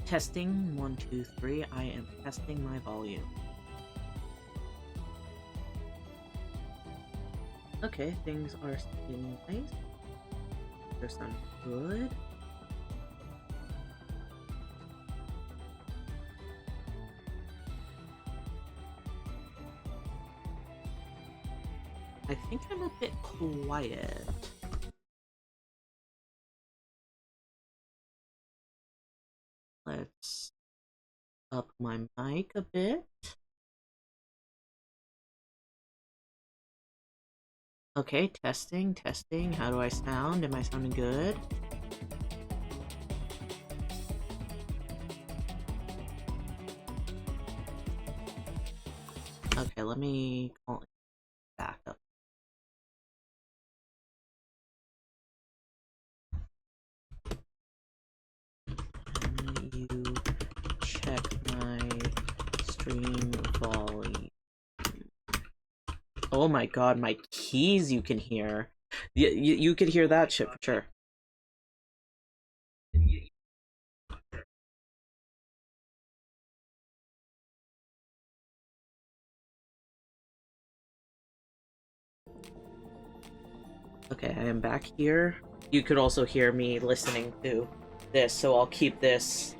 Testing 1, 2, 3. I am testing my volume. Okay, things are seeming nice. They sound good. I think I'm a bit quiet. Let's up my mic a bit. Okay, testing, testing. How do I sound? Am I sounding good? Okay, let me call it back up. Can you check my stream volume? Oh my god, my keys you can hear. You could hear that shit for sure. Okay, I am back here. You could also hear me listening to this, so I'll keep this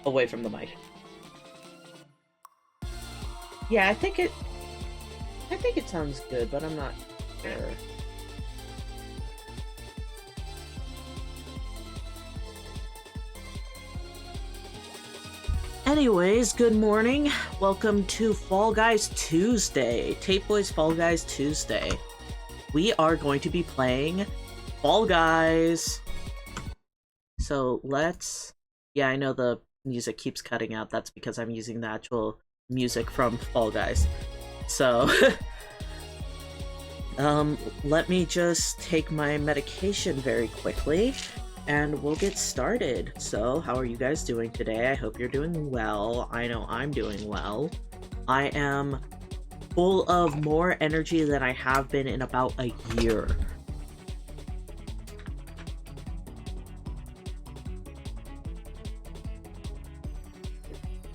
away from the mic. Yeah, I think it sounds good, but I'm not sure. Anyways, good morning. Welcome to Fall Guys Tuesday. Tape Boys Fall Guys Tuesday. We are going to be playing Fall Guys. So let's... Yeah, I know the music keeps cutting out. That's because I'm using the actual music from Fall Guys. So... let me just take my medication very quickly, and we'll get started. So, how are you guys doing today? I hope you're doing well. I know I'm doing well. I am full of more energy than I have been in about a year.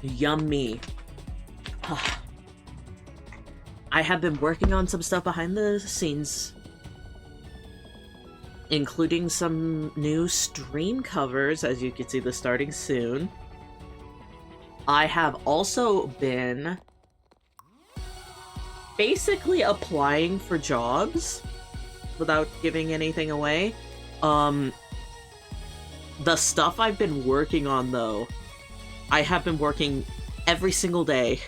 Yummy. I have been working on some stuff behind the scenes, including some new stream covers, as you can see, they're starting soon. I have also been basically applying for jobs without giving anything away. The stuff I've been working on, though, I have been working every single day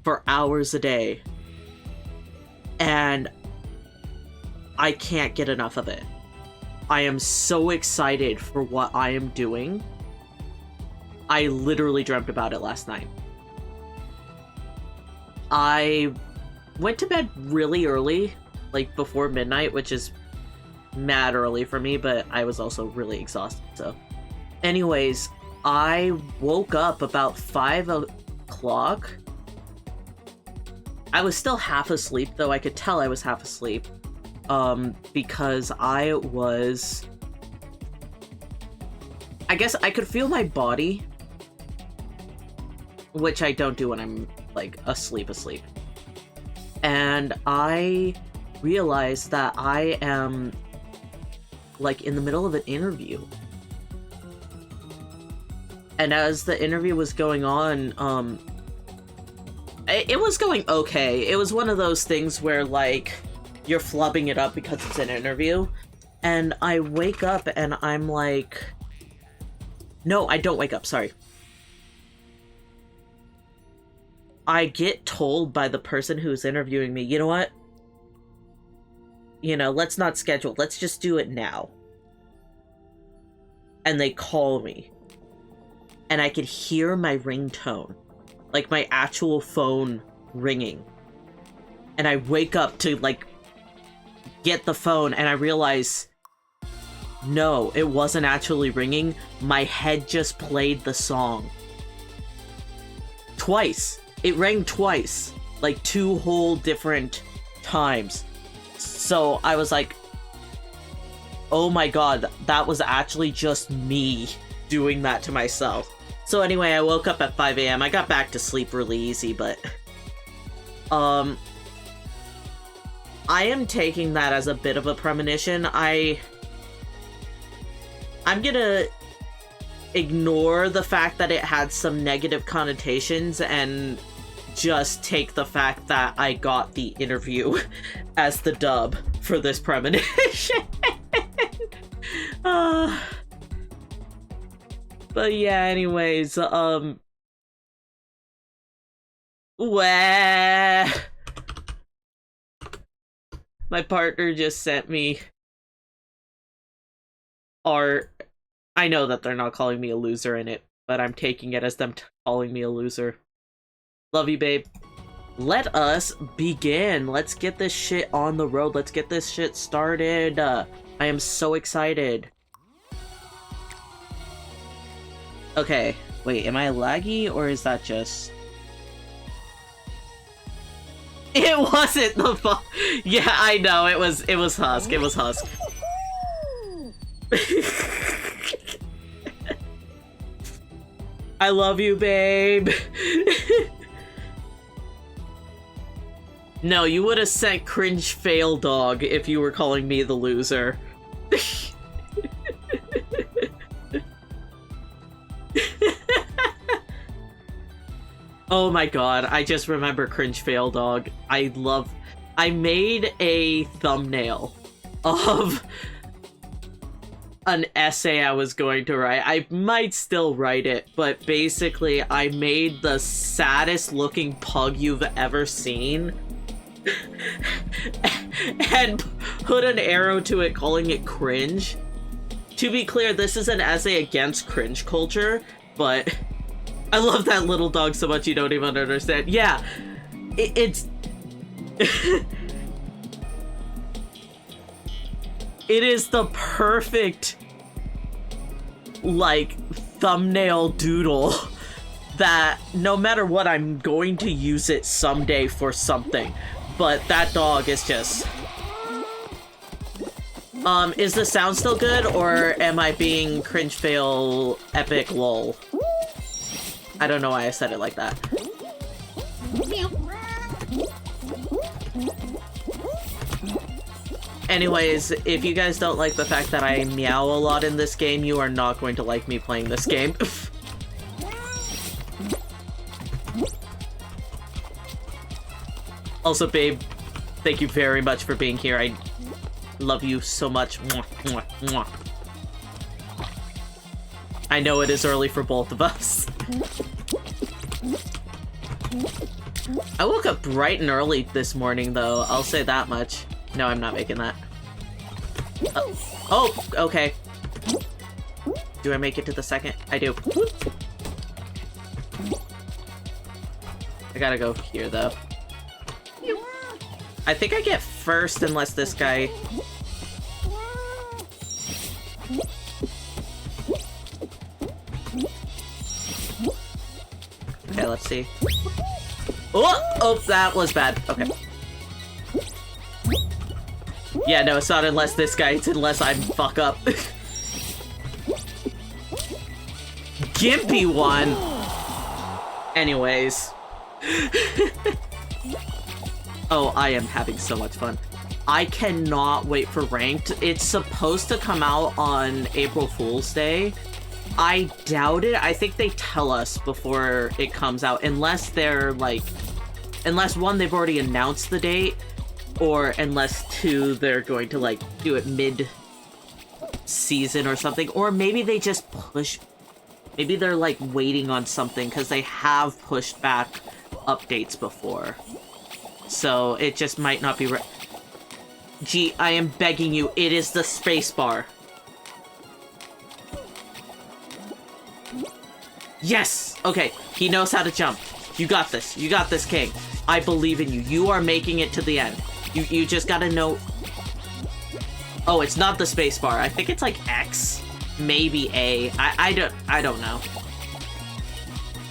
for hours a day, and I can't get enough of it. I am so excited for what I am doing. I literally dreamt about it last night. I went to bed really early, like before midnight, which is mad early for me, but I was also really exhausted, so. Anyways, I woke up about 5 o'clock. I was still half asleep, though. I could tell I was half asleep, because I guess I could feel my body, which I don't do when I'm, like, asleep. And I realized that I am, like, in the middle of an interview. And as the interview was going on, it was going okay. It was one of those things where, like, you're flubbing it up because it's an interview. And I wake up and I'm like, No, I don't wake up, sorry. I get told by the person who's interviewing me, you know what? You know, let's not schedule, let's just do it now. And they call me. And I could hear my ringtone. Like my actual phone ringing. And I wake up to, like, get the phone and I realize, no, it wasn't actually ringing. My head just played the song. Twice. It rang twice. Like 2 whole different times. So I was like, oh my god, that was actually just me doing that to myself. So anyway, I woke up at 5 a.m. I got back to sleep really easy, but... I am taking that as a bit of a premonition. I'm gonna ignore the fact that it had some negative connotations and just take the fact that I got the interview as the dub for this premonition. But yeah, anyways, wah. My partner just sent me art. I know that they're not calling me a loser in it, but I'm taking it as them calling me a loser. Love you, babe. Let us begin. Let's get this shit on the road. Let's get this shit started. I am so excited. Okay, wait, am I laggy or is that just... It wasn't the fu- Yeah, I know, it was Husk, it was Husk. I love you, babe. No, you would have sent cringe fail dog if you were calling me the loser. Oh my god, I just remember cringe fail dog. I made a thumbnail of an essay I was going to write. I might still write it, but basically I made the saddest looking pug you've ever seen and put an arrow to it calling it cringe. To be clear, this is an essay against cringe culture, but I love that little dog so much you don't even understand. Yeah, it's... It is the perfect, like, thumbnail doodle that no matter what, I'm going to use it someday for something. But that dog is just... is the sound still good, or am I being cringe fail epic lol? I don't know why I said it like that. Anyways, if you guys don't like the fact that I meow a lot in this game, you are not going to like me playing this game. Also, babe, thank you very much for being here. I love you so much. Mwah, mwah, mwah. I know it is early for both of us. I woke up bright and early this morning, though. I'll say that much. No, I'm not making that. Oh, okay. Do I make it to the second? I do. I gotta go here, though. I think I get first unless this guy... Okay, let's see. Oh, that was bad. Okay. Yeah, no, it's not unless this guy, it's unless I fuck up. Gimpy one! Anyways. Oh, I am having so much fun. I cannot wait for Ranked. It's supposed to come out on April Fool's Day. I doubt it. I think they tell us before it comes out, unless they're like... Unless, one, they've already announced the date, or unless, two, they're going to, like, do it mid-season or something. Or maybe they just push... Maybe they're, like, waiting on something, because they have pushed back updates before. So, it just might not be right. Gee, I am begging you, it is the spacebar. Yes! Okay, he knows how to jump. You got this. You got this, King. I believe in you. You are making it to the end. You just gotta know... Oh, it's not the spacebar. I think it's like X. Maybe A. I don't know.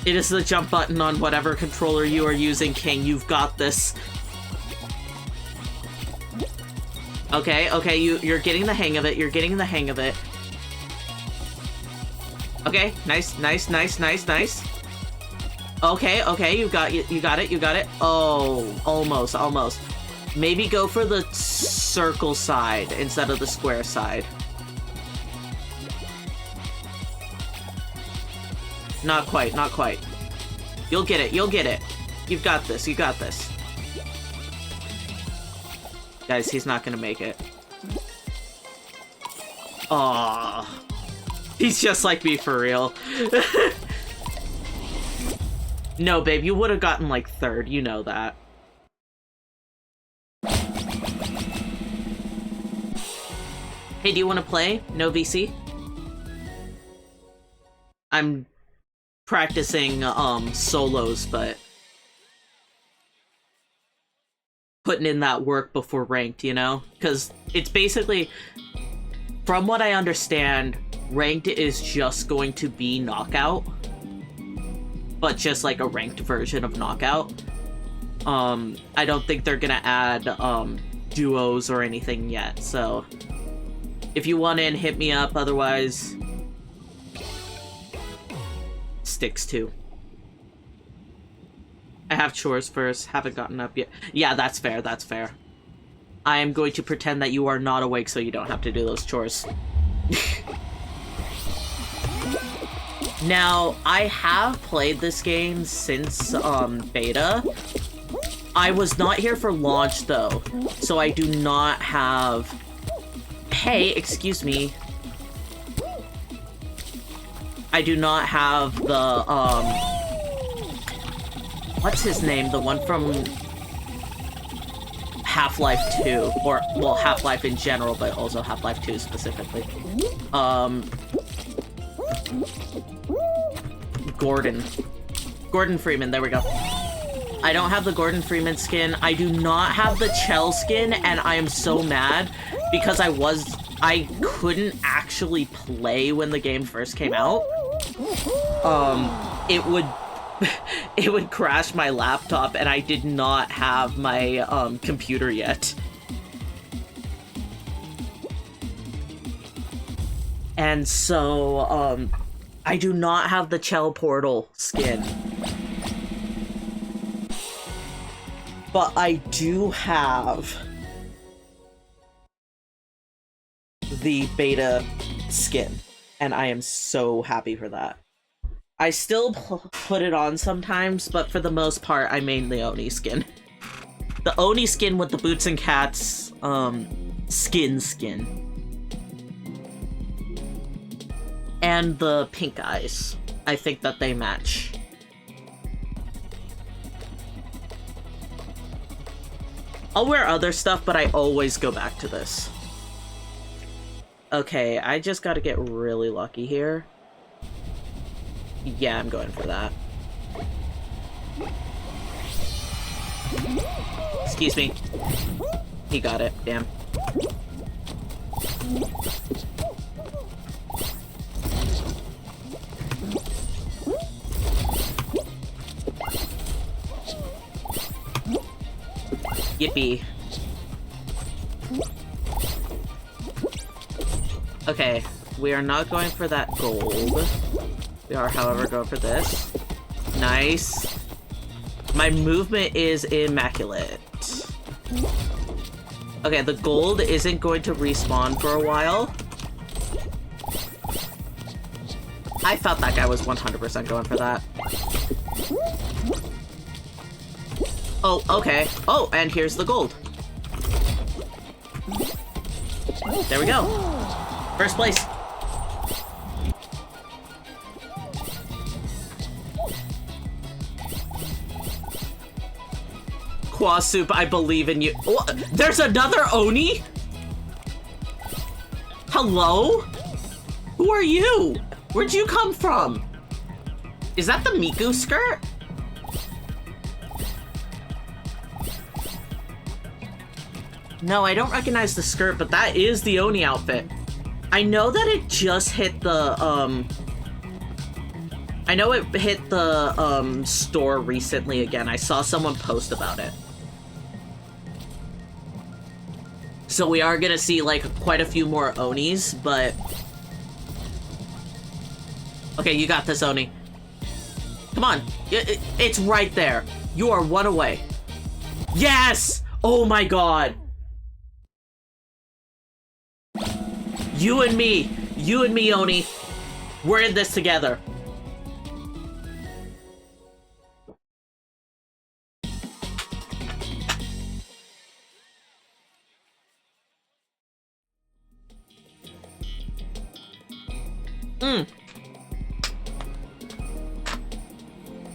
It is the jump button on whatever controller you are using, King. You've got this. Okay, okay, you're getting the hang of it. You're getting the hang of it. Okay, nice, nice, nice, nice, nice. Okay, okay, you got it, you got it. Oh, almost, almost. Maybe go for the circle side instead of the square side. Not quite, not quite. You'll get it, you'll get it. You've got this, you got this. Guys, he's not gonna make it. Aww. He's just like me for real. No, babe, you would have gotten like third, you know that. Hey, do you want to play? No VC? I'm practicing solos, but putting in that work before ranked, you know? Because it's basically, from what I understand, ranked is just going to be knockout, but just like a ranked version of knockout. I don't think they're gonna add duos or anything yet, so if you want in, hit me up, otherwise sticks to. I have chores first, haven't gotten up yet. Yeah, that's fair, that's fair. I am going to pretend that you are not awake so you don't have to do those chores. Now, I have played this game since beta. I was not here for launch though, so I do not have... Hey, excuse me. I do not have the, what's his name? The one from Half-Life 2. Or, well, Half-Life in general, but also Half-Life 2 specifically. Gordon Freeman, there we go. I don't have the Gordon Freeman skin. I do not have the Chell skin, and I am so mad because I couldn't actually play when the game first came out. It would crash my laptop, and I did not have my computer yet. And so I do not have the Chell Portal skin. But I do have the beta skin, and I am so happy for that. I still put it on sometimes, but for the most part, I main the Oni skin. The Oni skin with the Boots and Cats skin. And the pink eyes. I think that they match. I'll wear other stuff, but I always go back to this. Okay, I just gotta get really lucky here. Yeah, I'm going for that. Excuse me. He got it, damn. Yippee. Okay, we are not going for that gold. We are, however, going for this. Nice. My movement is immaculate. Okay, the gold isn't going to respawn for a while. I thought that guy was 100% going for that. Oh, okay. Oh, and here's the gold. There we go. First place. Squaw Soup, I believe in you. Oh, there's another Oni? Hello? Who are you? Where'd you come from? Is that the Miku skirt? No, I don't recognize the skirt, but that is the Oni outfit. I know that it just hit the, I know it hit the, store recently again. I saw someone post about it. So we are gonna see, like, quite a few more Onis, but... Okay, you got this, Oni. Come on. It's right there. You are one away. Yes! Oh my god. You and me, Oni. We're in this together.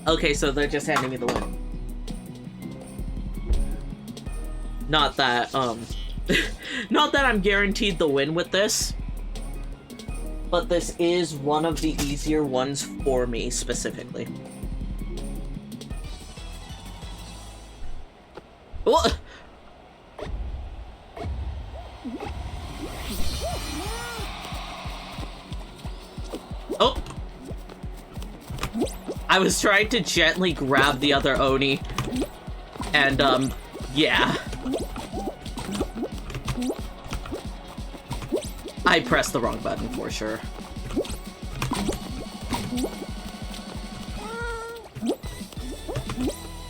Okay, so they're just handing me the win. Not that, not that I'm guaranteed the win with this, but this is one of the easier ones for me, specifically. What? Oh! I was trying to gently grab the other Oni, and, yeah. I pressed the wrong button for sure.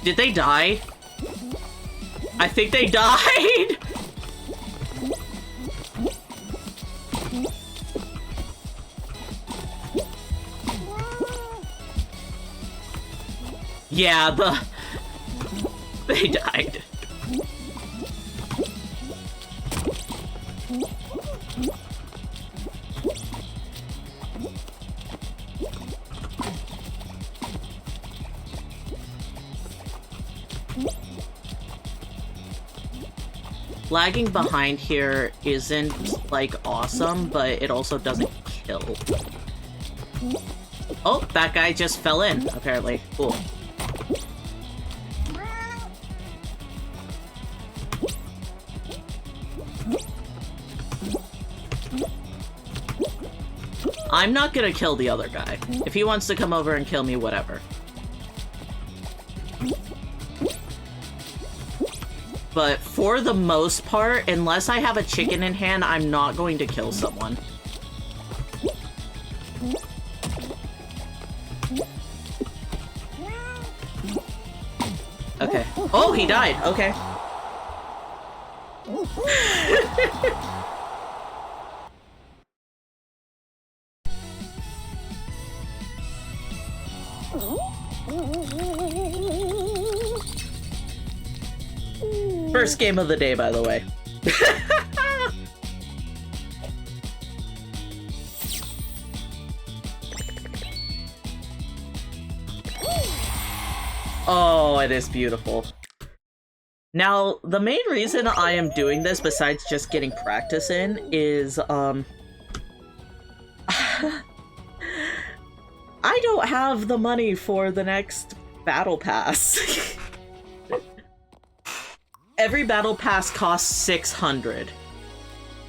Did they die? I think they died! Yeah, they died. Lagging behind here isn't, like, awesome, but it also doesn't kill. Oh, that guy just fell in, apparently. Cool. I'm not gonna kill the other guy. If he wants to come over and kill me, whatever. But for the most part, unless I have a chicken in hand, I'm not going to kill someone. Okay. Oh, he died. Okay. First game of the day, by the way. Oh, it is beautiful. Now, the main reason I am doing this, besides just getting practice in, is, I don't have the money for the next battle pass. Every battle pass costs 600.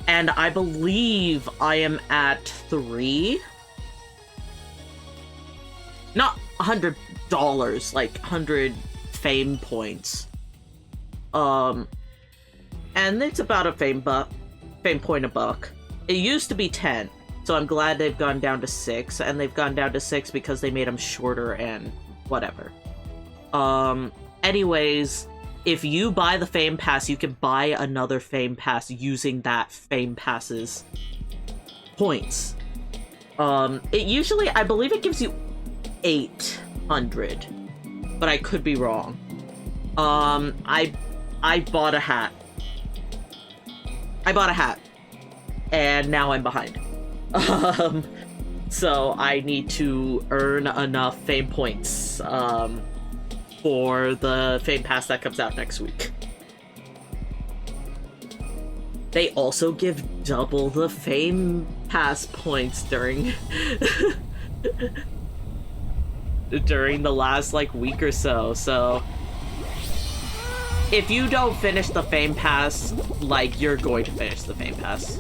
And I believe I am at 3. Not $100, like 100 fame points. And it's about a fame point a buck. It used to be 10, so I'm glad they've gone down to 6, and they've gone down to 6 because they made them shorter and whatever. Anyways, if you buy the Fame Pass, you can buy another Fame Pass using that Fame Pass's points. It usually, I believe it gives you 800, but I could be wrong. I bought a hat. And now I'm behind. So I need to earn enough Fame points, for the Fame Pass that comes out next week. They also give double the Fame Pass points during during the last like week or so. So if you don't finish the Fame Pass, like, you're going to finish the Fame Pass.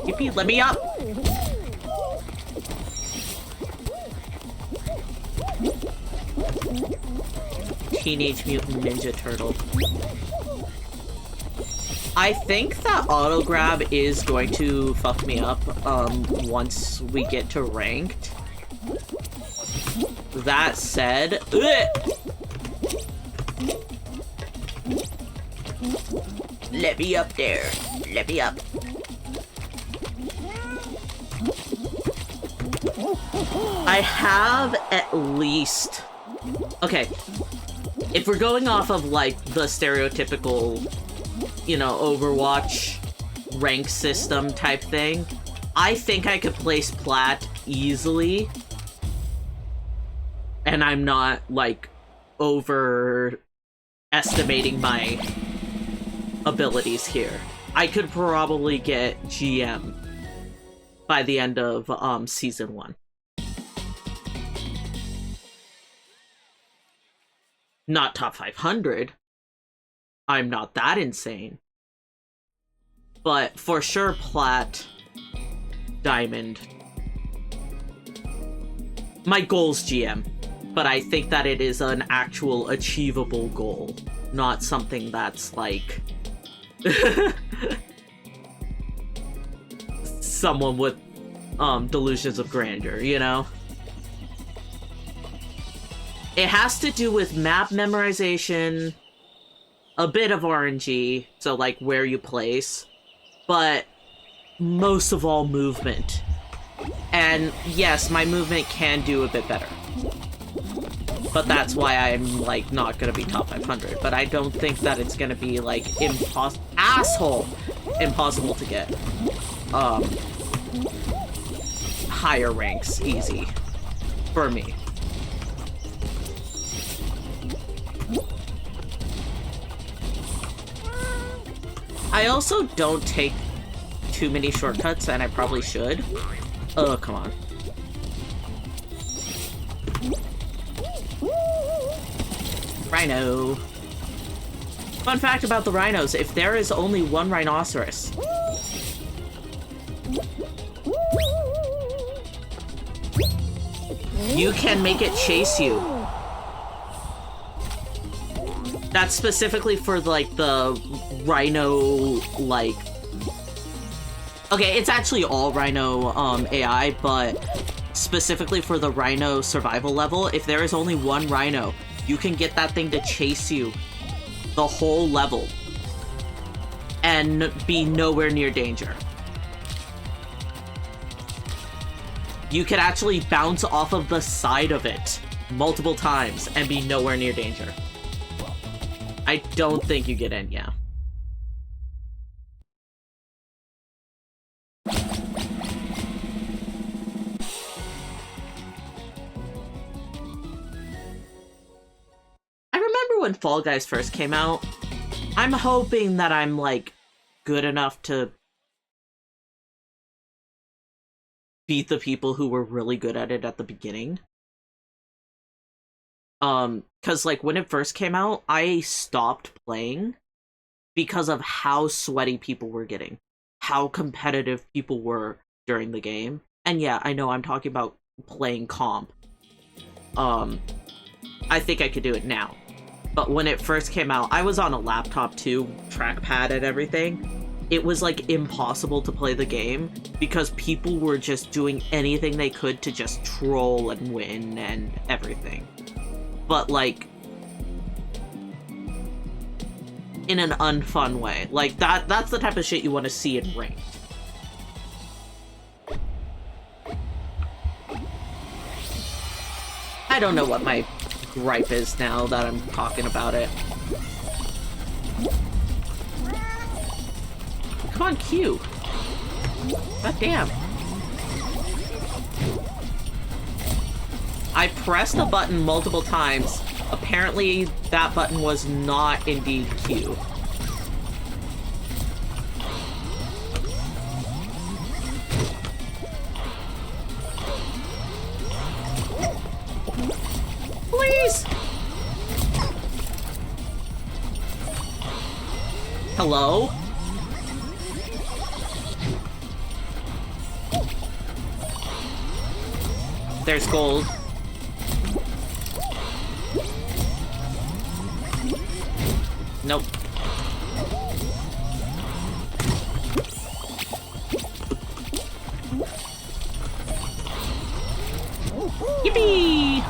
Yippee, let me up! Teenage Mutant Ninja Turtle. I think that auto grab is going to fuck me up once we get to ranked. That said, let me up there. Let me up. I have at least... Okay. If we're going off of, like, the stereotypical, you know, Overwatch rank system type thing, I think I could place Plat easily. And I'm not, like, overestimating my abilities here. I could probably get GM by the end of Season 1. Not top 500. I'm not that insane. But for sure, Plat, Diamond. My goal's GM. But I think that it is an actual achievable goal. Not something that's like... someone with delusions of grandeur, you know? It has to do with map memorization, a bit of RNG, so like where you place, but most of all movement. And yes, my movement can do a bit better. But that's why I'm like not gonna be top 500. But I don't think that it's gonna be like impossible to get higher ranks easy for me. I also don't take too many shortcuts, and I probably should. Oh, come on. Rhino. Fun fact about the rhinos, if there is only one rhinoceros, you can make it chase you. That's specifically for, like, the rhino, like... Okay, it's actually all rhino AI, but specifically for the rhino survival level, if there is only one rhino, you can get that thing to chase you the whole level and be nowhere near danger. You could actually bounce off of the side of it multiple times and be nowhere near danger. I don't think you get in, yeah. I remember when Fall Guys first came out. I'm hoping that I'm, like, good enough to beat the people who were really good at it at the beginning. Cause like when it first came out, I stopped playing because of how sweaty people were getting, how competitive people were during the game. And yeah, I know I'm talking about playing comp. I think I could do it now. But when it first came out, I was on a laptop too, trackpad and everything. It was like impossible to play the game because people were just doing anything they could to just troll and win and everything. But like in an unfun way. Like that's the type of shit you want to see in ranked. I don't know what my gripe is now that I'm talking about it. Come on, Q. God damn. I pressed the button multiple times. Apparently, that button was not indeed Q. Please! Hello? There's gold. Nope. Yippee!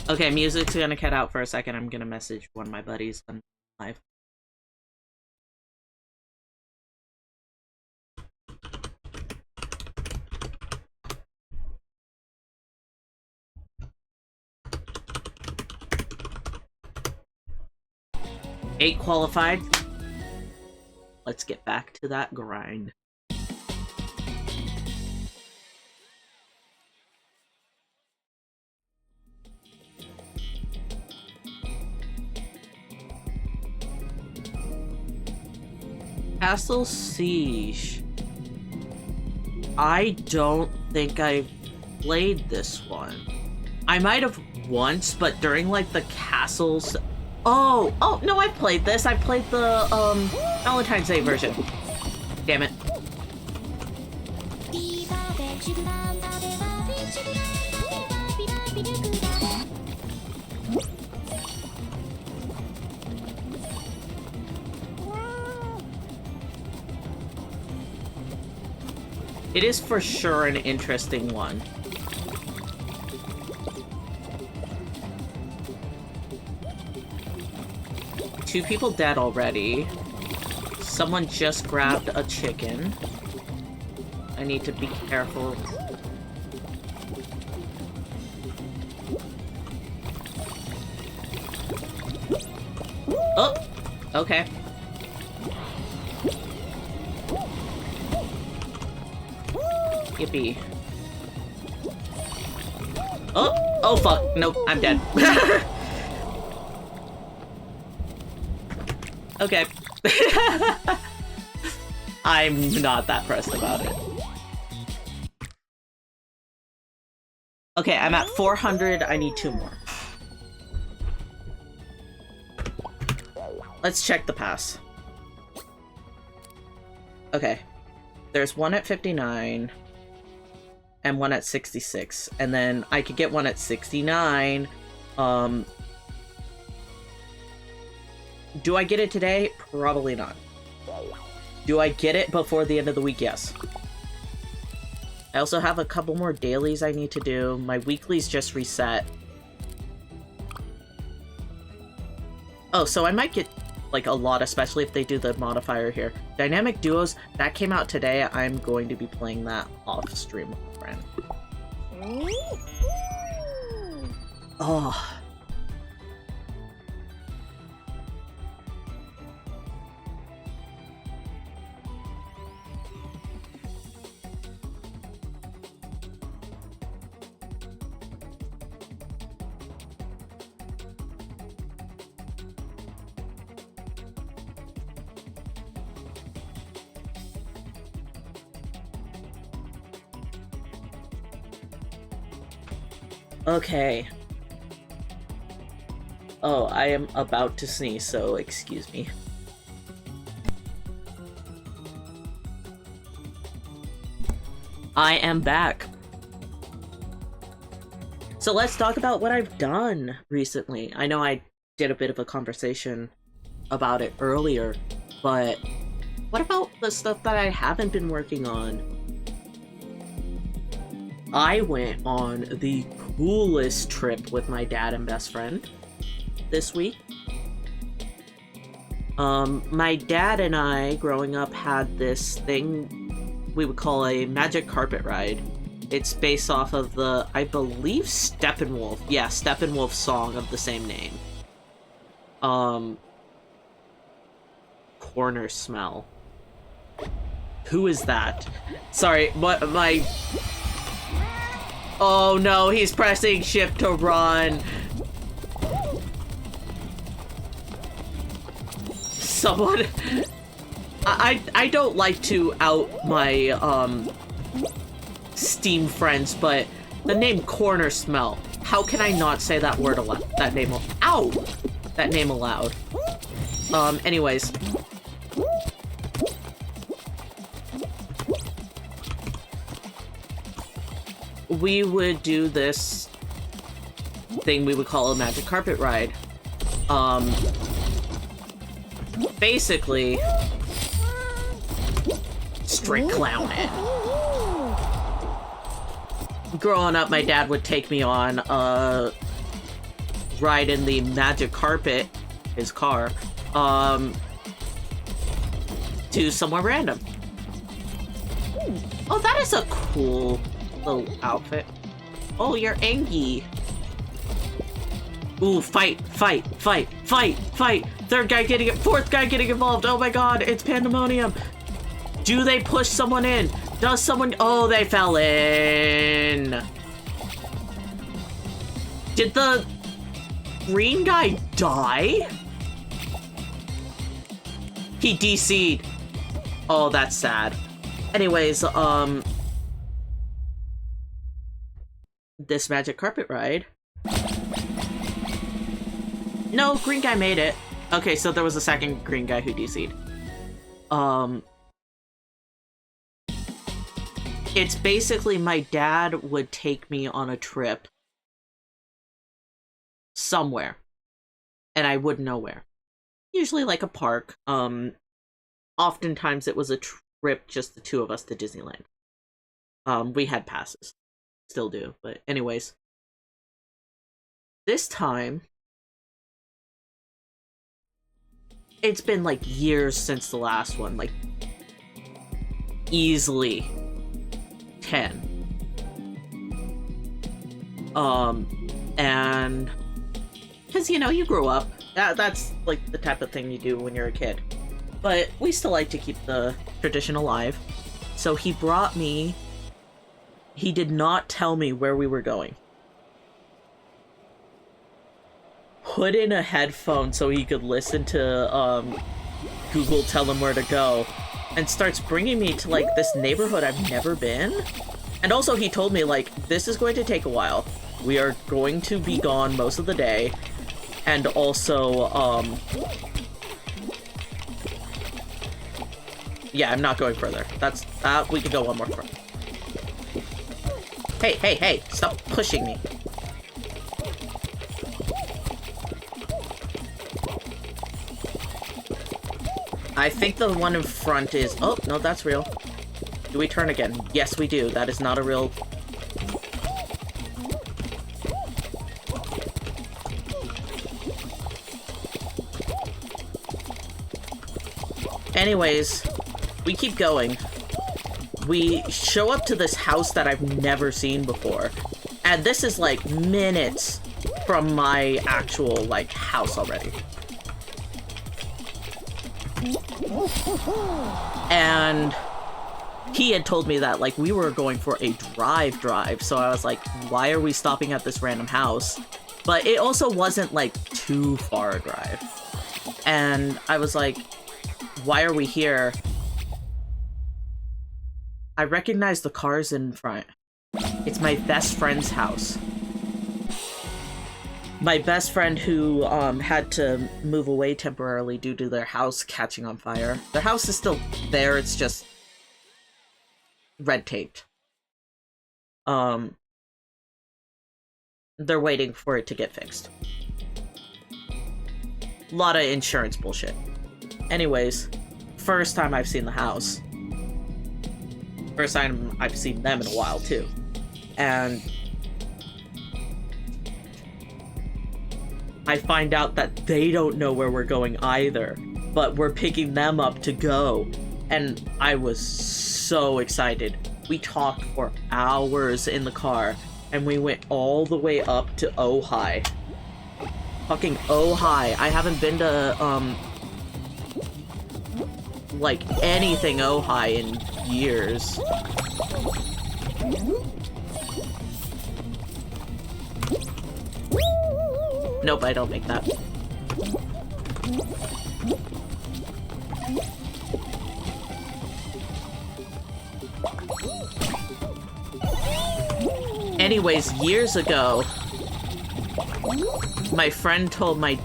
Okay, music's gonna cut out for a second. I'm gonna message one of my buddies on live. Eight qualified. Let's get back to that grind. Castle Siege. I don't think I've played this one. I might have once, but during like the castles. Oh, no, I played this. I played the Valentine's Day version. Damn it. It is for sure an interesting one. Two people dead already. Someone just grabbed a chicken. I need to be careful. Oh! Okay. Yippee. Oh! Oh fuck! Nope, I'm dead. Okay. I'm not that pressed about it. Okay, I'm at 400. I need 2 more. Let's check the pass. Okay. There's one at 59 and one at 66. And then I could get one at 69. Do I get it today? Probably not. Do I get it before the end of the week? Yes. I also have a couple more dailies I need to do. My weeklies just reset. Oh, so I might get like a lot, especially if they do the modifier here. Dynamic Duos, that came out today. I'm going to be playing that off stream with a friend. Oh. Okay. Oh, I am about to sneeze, so excuse me. I am back. So let's talk about what I've done recently. I know I did a bit of a conversation about it earlier, but what about the stuff that I haven't been working on? I went on the coolest trip with my dad and best friend this week. My dad and I, growing up, had this thing we would call a magic carpet ride. It's based off of the, I believe, Steppenwolf. Yeah, Steppenwolf song of the same name. corner smell. Who is that? Sorry, what my... Oh no, he's pressing shift to run. Someone... I don't like to out my, Steam friends, but the name Corner Smell. How can I not say that word aloud? That name... Ow! That name aloud. Anyways. We would do this thing we would call a magic carpet ride. Basically, straight clowning. Growing up, my dad would take me on a ride in the magic carpet, his car, to somewhere random. Oh, that is a cool little outfit. Oh, you're Angie. Ooh, fight, fight, fight, fight, fight. Third guy getting it, fourth guy getting involved. Oh my god, it's pandemonium. Do they push someone in? Does someone... Oh, they fell in. Did the green guy die? He DC'd. Oh, that's sad. Anyways, this magic carpet ride. No, green guy made it. Okay, so there was a second green guy who DC'd. It's basically my dad would take me on a trip somewhere, and I wouldn't know where. Usually like a park. Oftentimes it was a trip just the two of us to Disneyland. We had passes. Still do, but anyways. This time, it's been like years since the last one, like easily 10. And because, you know, you grow up. That's like the type of thing you do when you're a kid. But we still like to keep the tradition alive. So he brought me... He did not tell me where we were going. Put in a headphone so he could listen to Google tell him where to go. And starts bringing me to, like, this neighborhood I've never been. And also he told me, like, this is going to take a while. We are going to be gone most of the day. And also, yeah, I'm not going further. That's, we could go one more further. Hey, hey, hey, stop pushing me. I think the one in front is... Oh, no, that's real. Do we turn again? Yes, we do. That is not a real... Anyways, we keep going. We show up to this house that I've never seen before. And this is like minutes from my actual like house already. And he had told me that like we were going for a drive. So I was like, why are we stopping at this random house? But it also wasn't like too far a drive. And I was like, why are we here? I recognize the cars in front. It's my best friend's house. My best friend who had to move away temporarily due to their house catching on fire. Their house is still there, it's just red taped. They're waiting for it to get fixed. A lot of insurance bullshit. Anyways, first time I've seen the house. First time I've seen them in a while, too. And I find out that they don't know where we're going either, but we're picking them up to go. And I was so excited. We talked for hours in the car, and we went all the way up to Ojai. Fucking Ojai. I haven't been to, like, anything Ojai in years. Nope, I don't make that. Anyways, years ago, my friend told me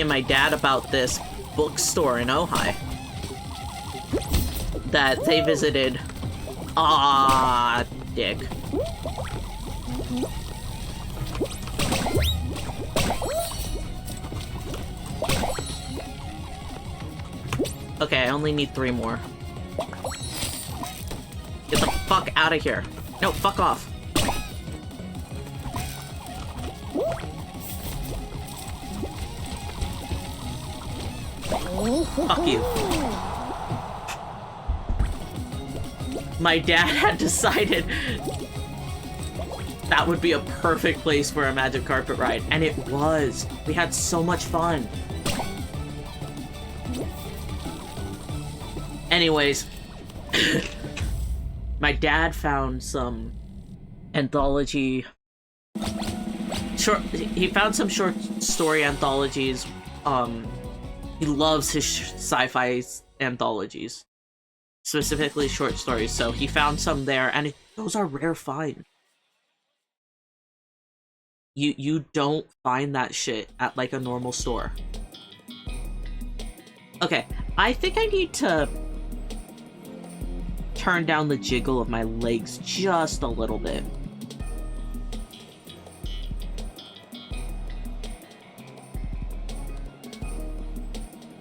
and my dad about this bookstore in Ojai that they visited. Ah, dick. Okay, I only need 3 more. Get the fuck out of here. No, fuck off. Fuck you. My dad had decided that would be a perfect place for a magic carpet ride, and it was. We had so much fun. Anyways, my dad found some anthology he found some short story anthologies. He loves his sci-fi anthologies, specifically short stories, so he found some there, and those are rare find. You don't find that shit at like a normal store. Okay, I think I need to turn down the jiggle of my legs just a little bit.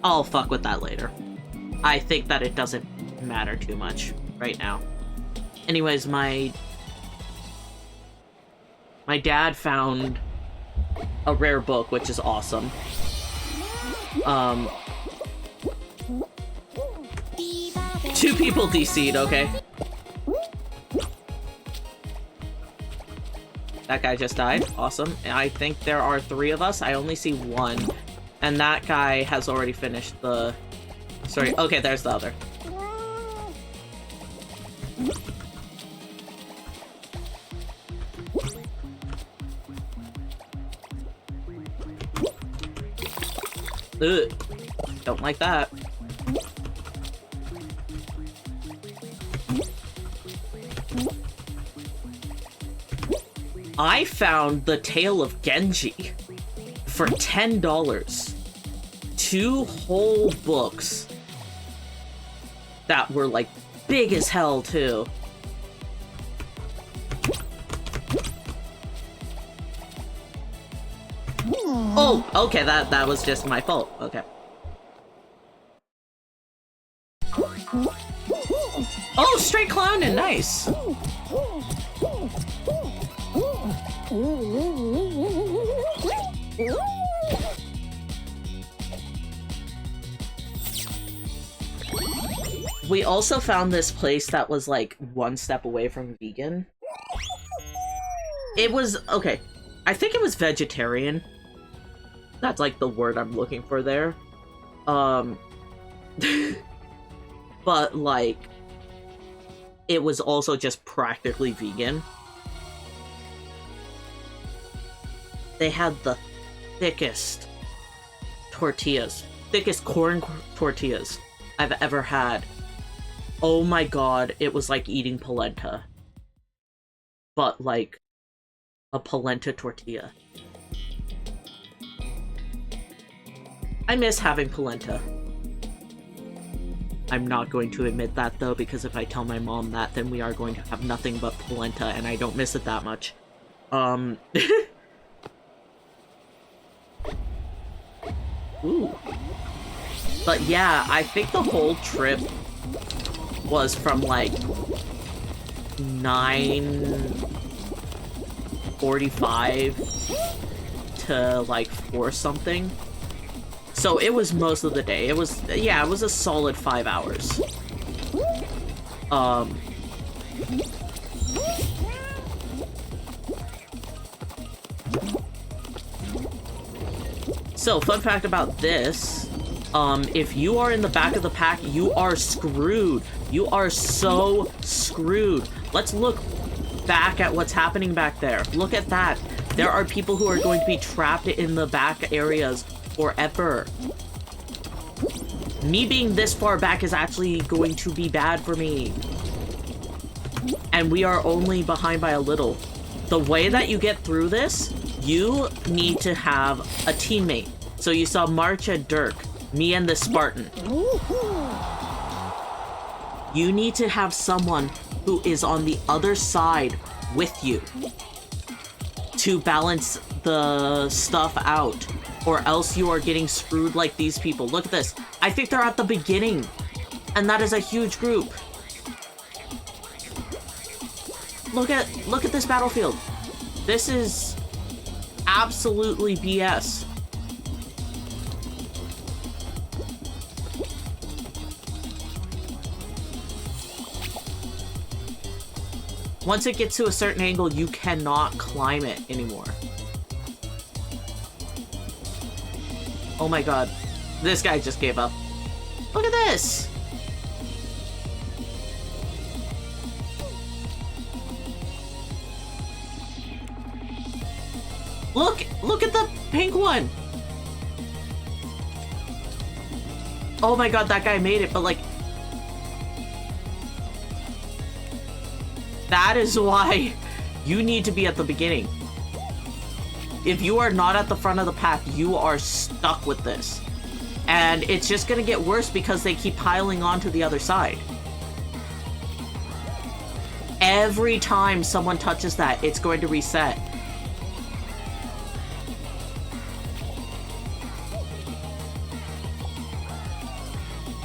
I'll fuck with that later. I think that it doesn't matter too much right now. Anyways, my dad found a rare book, which is awesome. 2 people DC'd, okay. That guy just died. Awesome. I think there are 3 of us. I only see 1. And that guy has already finished the... Sorry. Okay, there's the other. Ugh. Don't like that. I found The Tale of Genji for $10. 2 whole books that were like big as hell too. Oh, okay, that was just my fault. Okay. Oh, straight clowning, nice. We also found this place that was like 1 step away from vegan. It was, okay, I think it was vegetarian. That's like the word I'm looking for there. But like, it was also just practically vegan. They had the thickest tortillas, thickest corn tortillas I've ever had. Oh my god, it was like eating polenta. But like a polenta tortilla. I miss having polenta. I'm not going to admit that though, because if I tell my mom that, then we are going to have nothing but polenta, and I don't miss it that much. Ooh. But yeah, I think the whole trip was from like 9:45 to like 4 something. So it was most of the day. It was, yeah, it was a solid 5 hours. So, fun fact about this If you are in the back of the pack, you are screwed. You are so screwed. Let's look back at what's happening back there. Look at that. There are people who are going to be trapped in the back areas forever. Me being this far back is actually going to be bad for me. And we are only behind by a little. The way that you get through this, you need to have a teammate. So you saw March and Dirk, me and the Spartan. You need to have someone who is on the other side with you to balance the stuff out, or else you are getting screwed like these people. Look at this. I think they're at the beginning, and that is a huge group. Look at this battlefield. This is absolutely BS. Once it gets to a certain angle, you cannot climb it anymore. Oh my god. This guy just gave up. Look at this! Look at the pink one! Oh my god, that guy made it, but like... That is why you need to be at the beginning. If you are not at the front of the pack, you are stuck with this. And it's just gonna get worse because they keep piling onto the other side. Every time someone touches that, it's going to reset.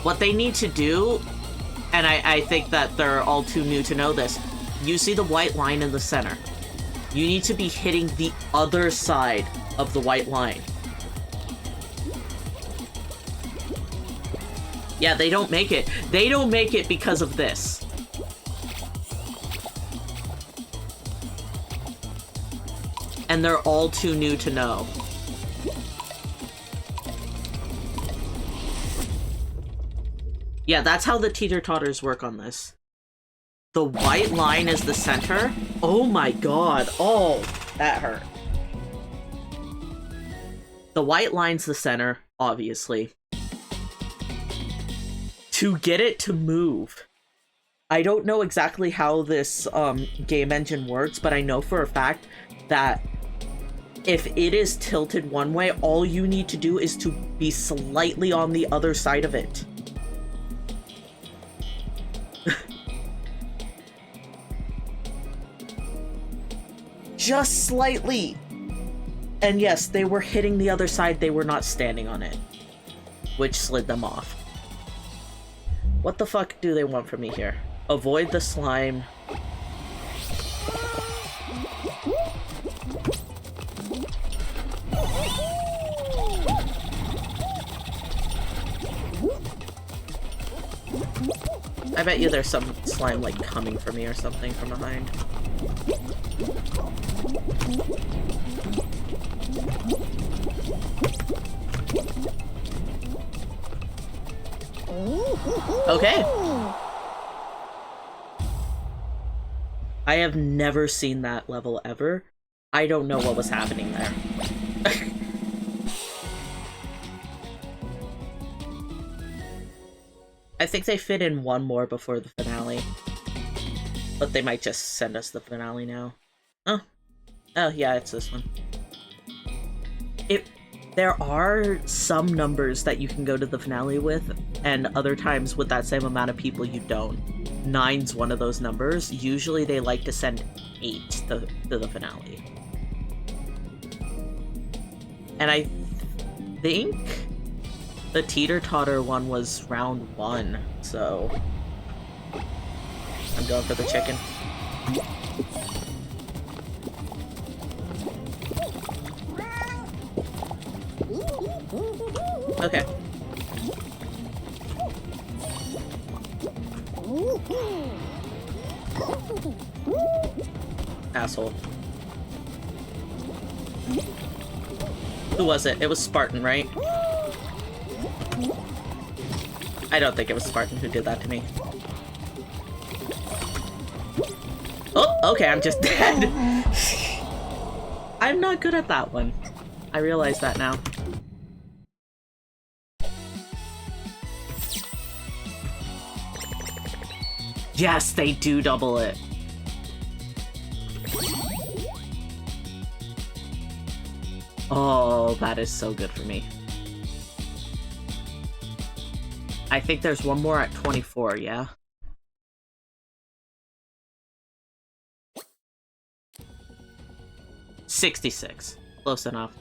What they need to do, and I think that they're all too new to know this, you see the white line in the center. You need to be hitting the other side of the white line. Yeah, they don't make it. They don't make it because of this. And they're all too new to know. Yeah, that's how the teeter-totters work on this. The white line is the center. Oh my god. Oh, that hurt. The white line's the center, obviously. To get it to move. I don't know exactly how this game engine works, but I know for a fact that if it is tilted one way, all you need to do is to be slightly on the other side of it. Just slightly. And yes, they were hitting the other side, they were not standing on it, which slid them off. What the fuck do they want from me here? Avoid the slime. I bet you there's some slime like coming for me or something from behind. Okay. I have never seen that level ever. I don't know what was happening there. I think they fit in one more before the finale. But they might just send us the finale now. Oh. Oh, yeah, it's this one. There are some numbers that you can go to the finale with, and other times with that same amount of people you don't. 9's one of those numbers. Usually they like to send 8 to the finale. And I think the teeter-totter one was round 1, so I'm going for the chicken. Okay. Asshole. Who was it? It was Spartan, right? I don't think it was Spartan who did that to me. Oh, okay, I'm just dead. I'm not good at that one. I realize that now. Yes, they do double it. Oh, that is so good for me. I think there's one more at 24, yeah? $66. Close enough.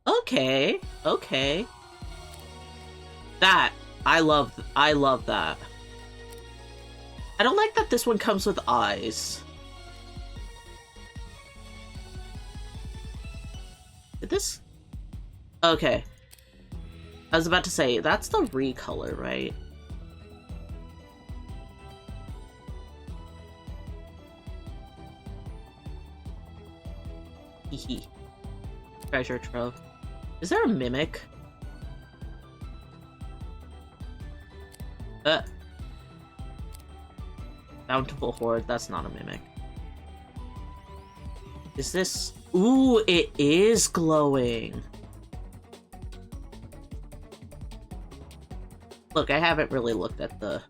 Okay, okay. That, I love that. I don't like that this one comes with eyes. Did this? Okay. I was about to say, that's the recolor, right? Hehe. Treasure trove. Is there a mimic? Bountiful Horde, that's not a mimic. Is this... Ooh, it is glowing! Look, I haven't really looked at the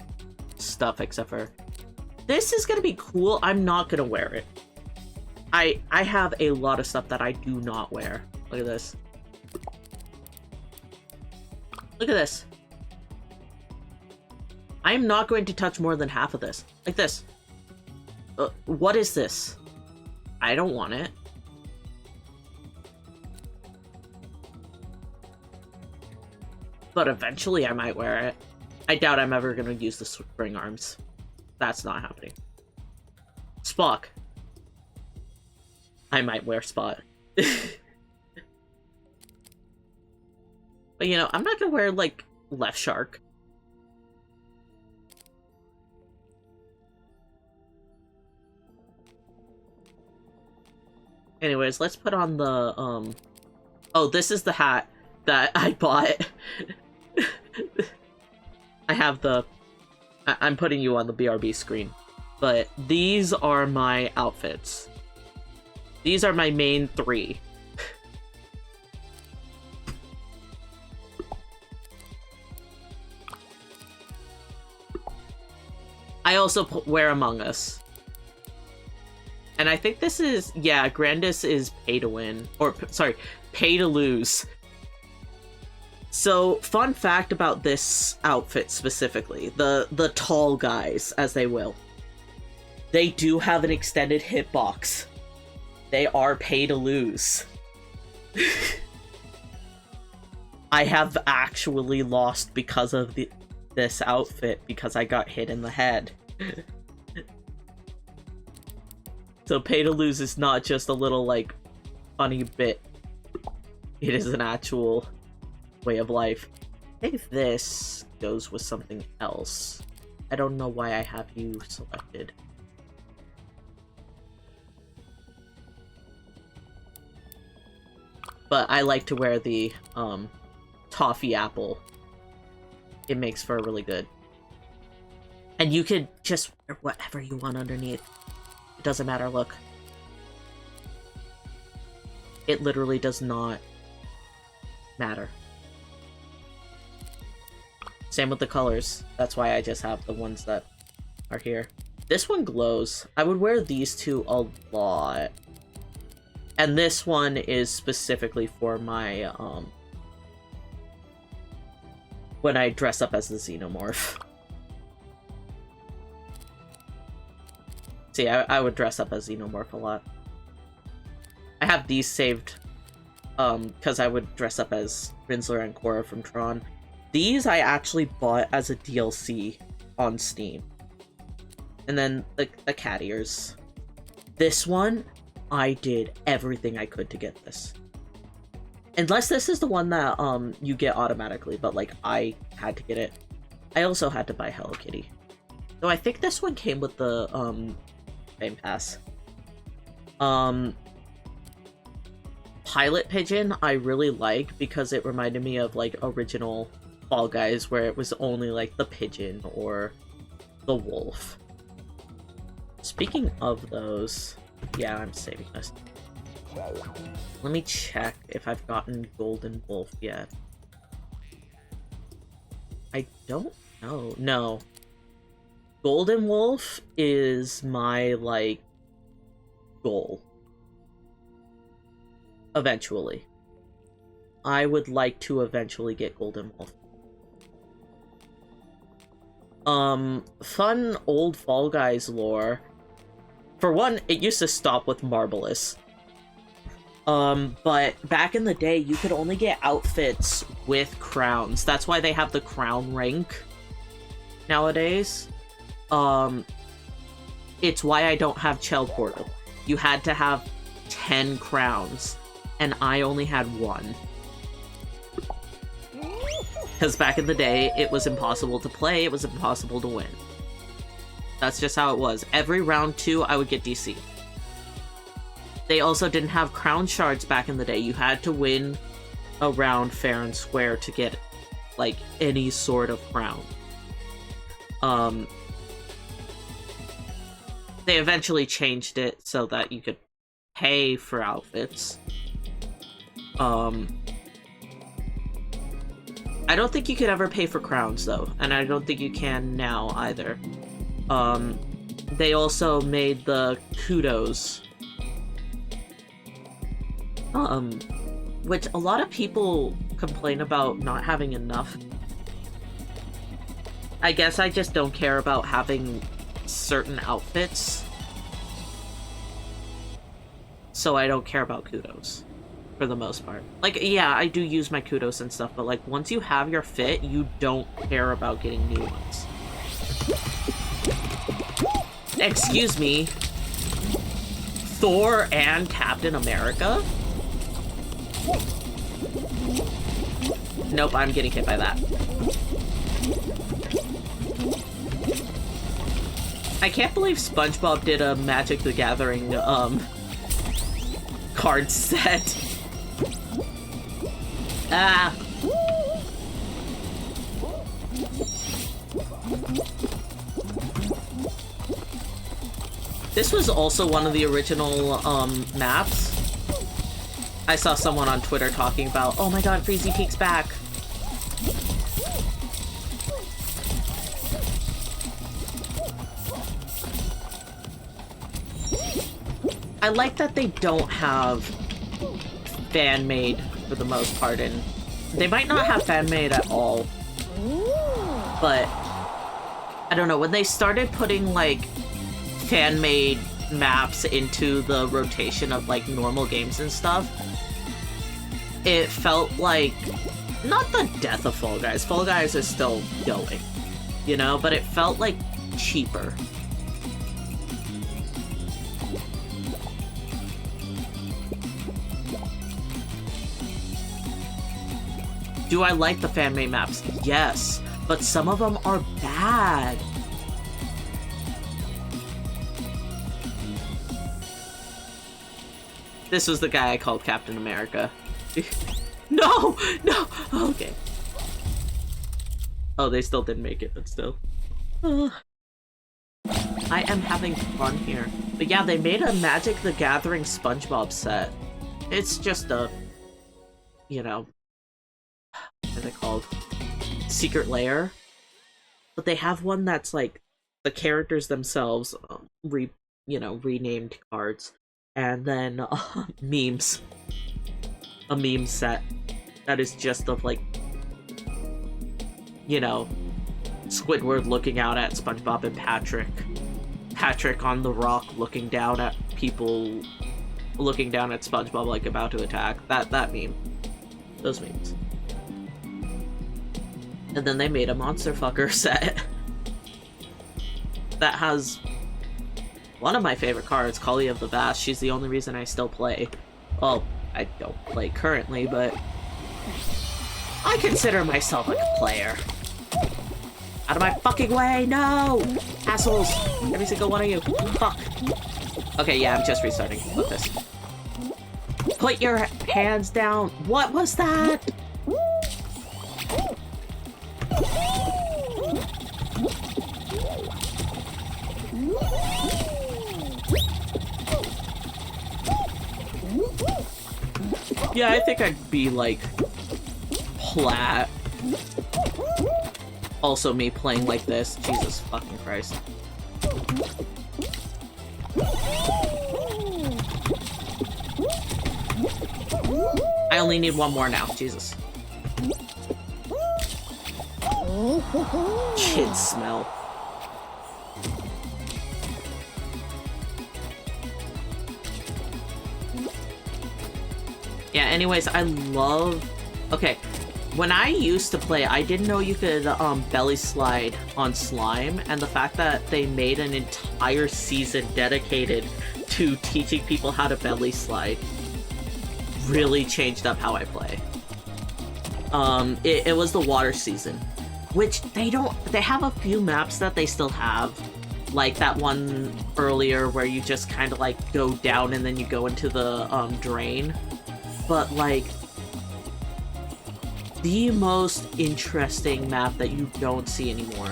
stuff except for... This is gonna be cool, I'm not gonna wear it. I have a lot of stuff that I do not wear. Look at this. Look at this. I am not going to touch more than half of this. Like this. What is this? I don't want it. But eventually I might wear it. I doubt I'm ever going to use the spring arms. That's not happening. Spock. I might wear Spot. But you know, I'm not going to wear, like, Left Shark. Anyways, let's put on the, Oh, this is the hat that I bought. I have the... I'm putting you on the BRB screen. But these are my outfits. These are my main three. I also wear Among Us. And I think this is, yeah, Grandis is pay to win. Or, sorry, pay to lose. So, fun fact about this outfit specifically. The tall guys, as they will. They do have an extended hitbox. They are pay to lose. I have actually lost because of this outfit because I got hit in the head. So pay to lose is not just a little, like, funny bit. It is an actual way of life. I think this goes with something else. I don't know why I have you selected. But I like to wear the, toffee apple. It makes for a really good. And you could just wear whatever you want underneath. It doesn't matter, look. It literally does not matter. Same with the colors. That's why I just have the ones that are here. This one glows. I would wear these two a lot. And this one is specifically for my, when I dress up as the Xenomorph. See, I would dress up as Xenomorph a lot. I have these saved, because I would dress up as Rinsler and Korra from Tron. These I actually bought as a DLC on Steam. And then the cat ears. This one, I did everything I could to get this. Unless this is the one that you get automatically, but like I had to get it. I also had to buy Hello Kitty. So I think this one came with the Fame Pass. Pilot Pigeon I really like because it reminded me of like original Fall Guys where it was only like the pigeon or the wolf. Speaking of those, yeah, I'm saving this. Let me check if I've gotten Golden Wolf yet. I don't know. No. Golden Wolf is my, like, goal. Eventually. I would like to eventually get Golden Wolf. Fun old Fall Guys lore. For one, it used to stop with Marvelous. But back in the day, you could only get outfits with crowns. That's why they have the crown rank nowadays. It's why I don't have Chell Portal. You had to have 10 crowns, and I only had 1. Because back in the day, it was impossible to play, it was impossible to win. That's just how it was. Every round 2, I would get DC. They also didn't have crown shards back in the day. You had to win a round fair and square to get, like, any sort of crown. They eventually changed it so that you could pay for outfits. I don't think you could ever pay for crowns, though, and I don't think you can now, either. They also made the kudos. Which a lot of people complain about not having enough. I guess I just don't care about having certain outfits. So I don't care about kudos. For the most part. Like, yeah, I do use my kudos and stuff, but like, once you have your fit, you don't care about getting new ones. Excuse me. Thor and Captain America? Nope, I'm getting hit by that. I can't believe SpongeBob did a Magic the Gathering, card set. Ah! This was also one of the original, maps. I saw someone on Twitter talking about, oh my god, Freezy Peak's back! I like that they don't have fan-made for the most part, and they might not have fan-made at all, but I don't know, when they started putting like fan-made maps into the rotation of like normal games and stuff, it felt like not the death of Fall Guys. Fall Guys is still going, you know, but it felt like cheaper. Do I like the fan-made maps? Yes, but some of them are bad. This was the guy I called Captain America. No! No! Okay. Oh, they still didn't make it, but still. I am having fun here. But yeah, they made a Magic the Gathering SpongeBob set. It's just a, you know, what are they called? Secret Lair. But they have one that's like the characters themselves, renamed cards, and then memes. A meme set that is just of like, you know, Squidward looking out at SpongeBob and Patrick. Patrick on the rock looking down at people, looking down at SpongeBob like about to attack. That meme. Those memes. And then they made a Monster Fucker set that has one of my favorite cards, Kali of the Vast. She's the only reason I still play. Well, I don't play currently, but I consider myself a player. Out of my fucking way, no! Assholes! Every single one of you. Fuck. Okay, yeah, I'm just restarting. Fuck this. Put your hands down. What was that? Yeah, I think I'd be like plat. Also me playing like this. Jesus fucking Christ. I only need one more now. Jesus. Kid smell. Yeah, anyways, I love... Okay, when I used to play, I didn't know you could belly slide on slime, and the fact that they made an entire season dedicated to teaching people how to belly slide really changed up how I play. It was the water season, which they have a few maps that they still have, like that one earlier where you just kind of like go down and then you go into the drain. But like, the most interesting map that you don't see anymore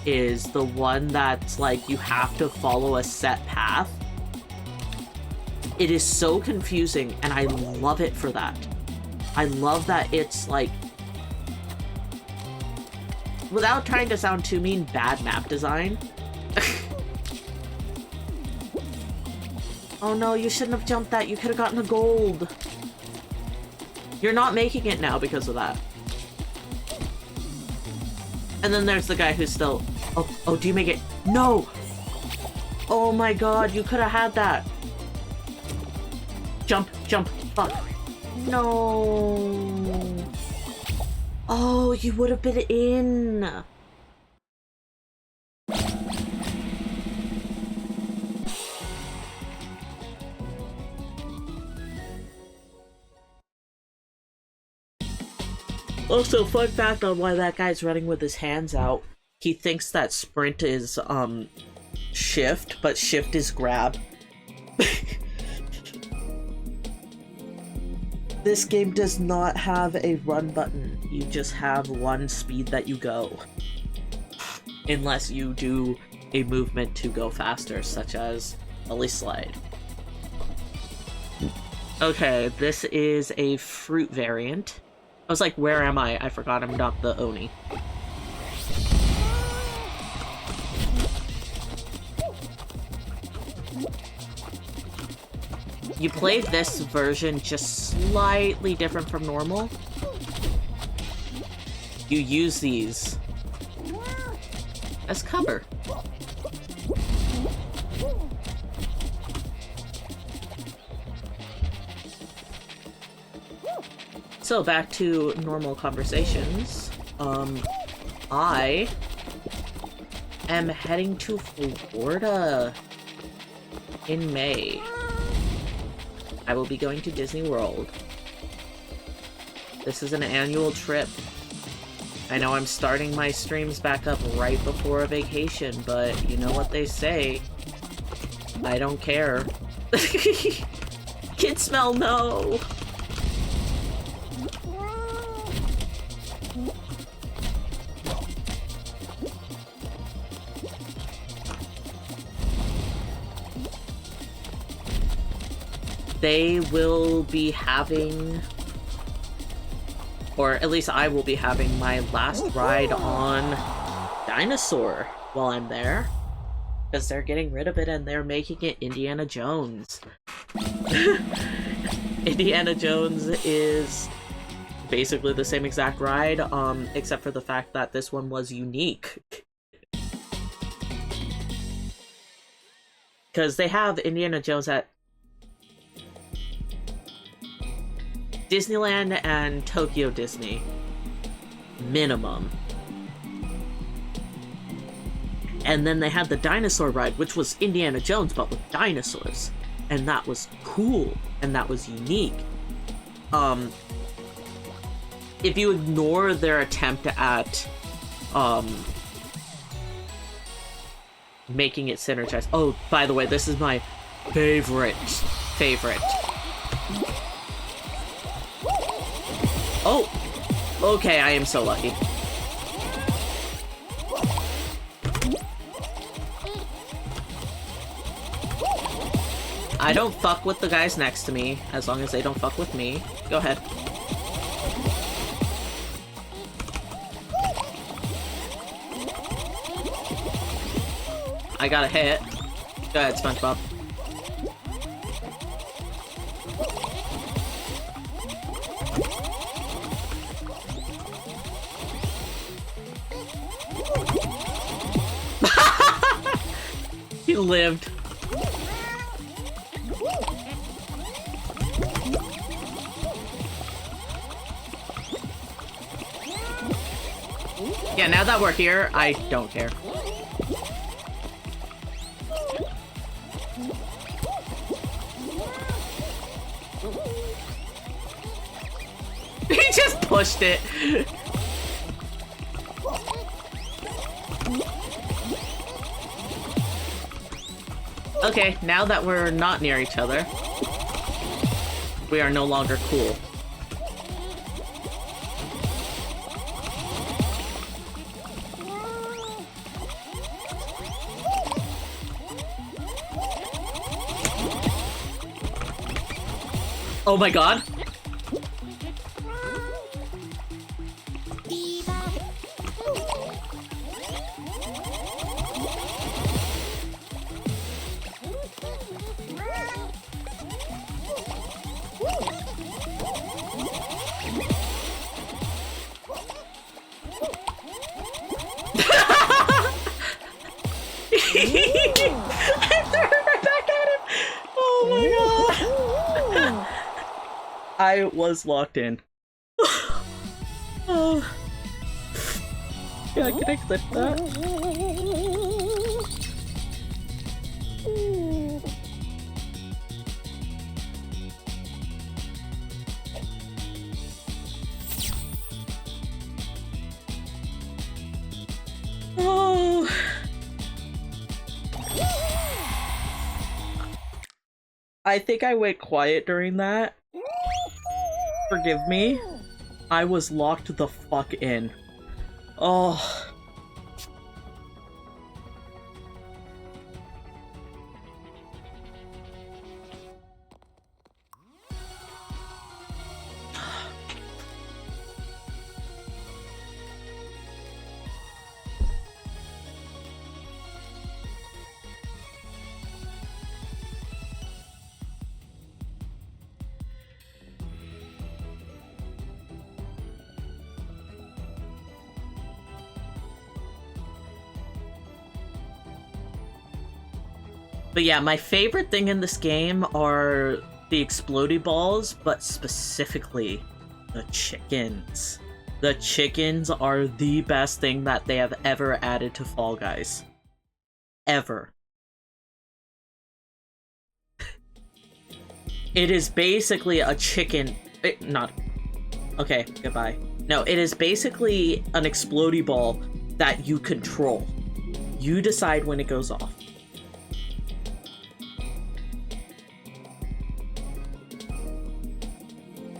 is the one that's like you have to follow a set path. It is so confusing, and I love it for that. I love that it's like, without trying to sound too mean, bad map design. Oh no, you shouldn't have jumped that. You could have gotten a gold. You're not making it now because of that. And then there's the guy who's still... Oh, do you make it? No! Oh my god, you could have had that. Jump, jump, fuck. No. Oh, you would have been in. Also, fun fact on why that guy's running with his hands out. He thinks that sprint is, shift, but shift is grab. This game does not have a run button. You just have one speed that you go. Unless you do a movement to go faster, such as belly slide. Okay, this is a fruit variant. I was like, where am I? I forgot I'm not the Oni. You play this version just slightly different from normal. You use these as cover. So back to normal conversations. I am heading to Florida in May. I will be going to Disney World. This is an annual trip. I know I'm starting my streams back up right before a vacation, but you know what they say. I don't care. Kid smell, no! They will be having, or at least I will be having, my last ride on Dinosaur while I'm there. Because they're getting rid of it and they're making it Indiana Jones. Indiana Jones is basically the same exact ride, except for the fact that this one was unique. Because they have Indiana Jones at Disneyland and Tokyo Disney. Minimum. And then they had the dinosaur ride, which was Indiana Jones, but with dinosaurs. And that was cool. And that was unique. If you ignore their attempt at, making it synergize. Oh, by the way, this is my favorite. Oh! Okay, I am so lucky. I don't fuck with the guys next to me, as long as they don't fuck with me. Go ahead. I got a hit. Go ahead, SpongeBob. He lived. Yeah, now that we're here, I don't care. He just pushed it. Okay, now that we're not near each other, we are no longer cool. Oh my god. I was locked in. Oh. Yeah, can I clip that? Oh. I think I went quiet during that. Forgive me. I was locked the fuck in. Oh. But yeah, my favorite thing in this game are the explodey balls, but specifically the chickens. The chickens are the best thing that they have ever added to Fall Guys. Ever. It is basically a chicken... Okay, goodbye. No, it is basically an explodey ball that you control. You decide when it goes off.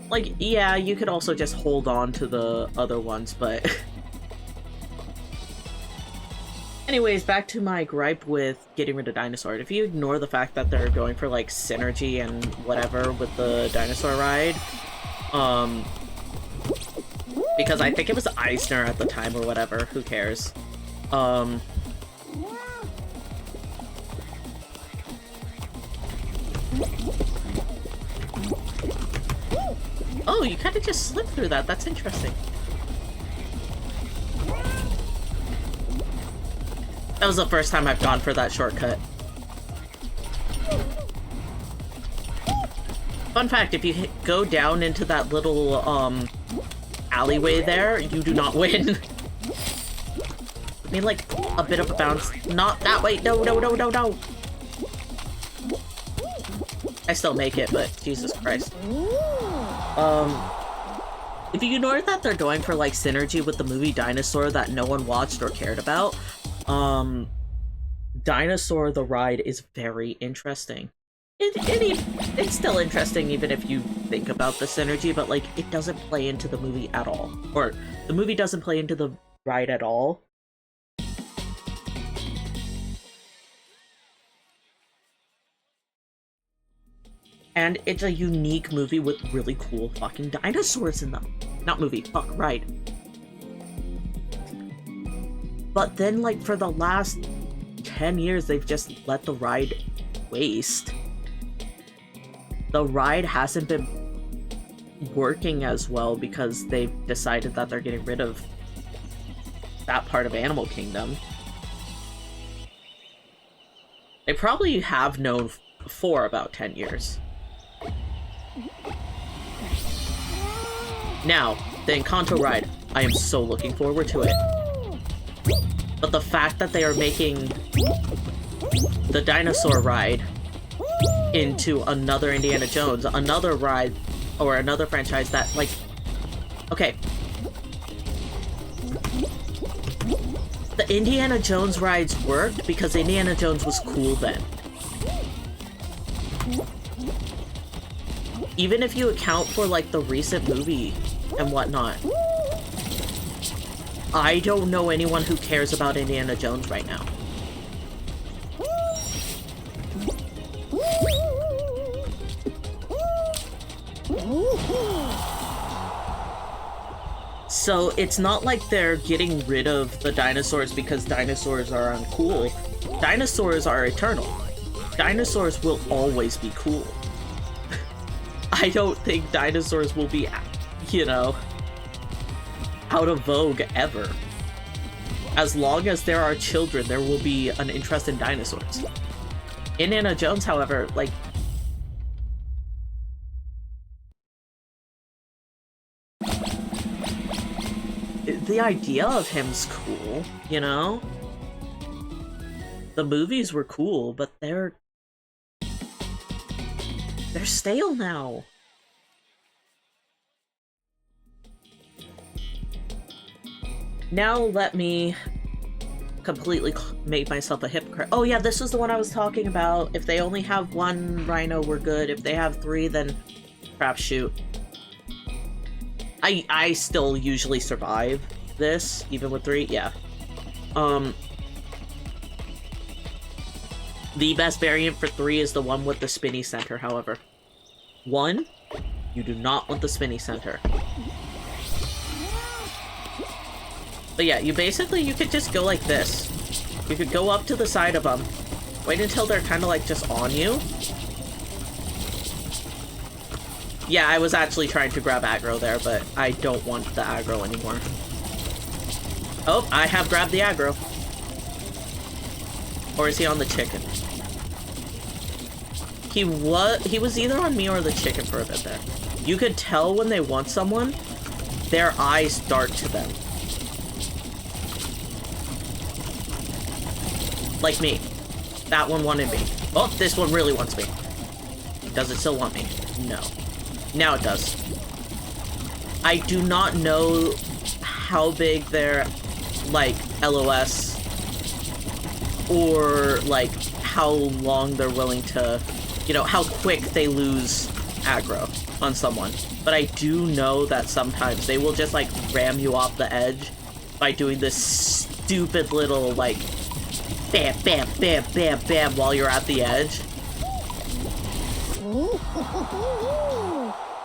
Like, yeah, you could also just hold on to the other ones, but... Anyways, back to my gripe with getting rid of dinosaurs. If you ignore the fact that they're going for, like, synergy and whatever with the dinosaur ride, because I think it was Eisner at the time or whatever, who cares? Oh, you kind of just slipped through that. That's interesting. That was the first time I've gone for that shortcut. Fun fact, if you go down into that little, alleyway there, you do not win. I mean, like, a bit of a bounce. Not that way. No, no, no, no, no. I still make it, but Jesus Christ. If you ignore that they're going for, like, synergy with the movie Dinosaur that no one watched or cared about, Dinosaur the Ride is very interesting. it's still interesting even if you think about the synergy, but like it doesn't play into the movie at all. Or the movie doesn't play into the ride at all. And it's a unique movie with really cool fucking dinosaurs in them. Not movie, fuck, ride. But then, like, for the last 10 years, they've just let the ride waste. The ride hasn't been working as well because they've decided that they're getting rid of that part of Animal Kingdom. They probably have known for about 10 years. Now, the Encanto ride. I am so looking forward to it. But the fact that they are making the dinosaur ride into another Indiana Jones, another ride, or another franchise that, like... Okay. The Indiana Jones rides worked because Indiana Jones was cool then. Even if you account for, like, the recent movie and whatnot, I don't know anyone who cares about Indiana Jones right now. So it's not like they're getting rid of the dinosaurs because dinosaurs are uncool. Dinosaurs are eternal. Dinosaurs will always be cool. I don't think dinosaurs will be, you know, out of vogue ever. As long as there are children, there will be an interest in dinosaurs. Indiana Jones, however, like... the idea of him's cool, you know? The movies were cool, but they're stale now. Now let me completely make myself a hypocrite. Oh yeah, this was the one I was talking about. If they only have one rhino, we're good. If they have 3, then crapshoot. I still usually survive this, even with 3, yeah. The best variant for 3 is the one with the spinny center, however. 1, you do not want the spinny center. But yeah, you could just go like this. You could go up to the side of them, wait until they're kind of like just on you. Yeah, I was actually trying to grab aggro there, but I don't want the aggro anymore. Oh, I have grabbed the aggro. Or is he on the chicken? He was either on me or the chicken for a bit there. You could tell when they want someone, their eyes dart to them. Like me. That one wanted me. Oh, this one really wants me. Does it still want me? No. Now it does. I do not know how big their, like, LOS or, like, how long they're willing to, you know, how quick they lose aggro on someone. But I do know that sometimes they will just, like, ram you off the edge by doing this stupid little, like, bam, bam, bam, bam, bam while you're at the edge.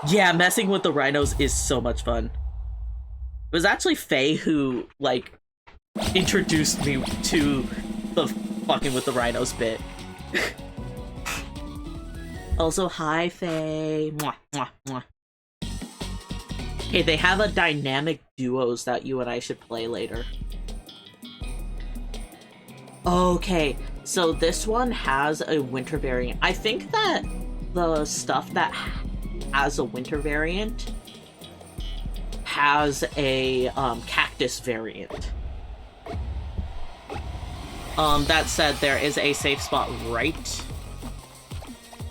Yeah, messing with the rhinos is so much fun. It was actually Faye who, like, introduced me to the fucking with the rhinos bit. Also, hi, Faye. Mwah, mwah, mwah. Okay, they have a dynamic duos that you and I should play later. Okay, so this one has a winter variant. I think that the stuff that has a winter variant has a cactus variant. That said, there is a safe spot right...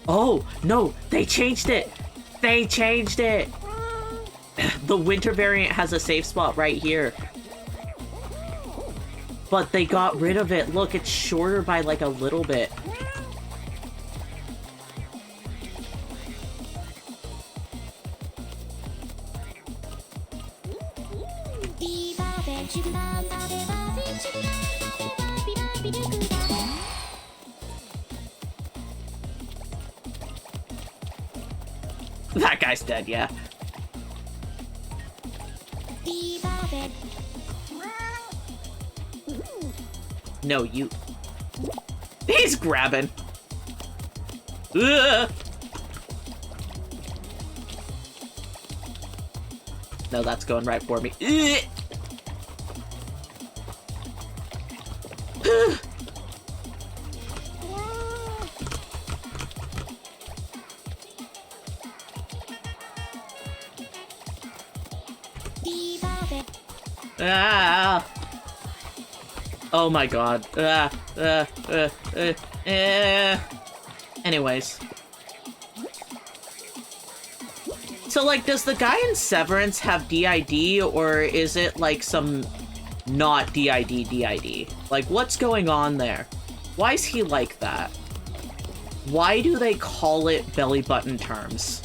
Oh, no! They changed it! They changed it! The winter variant has a safe spot right here. But they got rid of it. Look, it's shorter by like a little bit. That guy's dead, yeah. No, you... He's grabbing. Ugh! No, that's going right for me. Ugh! Ah! Oh my god. Anyways. So, like, does the guy in Severance have DID, or is it, like, some not DID? Like, what's going on there? Why is he like that? Why do they call it belly button terms?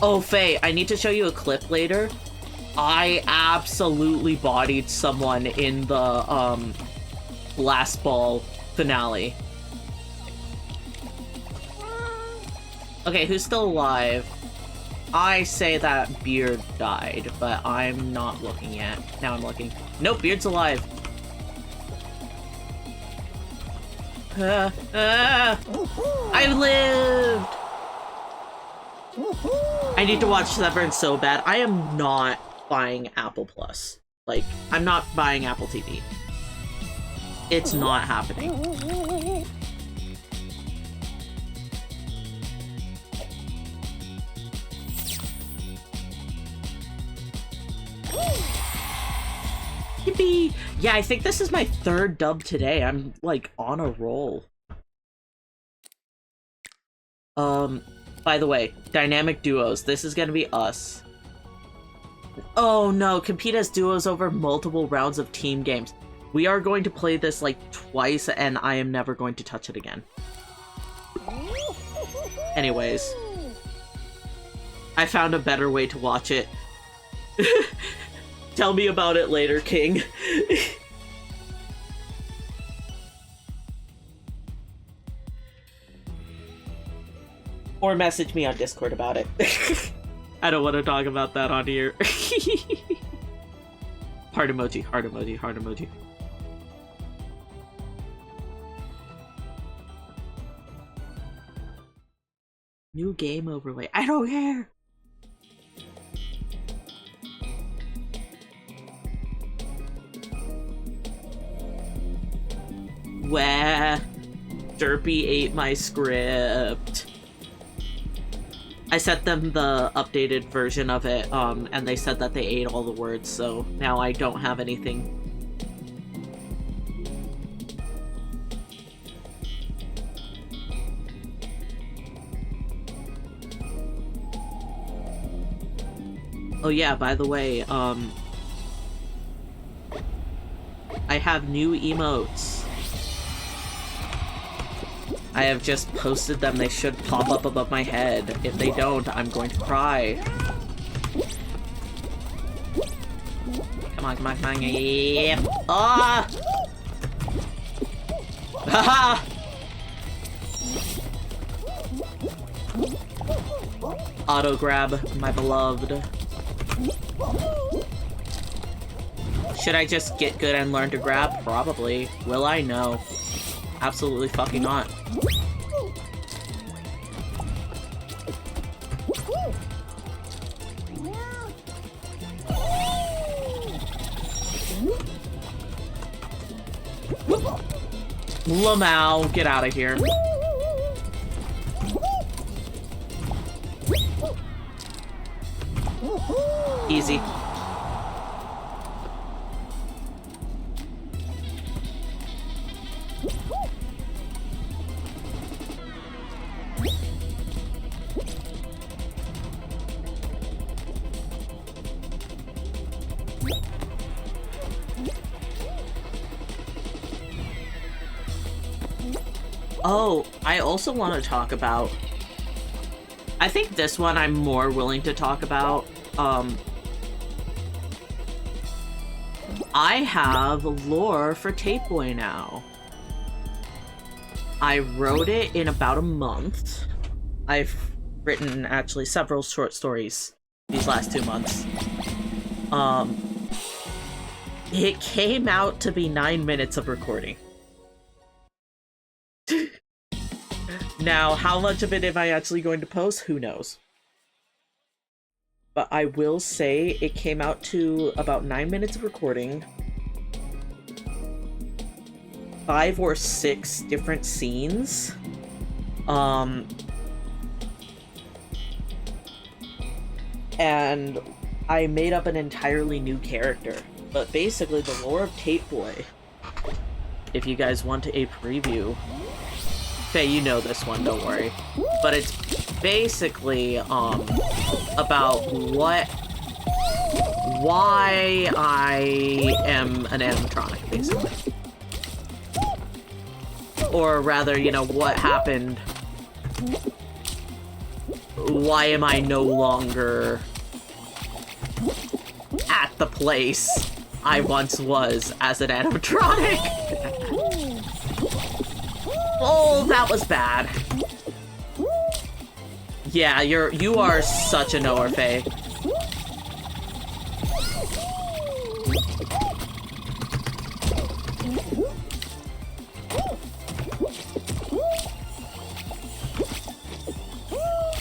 Oh, Faye, I need to show you a clip later. I absolutely bodied someone in the, Blast Ball finale. Okay, who's still alive? I say that Beard died, but I'm not looking yet. Now I'm looking. Nope, Beard's alive. I lived! I need to watch Severance so bad. I am not buying Apple Plus. Like, I'm not buying Apple TV. It's not happening. Yippee! Yeah, I think this is my third dub today. I'm, like, on a roll. By the way, dynamic duos. This is gonna be us. Oh no, compete as duos over multiple rounds of team games. We are going to play this like twice and I am never going to touch it again. Anyways. I found a better way to watch it. Tell me about it later, King. Or message me on Discord about it. I don't want to talk about that on here. Heart emoji, heart emoji, heart emoji. New game overlay. I don't care! Wah. Derpy ate my script. I sent them the updated version of it, and they said that they ate all the words, so now I don't have anything. Oh yeah, by the way, I have new emotes. I have just posted them. They should pop up above my head. If they don't, I'm going to cry. Come on, come on, come on. Yeah. Ah! Haha! Auto grab, my beloved. Should I just get good and learn to grab? Probably. Will I? No. Absolutely fucking not. Lamau, get out of here. Easy. Oh, I also want to talk about... I think this one I'm more willing to talk about. I have lore for Tape Boy now. I wrote it in about a month. I've written actually several short stories these last 2 months. It came out to be 9 minutes of recording. Now, how much of it am I actually going to post? Who knows? But I will say it came out to about 9 minutes of recording. 5 or 6 different scenes. And I made up an entirely new character. But basically, the lore of Tape Boy, if you guys want a preview, Faye, you know this one, don't worry. But it's basically, about why I am an animatronic, basically. Or rather, you know, what happened. Why am I no longer at the place I once was as an animatronic? Oh, that was bad. Yeah, you are such a knower, Faye.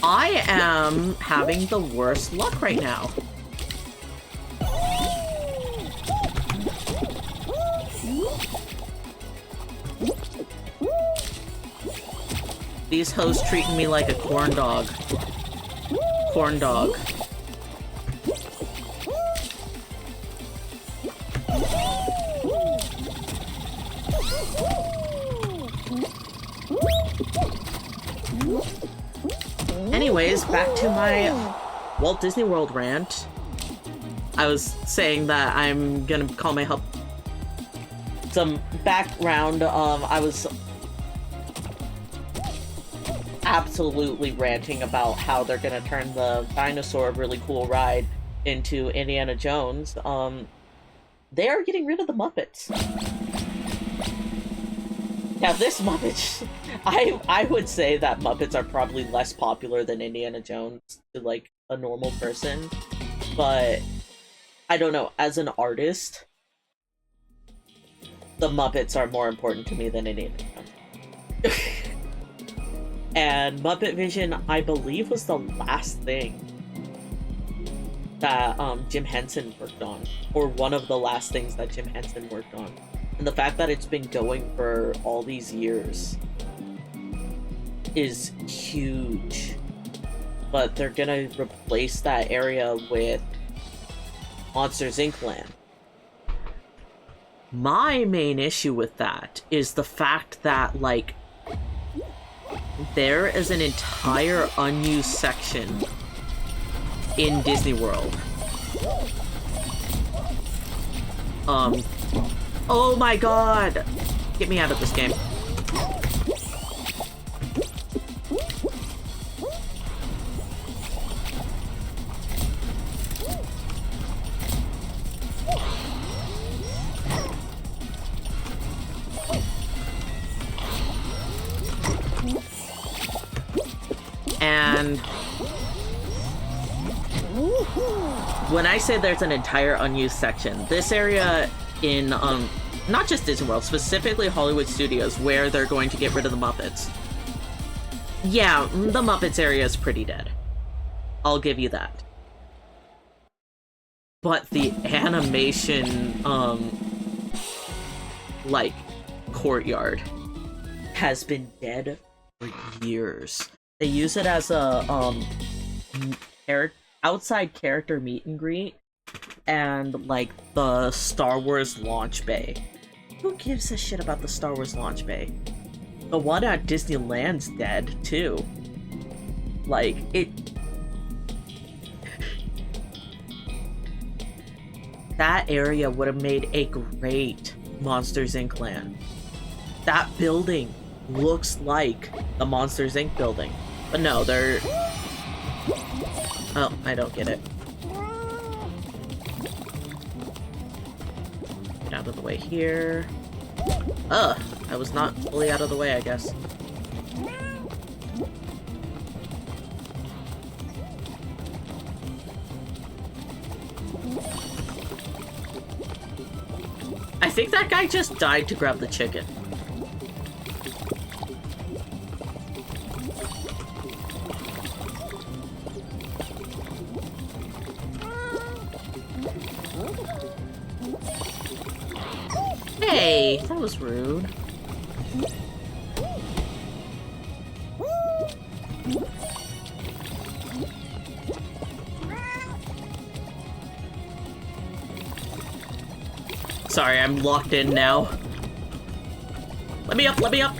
I am having the worst luck right now. These hoes treating me like a corn dog. Corn dog. Anyways, back to my Walt Disney World rant. I was saying that I'm gonna call my help. Some background, I was absolutely ranting about how they're gonna turn the dinosaur really cool ride into Indiana Jones. They are getting rid of the Muppets. Now this Muppet, I would say that Muppets are probably less popular than Indiana Jones to like a normal person, but I don't know, as an artist, the Muppets are more important to me than Indiana Jones. And Muppet Vision, I believe, was the last thing that Jim Henson worked on, or one of the last things that Jim Henson worked on. And the fact that it's been going for all these years is huge. But they're gonna replace that area with Monsters Inc. land. My main issue with that is the fact that, like, there is an entire unused section in Disney World. Oh my god! Get me out of this game. And when I say there's an entire unused section, this area in, not just Disney World, specifically Hollywood Studios, where they're going to get rid of the Muppets. Yeah, the Muppets area is pretty dead. I'll give you that. But the animation, like, courtyard has been dead for years. They use it as a, outside character meet and greet, and, like, the Star Wars launch bay. Who gives a shit about the Star Wars launch bay? The one at Disneyland's dead, too. Like, it... That area would have made a great Monsters Inc. land. That building looks like the Monsters Inc. building. But no, they're... Oh, I don't get it. out of the way here. Ugh, I was not fully out of the way, I guess. I think that guy just died to grab the chicken. Hey, that was rude. Sorry, I'm locked in now. Let me up, let me up!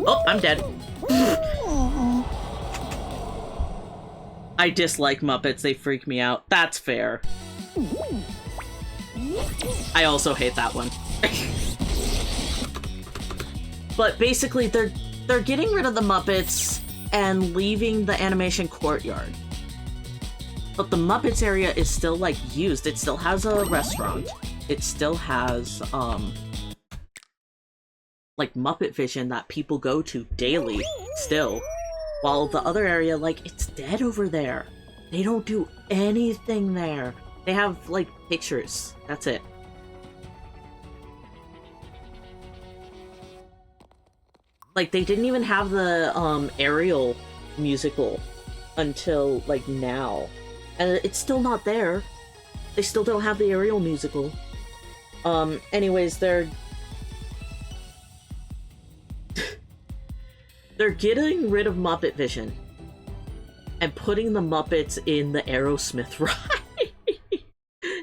Oh, I'm dead. I dislike Muppets, they freak me out. That's fair. I also hate that one. But basically, they're getting rid of the Muppets and leaving the animation courtyard. But the Muppets area is still, like, used. It still has a restaurant. It still has, like, Muppet Vision that people go to daily, still. While the other area, like, it's dead over there. They don't do anything there. They have, like, pictures. That's it. Like, they didn't even have the, Ariel musical until, like, now. And it's still not there. They still don't have the Ariel musical. Anyways, they're getting rid of Muppet Vision. And putting the Muppets in the Aerosmith ride.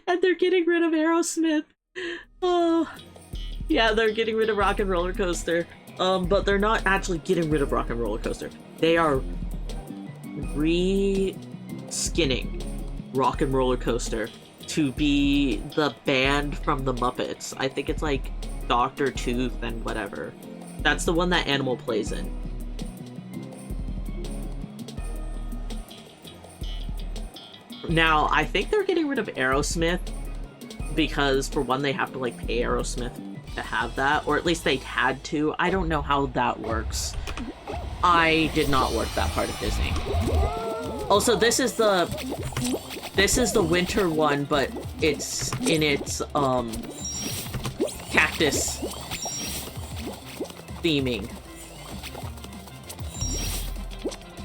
And they're getting rid of Aerosmith. Oh. Yeah, they're getting rid of Rock and Roller Coaster. But they're not actually getting rid of Rock and Roller Coaster. They are re-skinning Rock and Roller Coaster to be the band from the Muppets. I think it's like Dr. Tooth and whatever. That's the one that Animal plays in. Now, I think they're getting rid of Aerosmith because, for one, they have to, like, pay Aerosmith to have that, or at least they had to. I don't know how that works. I did not work that part of Disney. Also, this is the winter one, but it's in its cactus theming.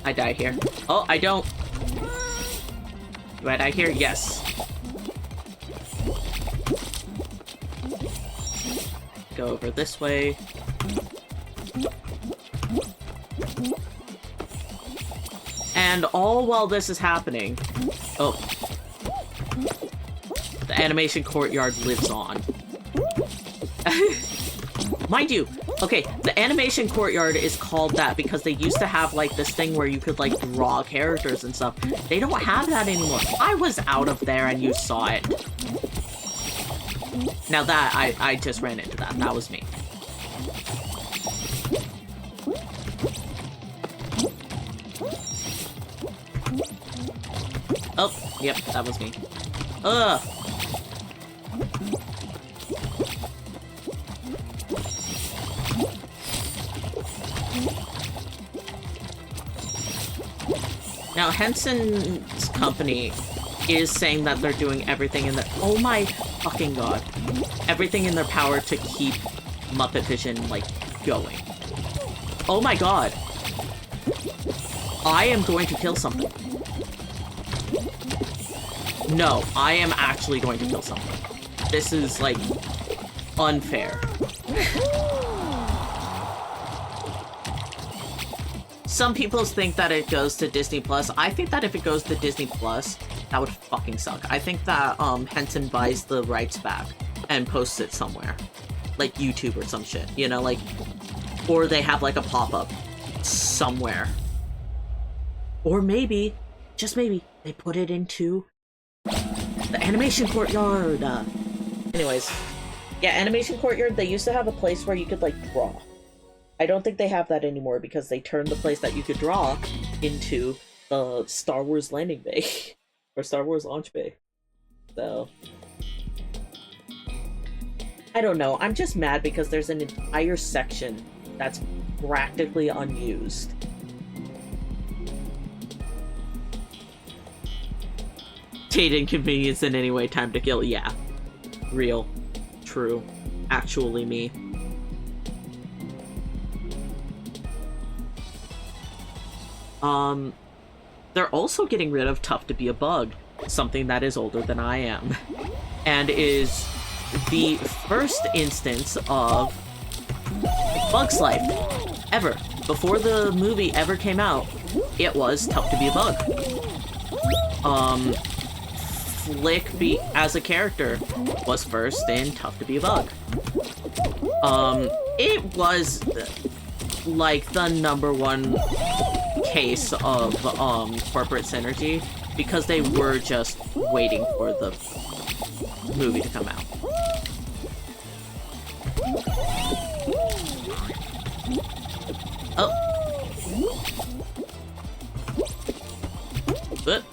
I die here. Oh, I don't. Do I die here? Yes. Go over this way. And all while this is happening... Oh. The animation courtyard lives on. Mind you, okay, the animation courtyard is called that because they used to have, like, this thing where you could, like, draw characters and stuff. They don't have that anymore. I was out of there and you saw it. Now that, I just ran into that. That was me. Oh, yep, that was me. Ugh! Now, Henson's company is saying that they're doing everything in their— oh my fucking god. Everything in their power to keep Muppet Vision, like, going. Oh my god. I am going to kill something. No, I am actually going to kill something. This is, like, unfair. Some people think that it goes to Disney Plus. I think that if it goes to Disney Plus, that would fucking suck. I think that Henson buys the rights back and posts it somewhere. Like YouTube or some shit, you know, like, or they have like a pop-up somewhere. Or maybe, just maybe, they put it into the animation courtyard. Anyways, yeah, animation courtyard, they used to have a place where you could like draw. I don't think they have that anymore because they turned the place that you could draw into the Star Wars landing bay or Star Wars launch bay. So I don't know. I'm just mad because there's an entire section that's practically unused. Tate inconvenience in any way, time to kill. Yeah. Real. True. Actually me. They're also getting rid of Tough to Be a Bug, something that is older than I am, and is the first instance of Bug's Life ever. Before the movie ever came out, it was Tough to Be a Bug. Flick as a character was first in Tough to Be a Bug. It was like the #1 case of corporate synergy because they were just waiting for the movie to come out. Oh. But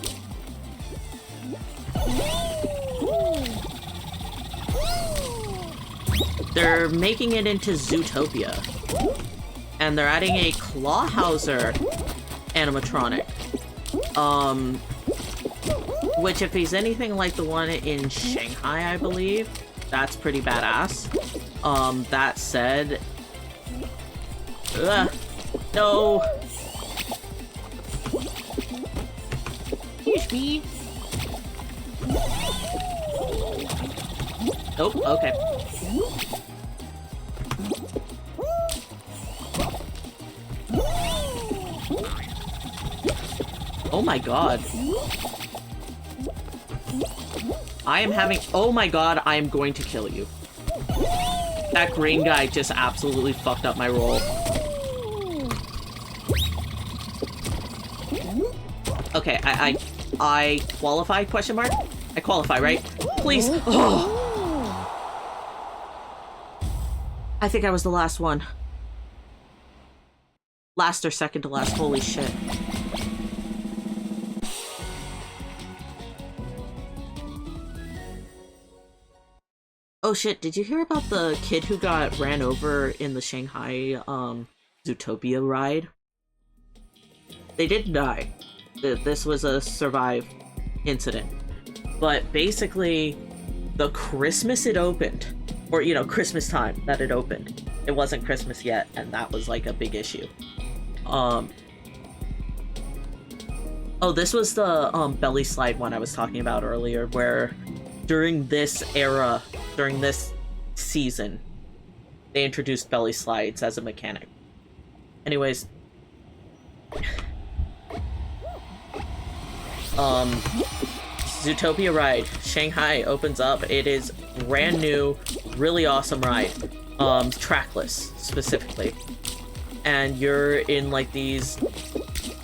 they're making it into Zootopia. And they're adding a Clawhauser animatronic. Which if he's anything like the one in Shanghai, I believe, that's pretty badass. That said... no! Excuse me. Nope, okay. Oh my god. Oh my god, I am going to kill you. That green guy just absolutely fucked up my roll. Okay, I qualify, question mark? I qualify, right? Please. Oh. I think I was the last one. Last or second to last, holy shit. Oh shit, did you hear about the kid who got ran over in the Shanghai, Zootopia ride? They didn't die. This was a survive incident. But basically, the Christmas it opened, or, you know, Christmas time that it opened, it wasn't Christmas yet, and that was, like, a big issue. Oh, this was the, belly slide one I was talking about earlier, where during this era, during this season, they introduced belly slides as a mechanic. Anyways. Zootopia ride. Shanghai opens up. It is brand new, really awesome ride. Trackless, specifically. And you're in, like, these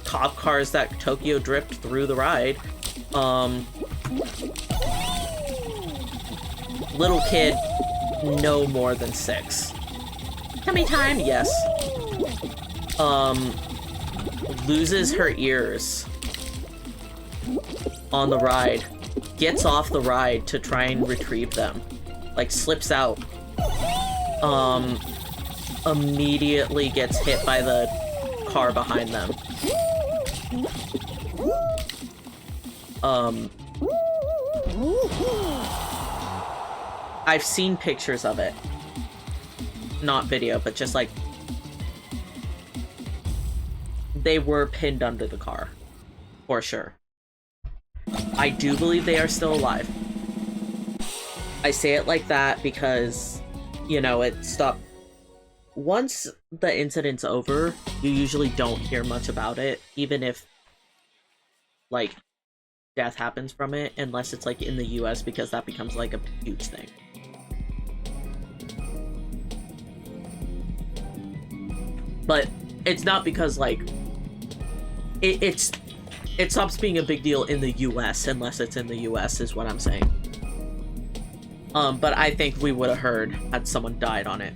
cop cars that Tokyo drift through the ride. Little kid, no more than 6. Tummy time? Yes. Loses her ears on the ride. Gets off the ride to try and retrieve them. Like, slips out. Immediately gets hit by the car behind them. I've seen pictures of it. Not video, but just like... they were pinned under the car. For sure. I do believe they are still alive. I say it like that because, you know, it stopped. Once the incident's over, you usually don't hear much about it, even if, like, death happens from it, unless it's, like, in the US, because that becomes, like, a huge thing. But it's not because, like, it stops being a big deal in the US unless it's in the US, is what I'm saying. But I think we would have heard had someone died on it.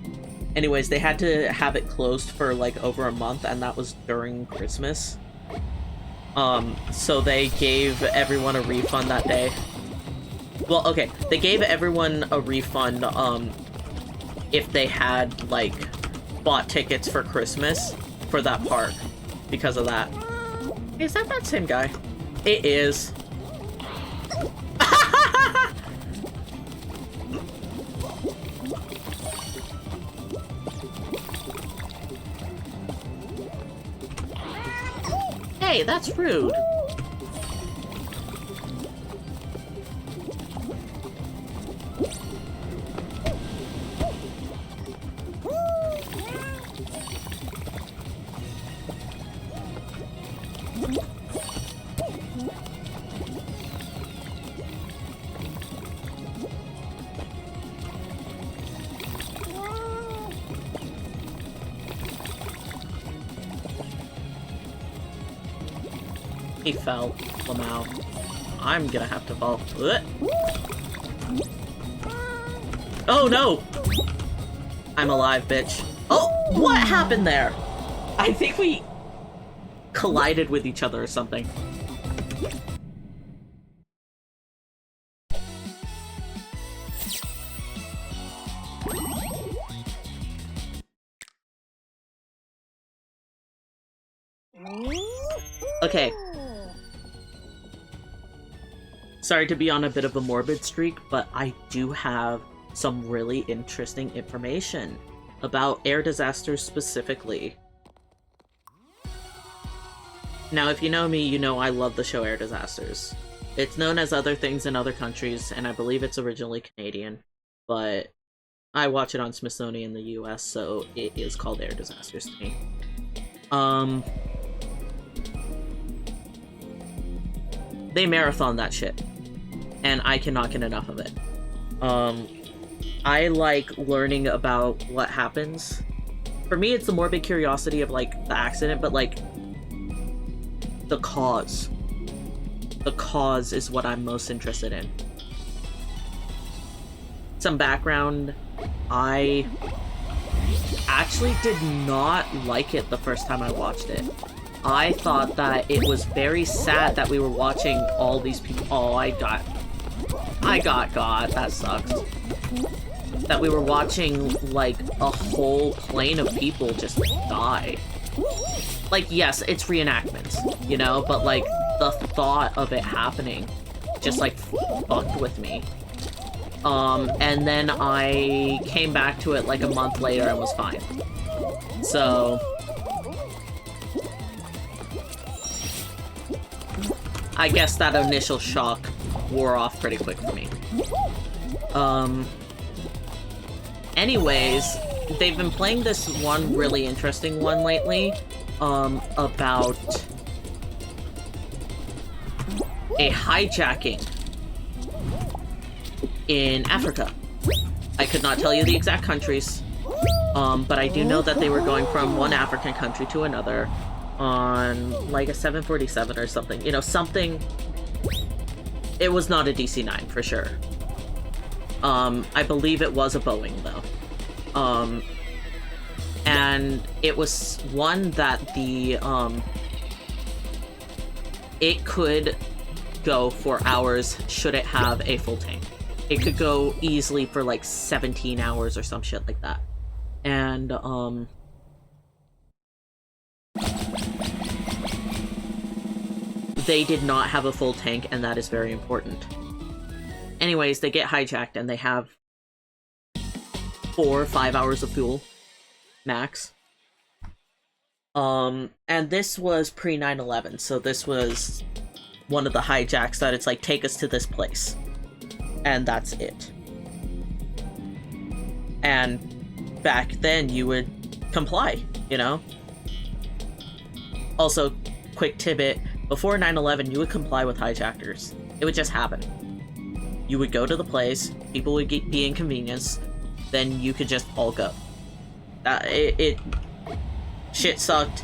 Anyways, they had to have it closed for, like, over a month, and that was during Christmas. So they gave everyone a refund that day. Well, okay, they gave everyone a refund, if they had, like, bought tickets for Christmas for that park because of that. Is that same guy? It is. Hey, that's rude. He fell. Lamau. I'm gonna have to fall. Oh no! I'm alive, bitch. Oh! What happened there? I think we collided with each other or something. Okay. Sorry to be on a bit of a morbid streak, but I do have some really interesting information about air disasters specifically. Now, if you know me, you know I love the show Air Disasters. It's known as other things in other countries, and I believe it's originally Canadian, but I watch it on Smithsonian in the US, so it is called Air Disasters to me. They marathon that shit, and I cannot get enough of it. I like learning about what happens. For me, it's the morbid curiosity of, like, the accident, but, like, the cause. The cause is what I'm most interested in. Some background, I actually did not like it the first time I watched it. I thought that it was very sad that we were watching all these people. Oh, I got God, that sucks. That we were watching, like, a whole plane of people just die. Like, yes, it's reenactments, you know, but, like, the thought of it happening just, like, fucked with me. And then I came back to it, like, a month later and was fine. So I guess that initial shock wore off pretty quick for me. Anyways, they've been playing this one really interesting one lately, about a hijacking in Africa. I could not tell you the exact countries, but I do know that they were going from one African country to another on, like, a 747 or something. You know, something... It was not a DC-9, for sure. I believe it was a Boeing, though. And it was one that the, it could go for hours should it have a full tank. It could go easily for, like, 17 hours or some shit like that. And, they did not have a full tank, and that is very important. Anyways, they get hijacked, and they have 4 or 5 hours of fuel, max. And this was pre-9/11, so this was one of the hijacks that it's like, take us to this place. And that's it. And back then, you would comply, you know? Also, quick tidbit, before 9/11, you would comply with hijackers. It would just happen. You would go to the place, people would be inconvenienced, then you could just all go. Shit sucked,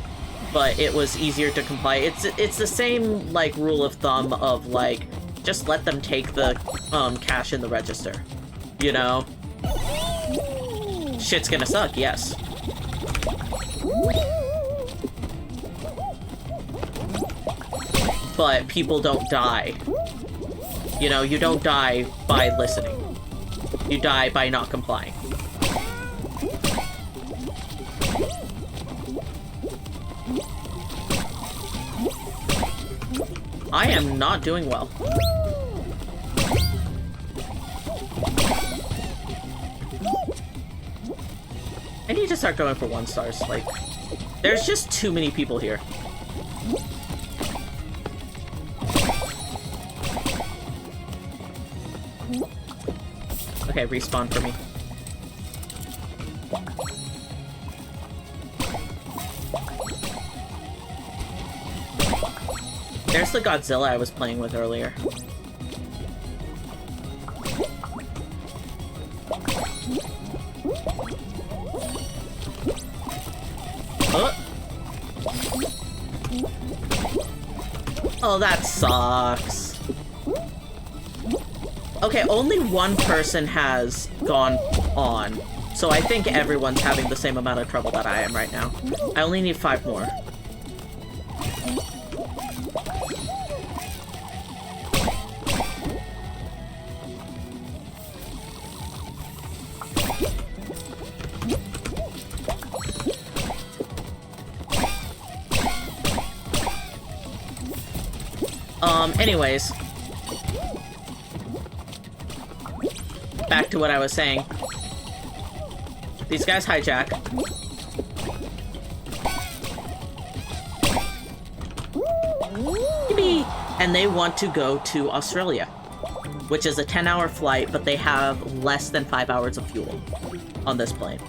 but it was easier to comply. It's the same, like, rule of thumb of, like, just let them take the cash in the register, you know? Shit's gonna suck, yes. but people don't die. You know, you don't die by listening. You die by not complying. I am not doing well. I need to start going for 1 stars. Like, there's just too many people here. Okay, respawn for me. There's the Godzilla I was playing with earlier. Oh, that sucks. Okay, only 1 person has gone on, so I think everyone's having the same amount of trouble that I am right now. I only need 5 more. Anyways. Back to what I was saying. These guys hijack. Yippee! And they want to go to Australia, which is a 10-hour flight, but they have less than 5 hours of fuel on this plane.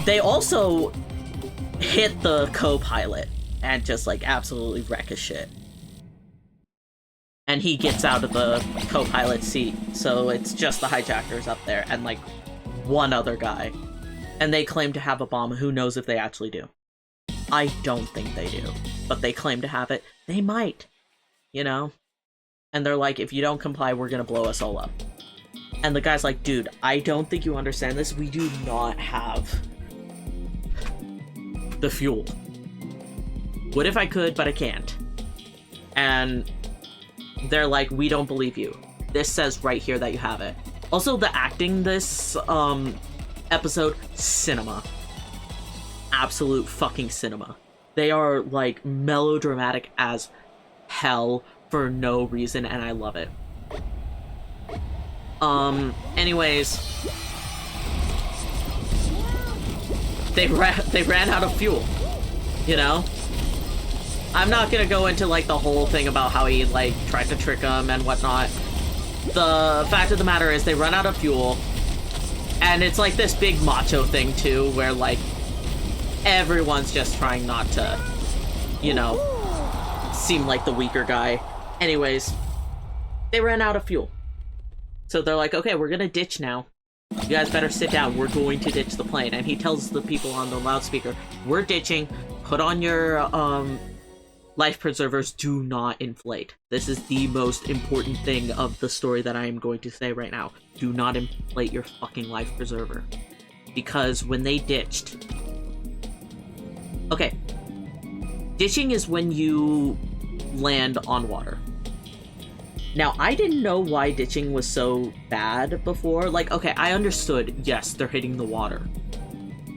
They also hit the co-pilot and just, like, absolutely wreck his shit. And he gets out of the co-pilot seat, so it's just the hijackers up there and, like, 1 other guy. And they claim to have a bomb. Who knows if they actually do? I don't think they do. But they claim to have it. They might. You know? And they're like, if you don't comply, we're gonna blow us all up. And the guy's like, dude, I don't think you understand this. We do not have the fuel. Would if I could, but I can't. And they're like, we don't believe you. This says right here that you have it. Also, the acting this episode, cinema. Absolute fucking cinema. They are, like, melodramatic as hell for no reason, and I love it. Anyways, they ran out of fuel, you know? I'm not gonna go into, like, the whole thing about how he, like, tried to trick them and whatnot. The fact of the matter is they run out of fuel, and it's, like, this big macho thing, too, where, like, everyone's just trying not to, you know, seem like the weaker guy. Anyways, they ran out of fuel. So they're like, okay, we're gonna ditch now. You guys better sit down. We're going to ditch the plane. And he tells the people on the loudspeaker, we're ditching. Put on your, life preservers. Do not inflate. This is the most important thing of the story that I am going to say right now. Do not inflate your fucking life preserver. Because when they ditched... Okay. Ditching is when you land on water. Now, I didn't know why ditching was so bad before. Like, okay, I understood, yes, they're hitting the water.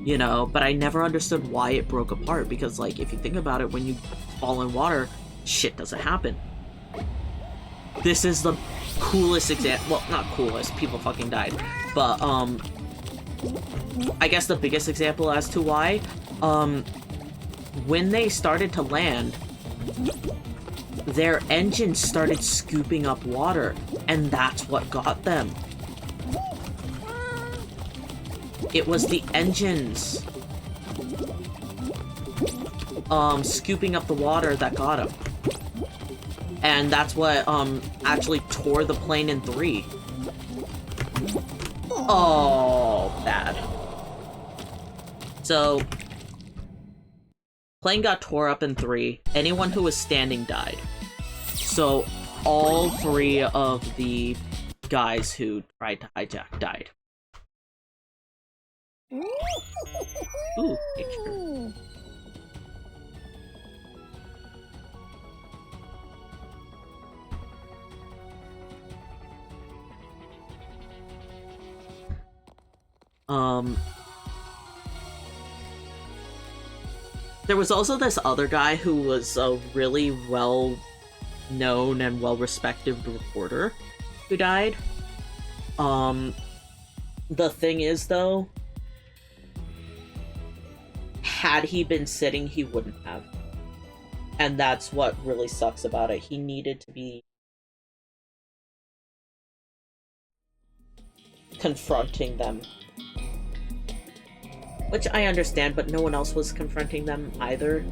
You know, but I never understood why it broke apart. Because, like, if you think about it, when you fall in water, shit doesn't happen. This is the coolest example. Well, not coolest, people fucking died. But, I guess the biggest example as to why, when they started to land, their engines started scooping up water, and that's what got them. It was the engines scooping up the water that got them. And that's what actually tore the plane in 3. Oh, bad. So, plane got tore up in 3. Anyone who was standing died. So, all 3 of the guys who tried to hijack died. Ooh, picture. There was also this other guy who was a really well-known and well-respected reporter who died. The thing is, though, had he been sitting, he wouldn't have. And that's what really sucks about it. He needed to be confronting them. Which I understand, but no one else was confronting them either.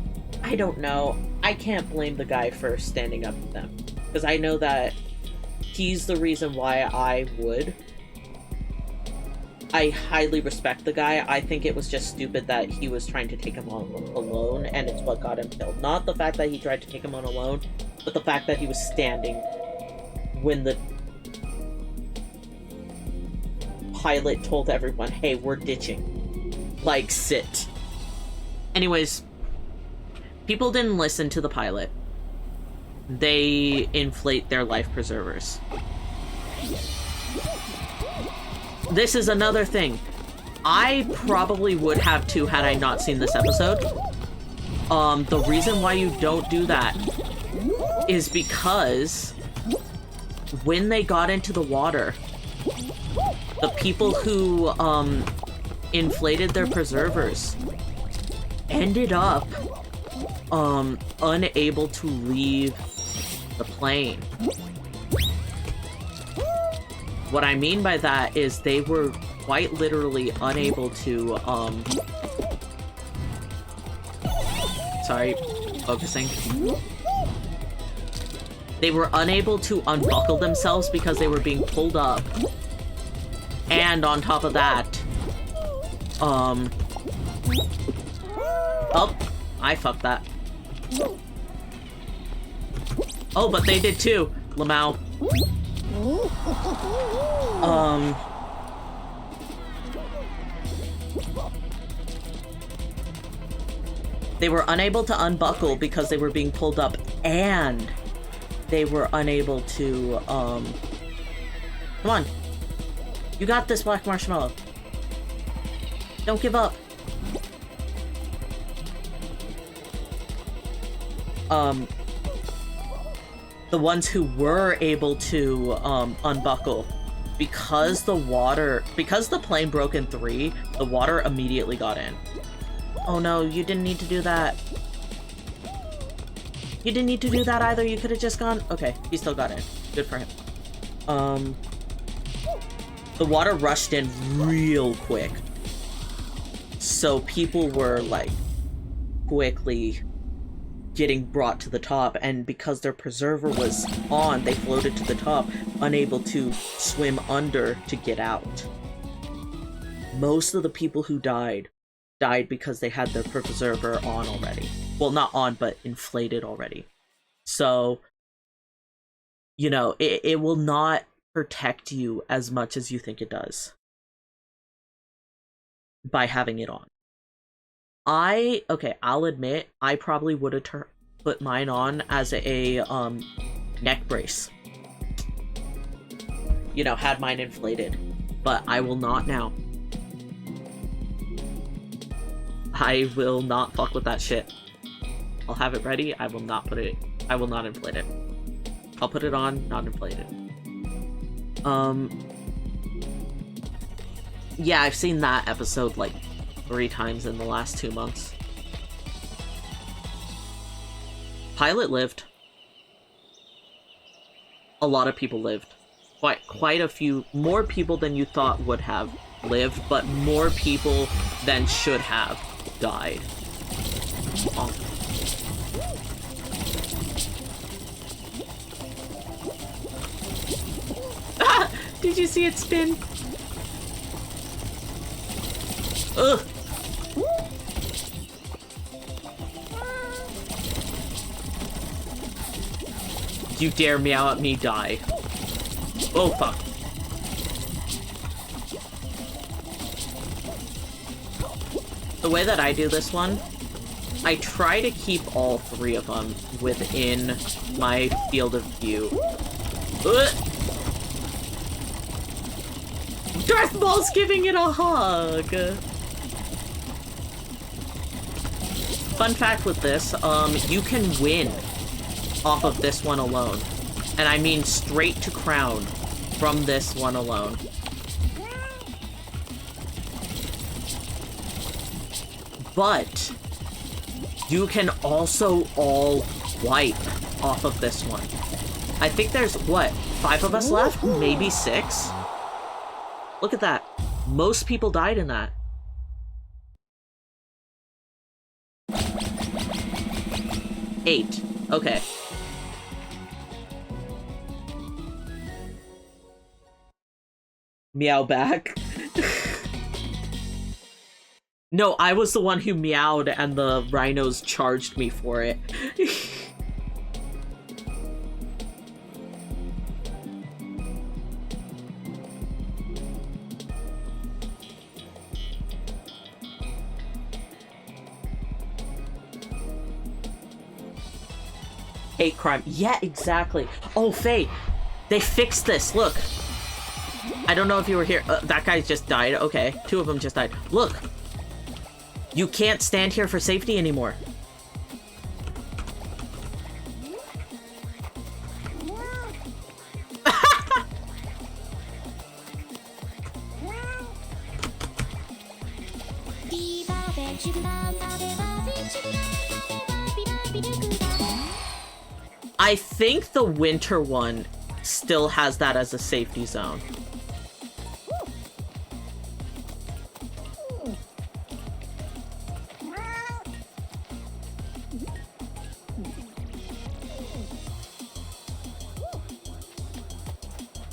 I don't know. I can't blame the guy for standing up to them. Because I know that he's the reason why I would. I highly respect the guy. I think it was just stupid that he was trying to take him on alone, and it's what got him killed. Not the fact that he tried to take him on alone, but the fact that he was standing when the pilot told everyone, hey, we're ditching. Like, sit. Anyways, people didn't listen to the pilot. They inflate their life preservers. This is another thing. I probably would have too had I not seen this episode. The reason why you don't do that is because when they got into the water, the people who, inflated their preservers ended up unable to leave the plane. What I mean by that is they were quite literally unable to sorry, focusing. They were unable to unbuckle themselves because they were being pulled up. And on top of that, oh, I fucked that. Oh, but they did too, Lamau. They were unable to unbuckle because they were being pulled up, and they were unable to, come on. You got this, Black Marshmallow. Don't give up. The ones who were able to unbuckle, because the plane broke in 3, the water immediately got in. Oh no, you didn't need to do that. You didn't need to do that either, you could have just gone. Okay, he still got in. Good for him. The water rushed in real quick. So people were, like, quickly getting brought to the top, and because their preserver was on, they floated to the top, unable to swim under to get out. Most of the people who died because they had their preserver on already. Well, not on, but inflated already. So, you know, it will not protect you as much as you think it does by having it on. Okay, I'll admit, I probably would have put mine on as a neck brace. You know, had mine inflated. But I will not now. I will not fuck with that shit. I'll have it ready, I will not inflate it. I'll put it on, not inflate it. Yeah, I've seen that episode like 3 times in the last 2 months. Pilot lived. A lot of people lived. Quite a few, more people than you thought would have lived, but more people than should have died. Oh. Ah! Did you see it spin? Ugh! You dare meow at me, die. Oh, fuck. The way that I do this one, I try to keep all 3 of them within my field of view. Ugh! Darth Maul's giving it a hug! Fun fact with this, you can win off of this one alone. And I mean straight to crown from this one alone. But you can also all wipe off of this one. I think there's, what, 5 of us left? Maybe 6? Look at that. Most people died in that. Eight. Okay. Meow back. No, I was the one who meowed and the rhinos charged me for it. Hate crime. Yeah, exactly. Oh, Faye, they fixed this. Look. I don't know if you were here. That guy just died. Okay, 2 of them just died. Look. You can't stand here for safety anymore. I think the winter one still has that as a safety zone.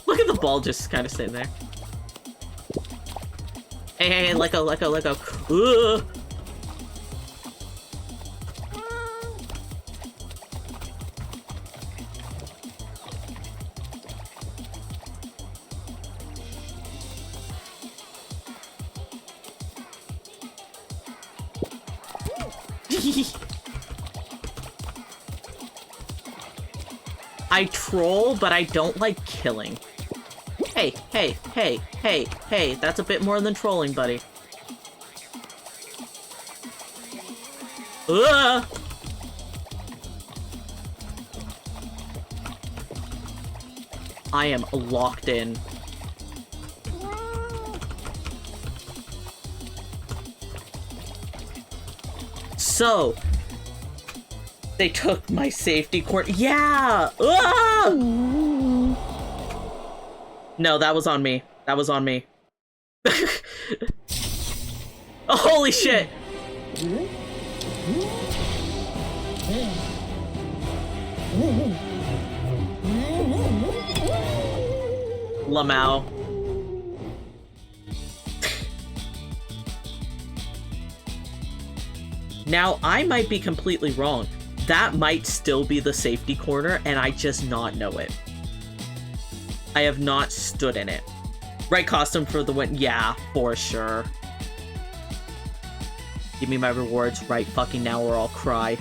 Look at the ball just kind of sitting there. Hey, hey, hey, let go, let go, let go. Ugh. I troll, but I don't like killing. Hey, hey, hey, hey, hey, that's a bit more than trolling, buddy. Ugh! I am locked in. So, they took my safety cord. Yeah! Ah! No, that was on me. That was on me. Oh, holy shit! Lamau. Now, I might be completely wrong. That might still be the safety corner, and I just not know it. I have not stood in it. Right costume for the win. Yeah, for sure. Give me my rewards right fucking now or I'll cry.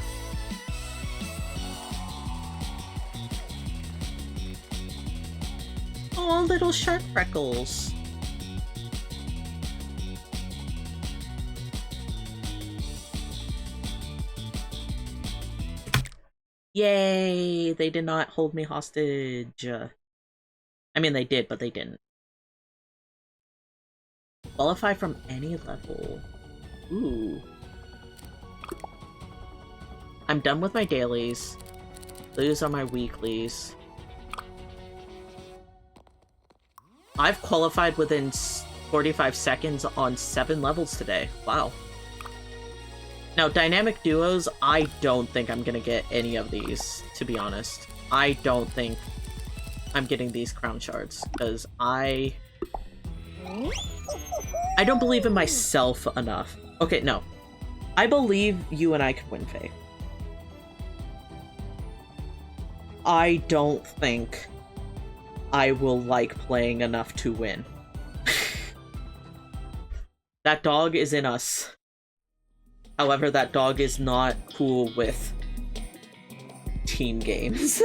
Oh, little shark freckles. Yay! They did not hold me hostage. I mean, they did, but they didn't. Qualify from any level. Ooh. I'm done with my dailies. Those are my weeklies. I've qualified within 45 seconds on 7 levels today. Wow. Now, dynamic duos, I don't think I'm gonna get any of these, to be honest. I don't think I'm getting these crown shards, because I don't believe in myself enough. Okay, no. I believe you and I can win, Faye. I don't think I will like playing enough to win. That dog is in us. However, that dog is not cool with team games.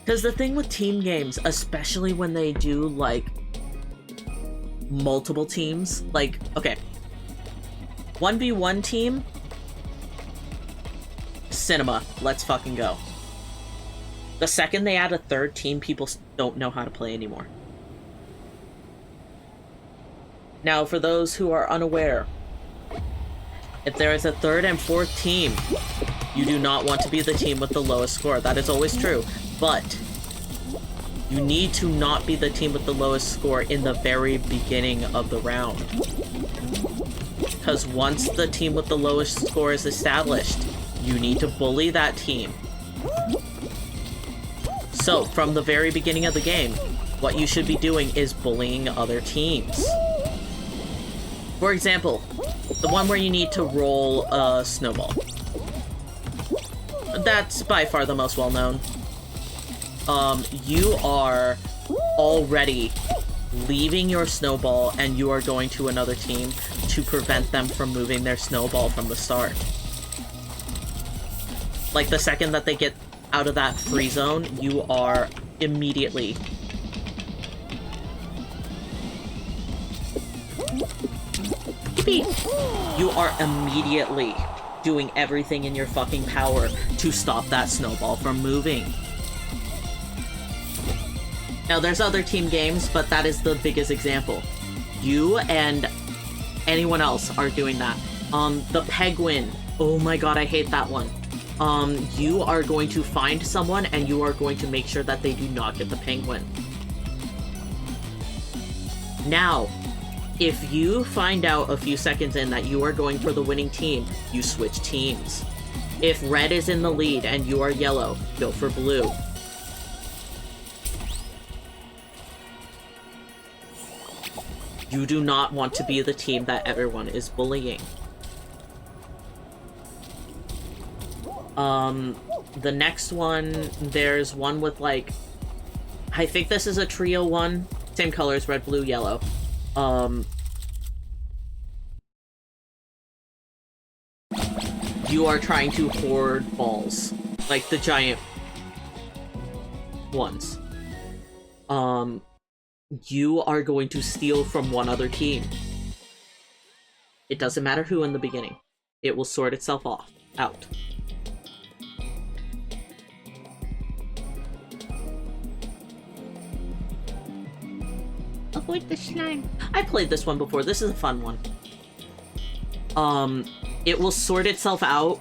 Because the thing with team games, especially when they do, like, multiple teams, like, okay, 1v1 team, cinema, let's fucking go. The second they add a third team, people don't know how to play anymore. Now, for those who are unaware, if there is a third and fourth team, you do not want to be the team with the lowest score. That is always true. But you need to not be the team with the lowest score in the very beginning of the round. Because once the team with the lowest score is established, you need to bully that team. So, from the very beginning of the game, what you should be doing is bullying other teams. For example, the one where you need to roll a snowball. That's by far the most well-known. You are already leaving your snowball and you are going to another team to prevent them from moving their snowball from the start. Like, the second that they get out of that free zone, you are immediately... You are immediately doing everything in your fucking power to stop that snowball from moving. Now, there's other team games, but that is the biggest example. You and anyone else are doing that. The Penguin. Oh my god, I hate that one. You are going to find someone and you are going to make sure that they do not get the penguin. Now, if you find out a few seconds in that you are going for the winning team, you switch teams. If red is in the lead and you are yellow, go for blue. You do not want to be the team that everyone is bullying. The next one, there's one with, like, I think this is a trio one. Same colors, red, blue, yellow. You are trying to hoard balls. Like the giant ones. You are going to steal from one other team. It doesn't matter who in the beginning. It will sort itself out. Avoid the slime. I played this one before. This is a fun one. It will sort itself out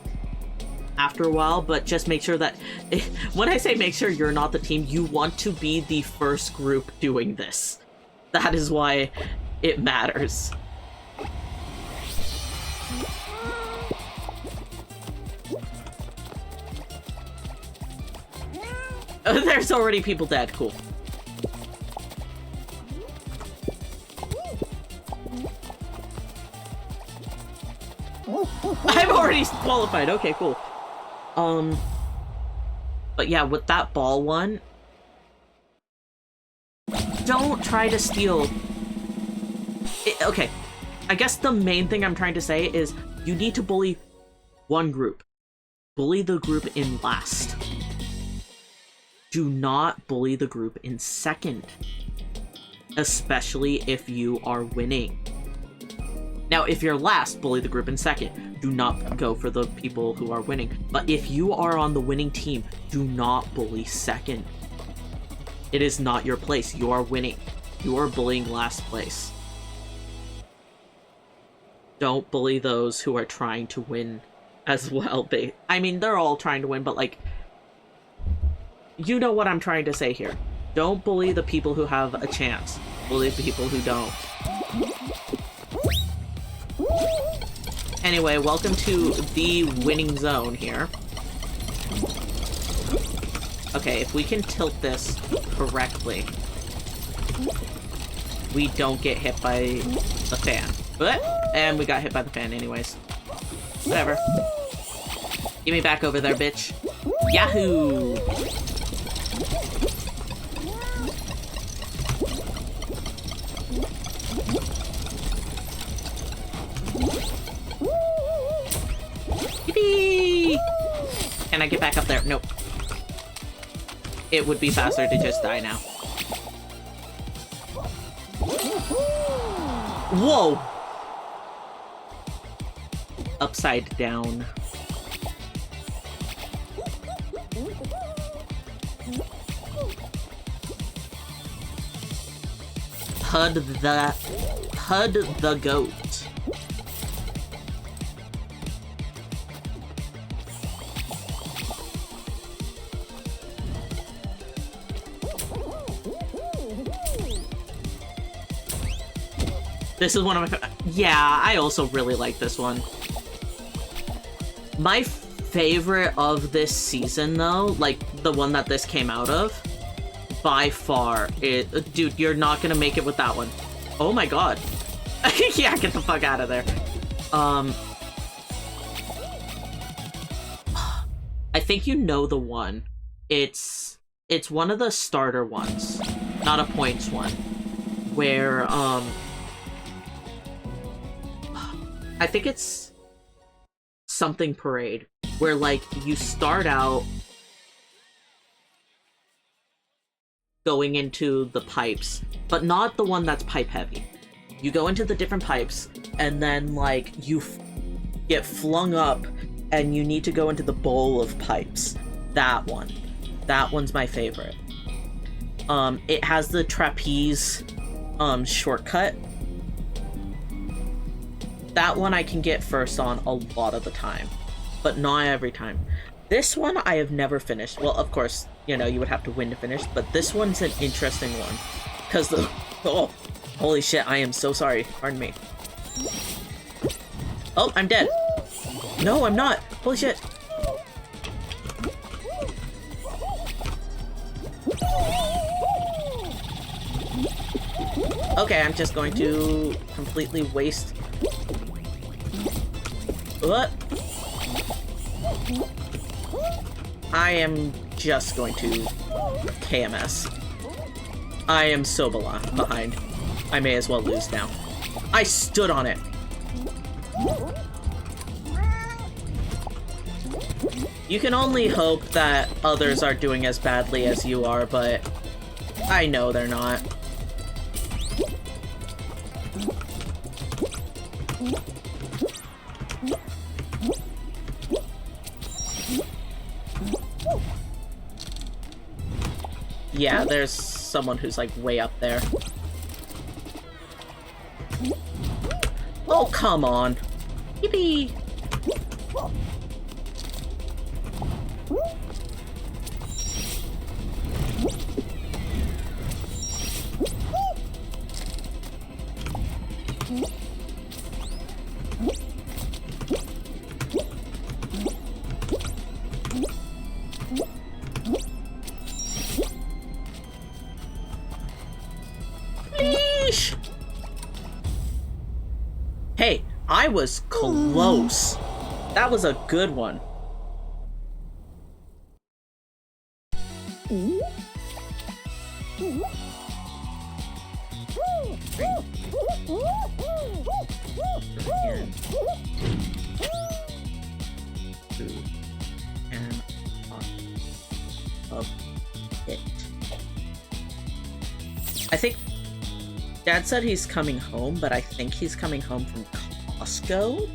after a while, but just make sure that... When I say make sure you're not the team, you want to be the first group doing this. That is why it matters. There's already people dead. Cool. I'm already qualified. Okay, cool. But yeah, with that ball one, don't try to steal. Okay, I guess the main thing I'm trying to say is you need to bully one group. Bully the group in last. Do not bully the group in second. Especially if you are winning. Now, if you're last, bully the group in second. Do not go for the people who are winning. But if you are on the winning team, do not bully second. It is not your place. You are winning. You are bullying last place. Don't bully those who are trying to win as well. I mean, they're all trying to win, but like... You know what I'm trying to say here. Don't bully the people who have a chance. Bully the people who don't. Anyway, welcome to the winning zone here. Okay, if we can tilt this correctly, we don't get hit by the fan. But, and we got hit by the fan anyways. Whatever. Get me back over there, bitch. Yahoo! Yippee! Can I get back up there? Nope. it would be faster to just die now. Whoa! Upside down. Hud the goat. This is one of my yeah, I also really like this one. My favorite of this season though, like the one that this came out of, by far, dude, you're not gonna make it with that one. Oh my god. Yeah, get the fuck out of there. I think you know the one. It's one of the starter ones, not a points one, where, I think it's something parade, where, like, you start out going into the pipes, but not the one that's pipe heavy. You go into the different pipes, and then, like, you get flung up, and you need to go into the bowl of pipes. That one. That one's my favorite. It has the trapeze, shortcut. That one I can get first on a lot of the time, but not every time. This one I have never finished. Well, of course, you know, you would have to win to finish, but this one's an interesting one. Because the... Oh, holy shit, I am so sorry. Pardon me. Oh, I'm dead. No, I'm not. Holy shit. Okay, I'm just going to completely waste... What? I am just going to KMS. I am so behind. I may as well lose now. I stood on it. You can only hope that others are doing as badly as you are, but I know they're not. Yeah, there's someone who's like way up there. Oh, come on. Yippee! Hey, I was close. That was a good one. I think Dad said he's coming home, but I think he's coming home from Costco?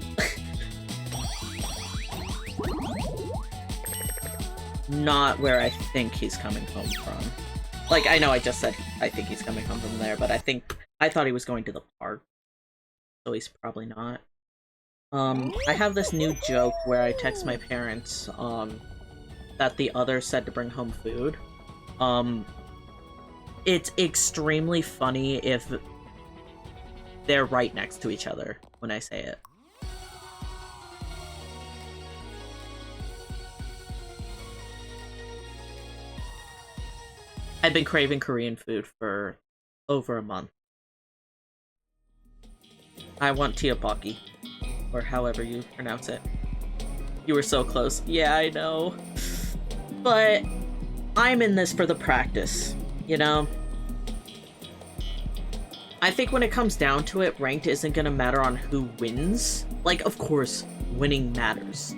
Not where I think he's coming home from. Like, I know I just said I think he's coming home from there, but I thought he was going to the park. So he's probably not. I have this new joke where I text my parents, that the other said to bring home food. It's extremely funny if they're right next to each other when I say it. I've been craving Korean food for over a month. I want tteokbokki, or however you pronounce it. You were so close. Yeah, I know. But I'm in this for the practice, you know? I think when it comes down to it, ranked isn't gonna matter on who wins. Like, of course, winning matters.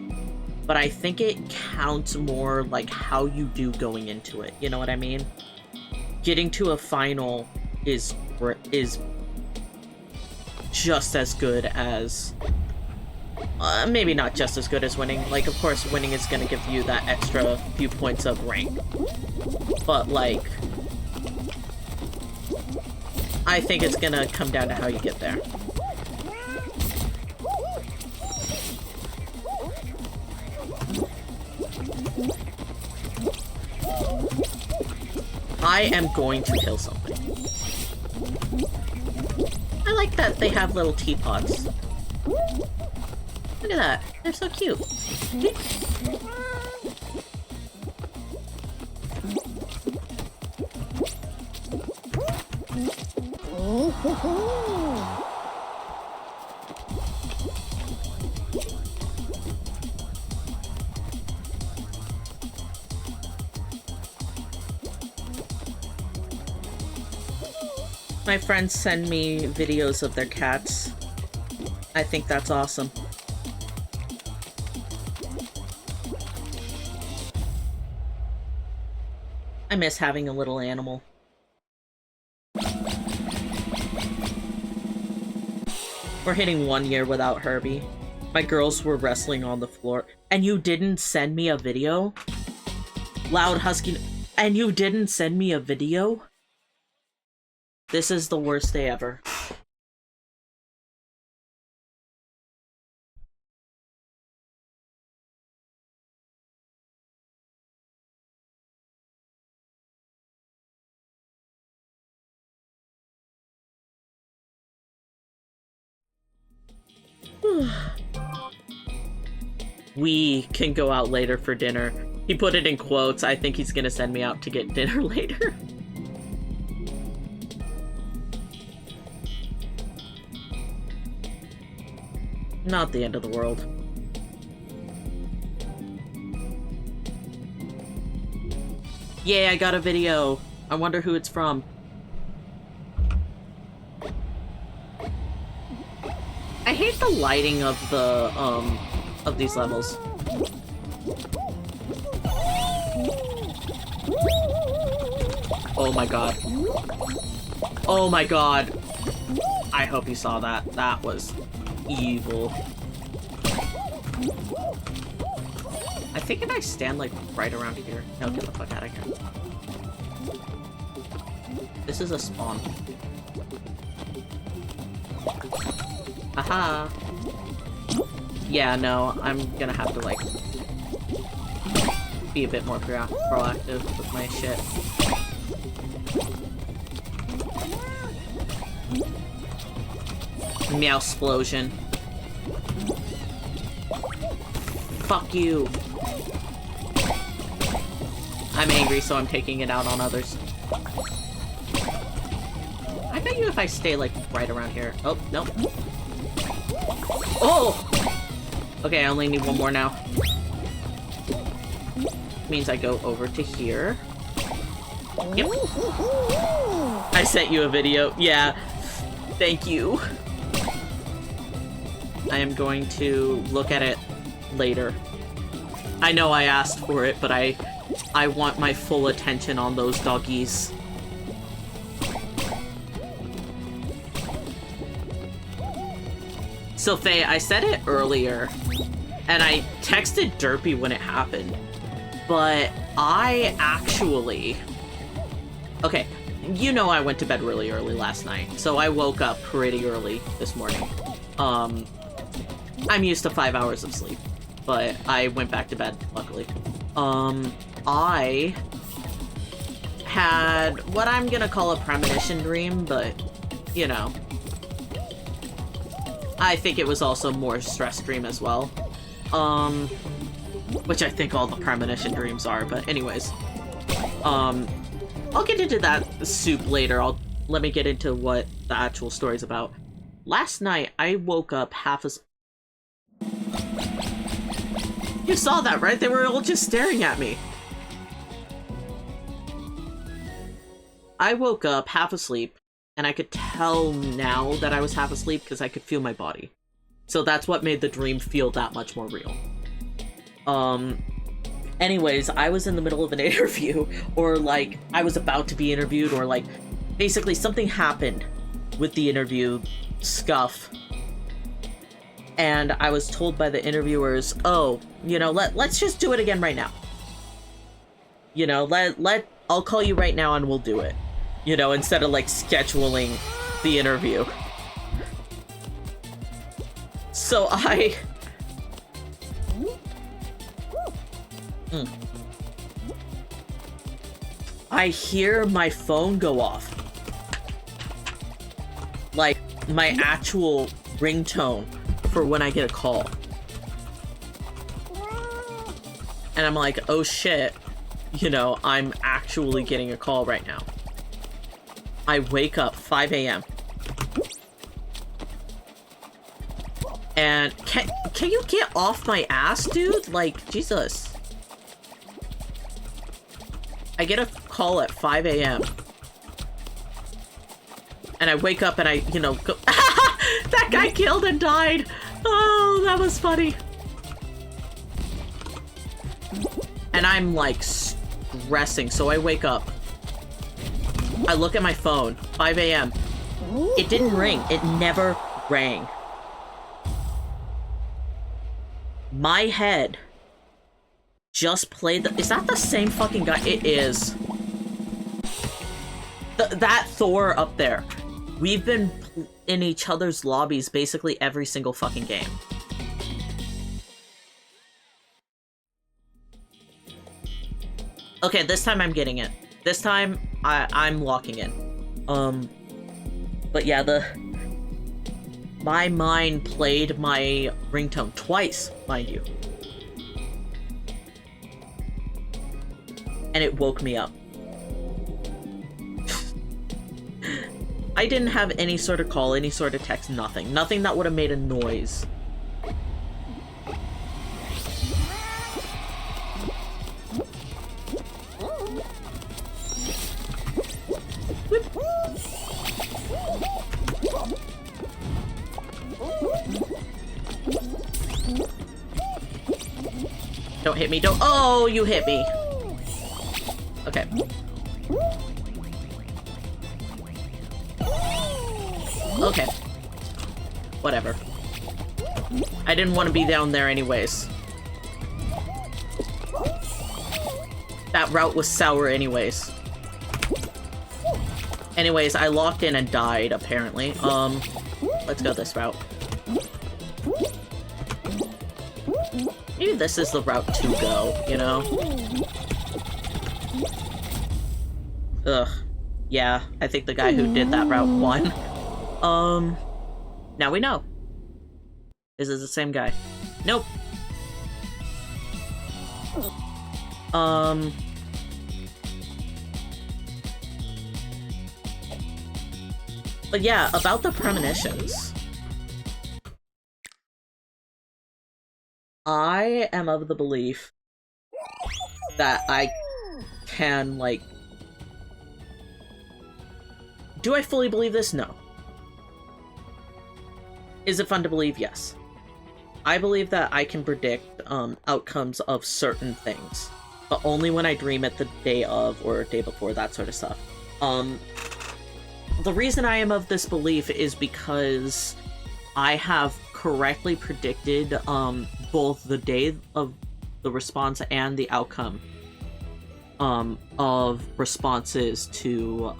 but I think it counts more like how you do going into it. You know what I mean? Getting to a final is just as good as... maybe not just as good as winning. Like, of course, winning is going to give you that extra few points of rank. But, like... I think it's going to come down to how you get there. I am going to kill something. I like that they have little teapots. Look at that. They're so cute. My friends send me videos of their cats. I think that's awesome. I miss having a little animal. We're hitting 1 year without Herbie. My girls were wrestling on the floor. And you didn't send me a video? Loud husky... And you didn't send me a video? This is the worst day ever. We can go out later for dinner. He put it in quotes. I think he's gonna send me out to get dinner later. Not the end of the world. Yay, I got a video. I wonder who it's from. I hate the lighting of the, of these levels. Oh my god. Oh my god. I hope you saw that. That was evil. I think if I stand, like, right around here... No, get the fuck out of here. This is a spawn. Aha! Yeah, no, I'm gonna have to, like, be a bit more proactive with my shit. Meowsplosion. Fuck you. I'm angry, so I'm taking it out on others. I bet you if I stay, like, right around here... Oh, no. Oh! Okay, I only need one more now. Means I go over to here. Yep. I sent you a video. Yeah. Thank you. I am going to look at it later. I know I asked for it, but I want my full attention on those doggies. So Faye, I said it earlier, and I texted Derpy when it happened, but I actually... Okay, you know I went to bed really early last night, so I woke up pretty early this morning. I'm used to 5 hours of sleep, but I went back to bed, luckily. I had what I'm gonna call a premonition dream, but, you know. I think it was also more stress dream as well. Which I think all the premonition dreams are, but anyways. I'll get into that soup later. Let me get into what the actual story's about. Last night, I woke up half as... You saw that, right? They were all just staring at me. I woke up half asleep, and I could tell now that I was half asleep because I could feel my body. So that's what made the dream feel that much more real. Anyways, I was in the middle of an interview, or like I was about to be interviewed, or like basically something happened with the interview scuff, and I was told by the interviewers, oh, you know, let's just do it again right now. You know, I'll call you right now and we'll do it. You know, instead of like scheduling the interview. So I hear my phone go off. Like, my actual ringtone for when I get a call. And I'm like, oh shit, you know, I'm actually getting a call right now. I wake up 5 a.m. And can you get off my ass, dude? Like, Jesus. I get a call at 5 a.m. And I wake up and I, you know, go, that guy killed and died. Oh, that was funny. And I'm like stressing, so I wake up. I look at my phone, 5 a.m. It didn't ring. It never rang. My head just played the— is that the same fucking guy? It is. That Thor up there. We've been in each other's lobbies basically every single fucking game. Okay, this time I'm getting it. This time I'm locking in. But yeah, my mind played my ringtone twice, mind you. And it woke me up. I didn't have any sort of call, any sort of text, nothing. Nothing that would have made a noise. Don't hit me, don't— oh, you hit me. Okay. Okay. Whatever. I didn't want to be down there anyways. That route was sour anyways. Anyways, I locked in and died, apparently. Let's go this route. Maybe this is the route to go, you know? Ugh. Yeah, I think the guy who did that route won. Now we know. Is it the same guy? Nope. But yeah, about the premonitions. I am of the belief that I can, like... Do I fully believe this? No. Is it fun to believe? Yes. I believe that I can predict outcomes of certain things, but only when I dream it the day of or day before, that sort of stuff. The reason I am of this belief is because I have correctly predicted both the day of the response and the outcome of responses to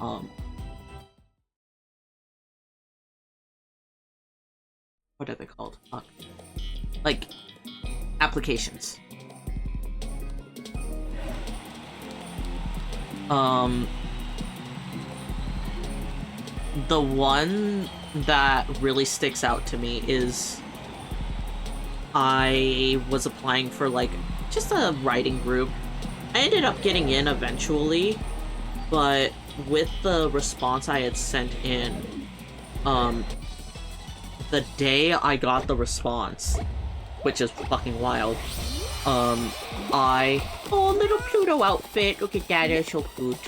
what are they called? Like applications. The one that really sticks out to me is I was applying for like just a writing group. I ended up getting in eventually, but with the response I had sent in, the day I got the response, which is fucking wild, oh, little Pluto outfit, look at that, they're so cute.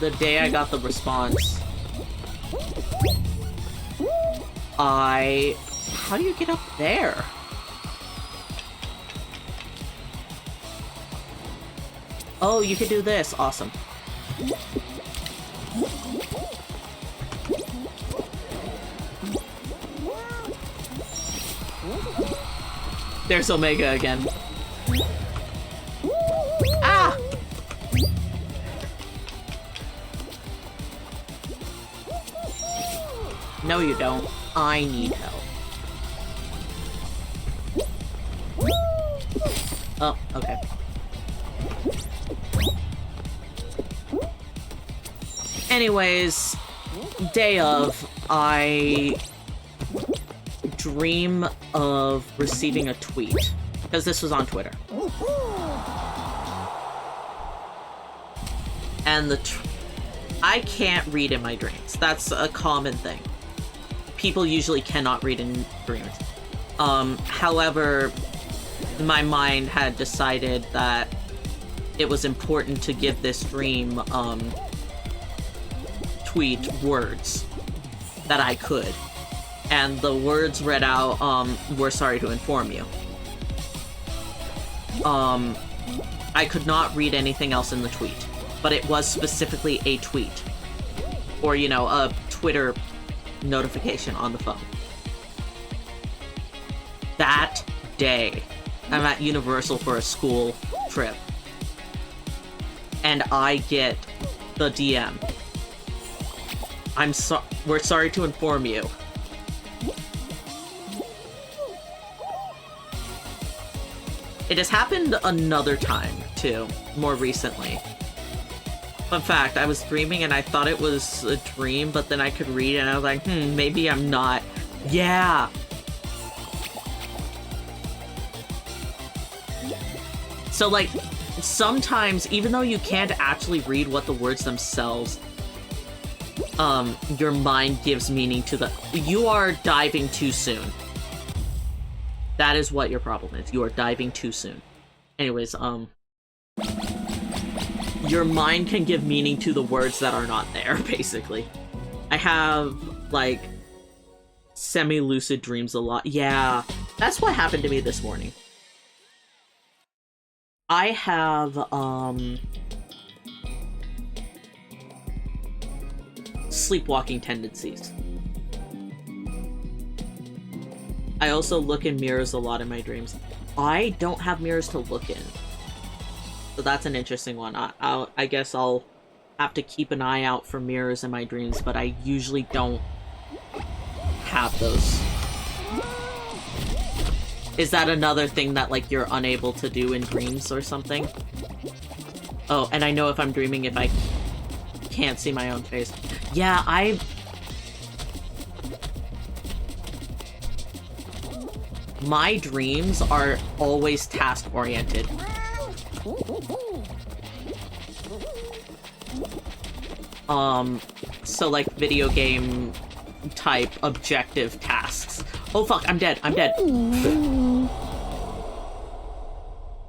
The day I got the response, How do you get up there? Oh, you can do this. Awesome. There's Omega again. Ah! No, you don't. I need help. Oh, okay. Anyways, day of, I dream of receiving a tweet. Because this was on Twitter. And I can't read in my dreams. That's a common thing. People usually cannot read in dreams. However, my mind had decided that it was important to give this dream, tweet words that I could. And the words read out, we're sorry to inform you. I could not read anything else in the tweet, but it was specifically a tweet. Or, you know, a Twitter notification on the phone. That day, I'm at Universal for a school trip. And I get the DM. We're sorry to inform you. It has happened another time, too, more recently. Fun fact, I was dreaming and I thought it was a dream, but then I could read it and I was like, maybe I'm not. Yeah! So, like, sometimes, even though you can't actually read what the words themselves, your mind gives meaning to the... You are diving too soon. That is what your problem is. You are diving too soon. Anyways, your mind can give meaning to the words that are not there, basically. I have, like, semi-lucid dreams a lot. Yeah, that's what happened to me this morning. I have, sleepwalking tendencies. I also look in mirrors a lot in my dreams. I don't have mirrors to look in. So that's an interesting one. I guess I'll have to keep an eye out for mirrors in my dreams, but I usually don't have those. Is that another thing that, like, you're unable to do in dreams or something? Oh, and I know if I'm dreaming if I can't see my own face. Yeah, my dreams are always task-oriented. So like video game type objective tasks. Oh fuck, I'm dead, I'm dead.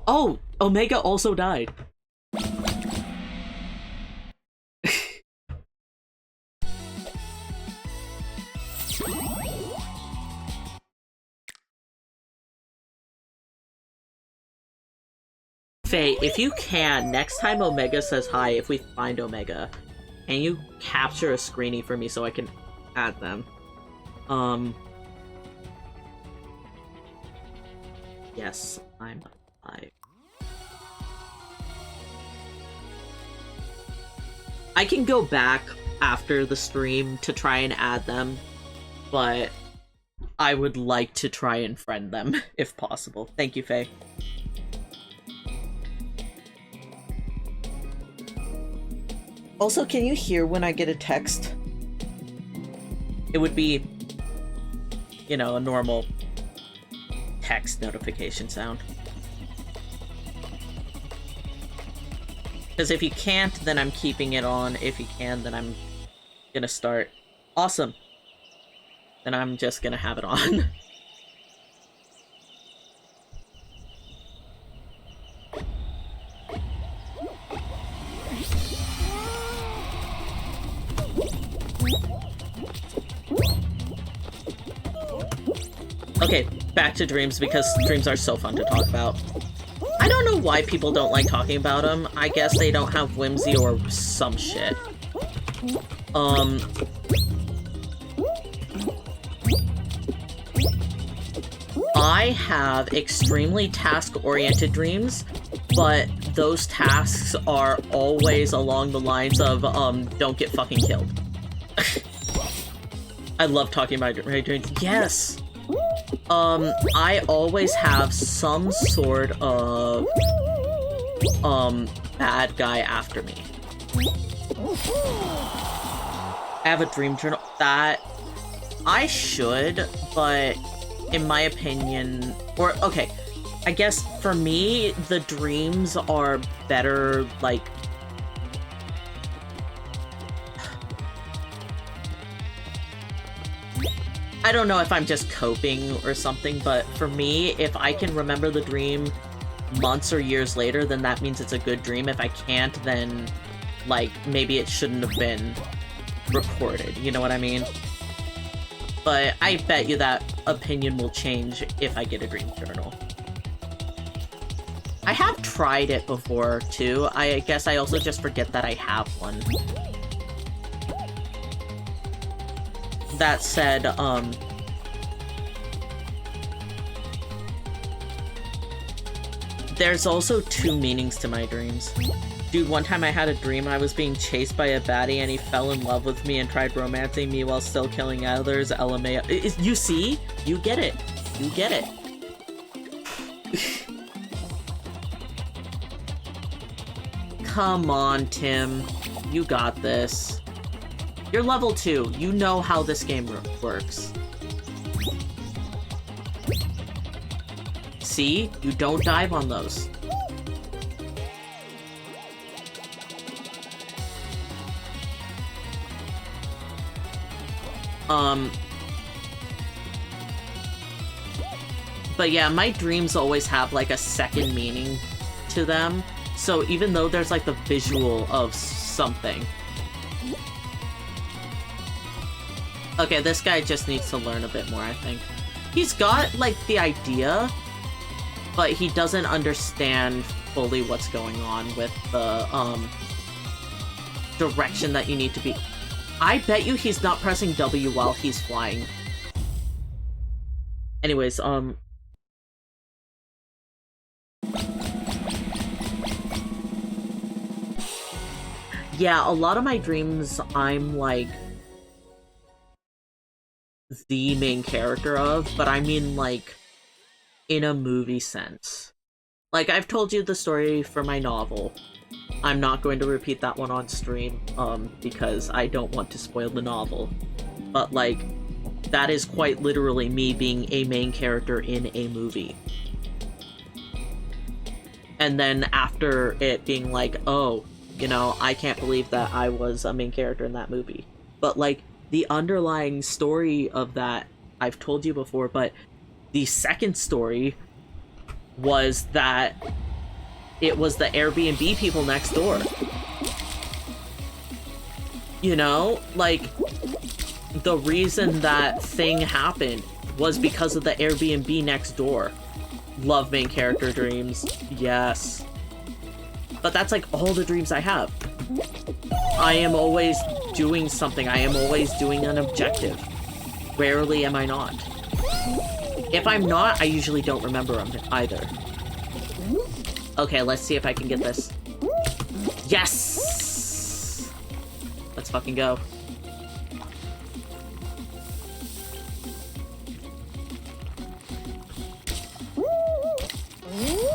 Oh, Omega also died. Faye, if you can, next time Omega says hi, if we find Omega, can you capture a screenie for me so I can add them? Yes, I'm alive. I can go back after the stream to try and add them, but I would like to try and friend them, if possible. Thank you, Faye. Also, can you hear when I get a text? It would be, you know, a normal text notification sound. Because if you can't, then I'm keeping it on. If you can, then I'm gonna start. Awesome. Then I'm just gonna have it on. Okay, back to dreams, because dreams are so fun to talk about. I don't know why people don't like talking about them. I guess they don't have whimsy or some shit. I have extremely task-oriented dreams, but those tasks are always along the lines of, don't get fucking killed. I love talking about my dreams. Yes! I always have some sort of, bad guy after me. I have a dream journal that I should, but in my opinion, or, okay, I guess for me, the dreams are better, like, I don't know if I'm just coping or something, but for me, if I can remember the dream months or years later, then that means it's a good dream. If I can't, then, like, maybe it shouldn't have been recorded, you know what I mean? But I bet you that opinion will change if I get a dream journal. I have tried it before, too. I guess I also just forget that I have one. That said, there's also two meanings to my dreams. Dude, one time I had a dream I was being chased by a baddie and he fell in love with me and tried romancing me while still killing others. LMAO. You see? You get it. You get it. Come on, Tim. You got this. You're level 2. You know how this game works. See? You don't dive on those. But yeah, my dreams always have, like, a second meaning to them. So even though there's, like, the visual of something. Okay, this guy just needs to learn a bit more, I think. He's got, like, the idea, but he doesn't understand fully what's going on with the, direction that you need to be. I bet you he's not pressing W while he's flying. Anyways, yeah, a lot of my dreams, I'm, like, the main character of, but I mean, like, in a movie sense. Like, I've told you the story for my novel. I'm not going to repeat that one on stream, because I don't want to spoil the novel. But, like, that is quite literally me being a main character in a movie. And then after it being like, oh, you know, I can't believe that I was a main character in that movie. But, like, the underlying story of that, I've told you before, but the second story was that it was the Airbnb people next door. You know? Like, the reason that thing happened was because of the Airbnb next door. Love main character dreams. Yes. But that's, like, all the dreams I have. I am always doing something. I am always doing an objective. Rarely am I not. If I'm not, I usually don't remember them either. Okay, let's see if I can get this. Yes! Let's fucking go.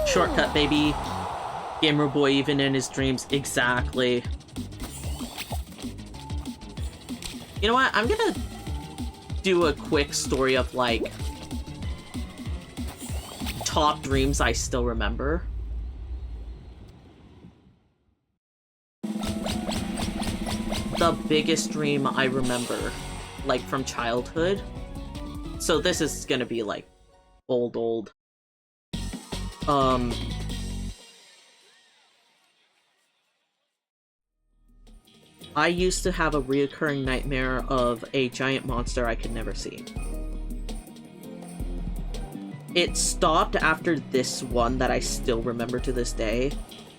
Shortcut, baby. Gamer boy even in his dreams. Exactly. You know what? I'm gonna do a quick story of, like, top dreams I still remember. The biggest dream I remember, like, from childhood. So this is gonna be, like, old. I used to have a reoccurring nightmare of a giant monster I could never see. it stopped after this one that I still remember to this day.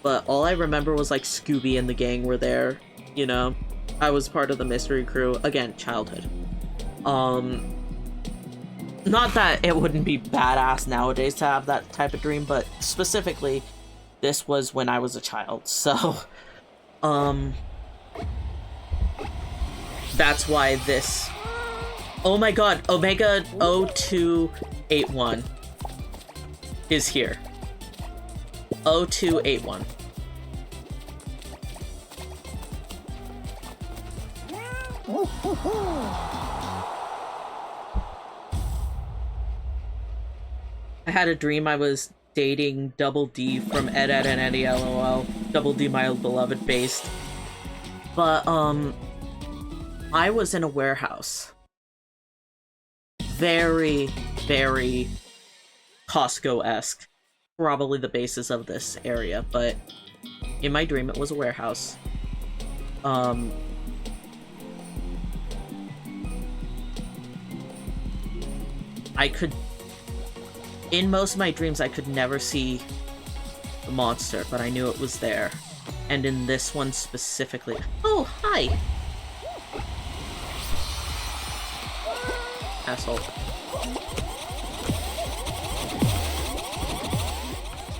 But all I remember was like Scooby and the gang were there, you know? I was part of the mystery crew. Again, childhood. Not that it wouldn't be badass nowadays to have that type of dream, but specifically, this was when I was a child, so, that's why this... Oh my god, Omega 0281 is here. 0281. I had a dream I was dating Double D from Ed, Ed, and Eddie LOL. Double D, my beloved, based. But, I was in a warehouse. Very, very Costco-esque. Probably the basis of this area, but in my dream it was a warehouse. In most of my dreams, I could never see the monster, but I knew it was there. And in this one specifically... Oh, hi! Asshole.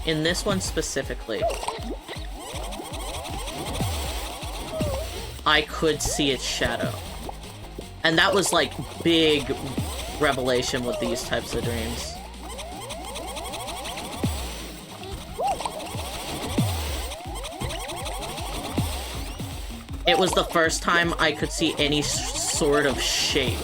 In this one specifically, I could see its shadow. And that was, like, big revelation with these types of dreams. It was the first time I could see any sort of shape.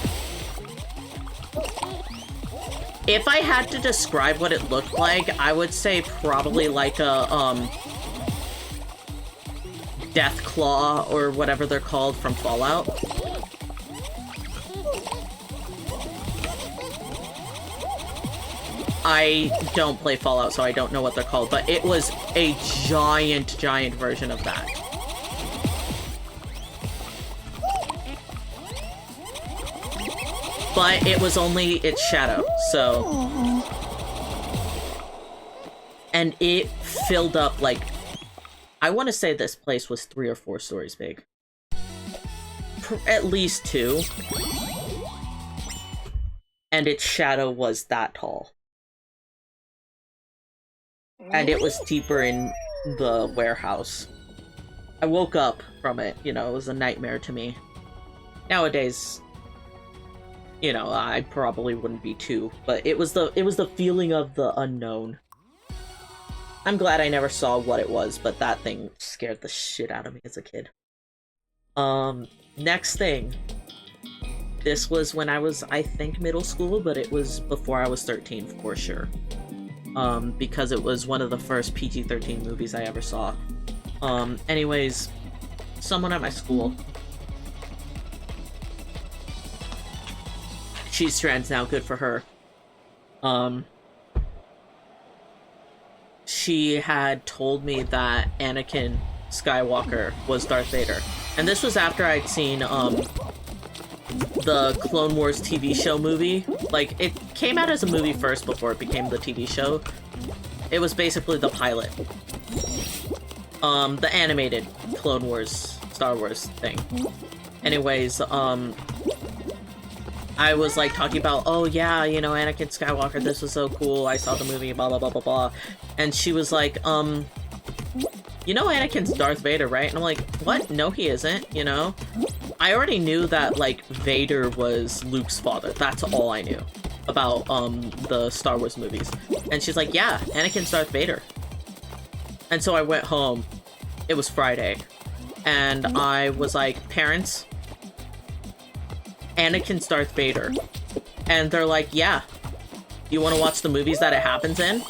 If I had to describe what it looked like, I would say probably like a, Death Claw or whatever they're called from Fallout. I don't play Fallout, so I don't know what they're called, but it was a giant, giant version of that. But it was only its shadow, so... And it filled up, like... I want to say this place was 3 or 4 stories big. At least 2. And its shadow was that tall. And it was deeper in the warehouse. I woke up from it, you know, it was a nightmare to me. Nowadays... You know, I probably wouldn't be too, but it was the feeling of the unknown. I'm glad I never saw what it was, but that thing scared the shit out of me as a kid. Next thing. This was when I was, I think, middle school, but it was before I was 13 for sure. Because it was one of the first PG-13 movies I ever saw. Anyways, someone at my school... She's trans now, good for her. She had told me that Anakin Skywalker was Darth Vader. And this was after I'd seen, the Clone Wars TV show movie. Like, it came out as a movie first before it became the TV show. It was basically the pilot. The animated Clone Wars, Star Wars thing. Anyways, I was, like, talking about, oh, yeah, you know, Anakin Skywalker, this was so cool, I saw the movie, blah, blah, blah, blah, blah. And she was like, you know Anakin's Darth Vader, right? And I'm like, what? No, he isn't, you know? I already knew that, like, Vader was Luke's father. That's all I knew about, the Star Wars movies. And she's like, yeah, Anakin's Darth Vader. And so I went home. It was Friday. And I was like, parents... Anakin's Darth Vader. And they're like, yeah. You want to watch the movies that it happens in?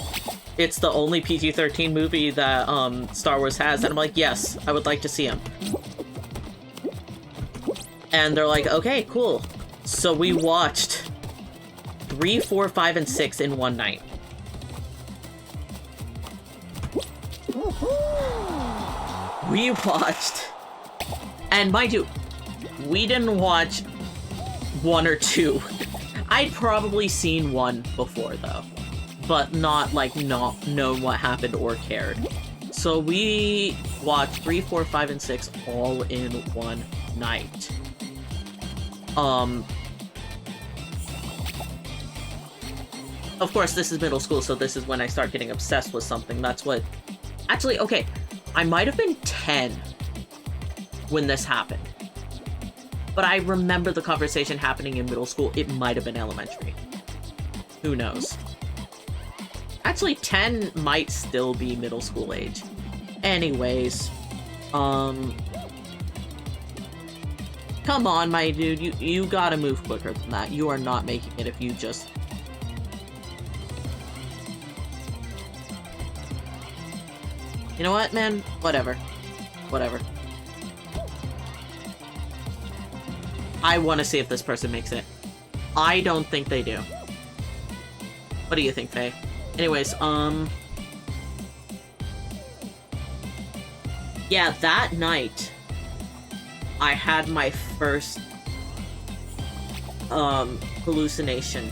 It's the only PG-13 movie that Star Wars has. And I'm like, yes, I would like to see him. And they're like, okay, cool. So we watched 3, 4, 5, and 6 in one night. We watched... And mind you, we didn't watch 1 or 2. I'd probably seen 1 before, though. but not, like, not known what happened or cared. So we watched 3, 4, 5, and 6 all in one night. Of course, this is middle school, so this is when I start getting obsessed with something. That's what... Actually, okay, I might have been 10 when this happened. But I remember the conversation happening in middle school. It might have been elementary. Who knows? Actually, 10 might still be middle school age. Anyways, come on, my dude. You gotta move quicker than that. You are not making it if you just... You know what, man? Whatever. Whatever. I want to see if this person makes it. I don't think they do. What do you think, Faye? Anyways, yeah, that night, I had my first, hallucination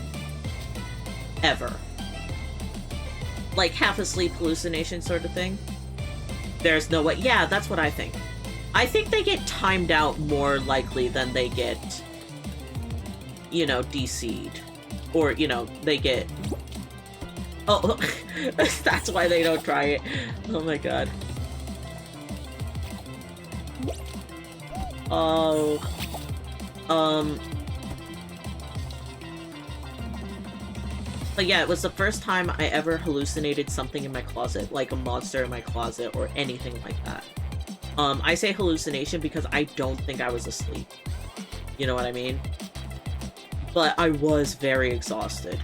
ever. Like, half-asleep hallucination sort of thing. There's no way. Yeah, that's what I think. I think they get timed out more likely than they get, you know, DC'd. Or, you know, they get... Oh, that's why they don't try it. Oh my god. Oh. But yeah, it was the first time I ever hallucinated something in my closet, like a monster in my closet or anything like that. I say hallucination because I don't think I was asleep. You know what I mean? But I was very exhausted.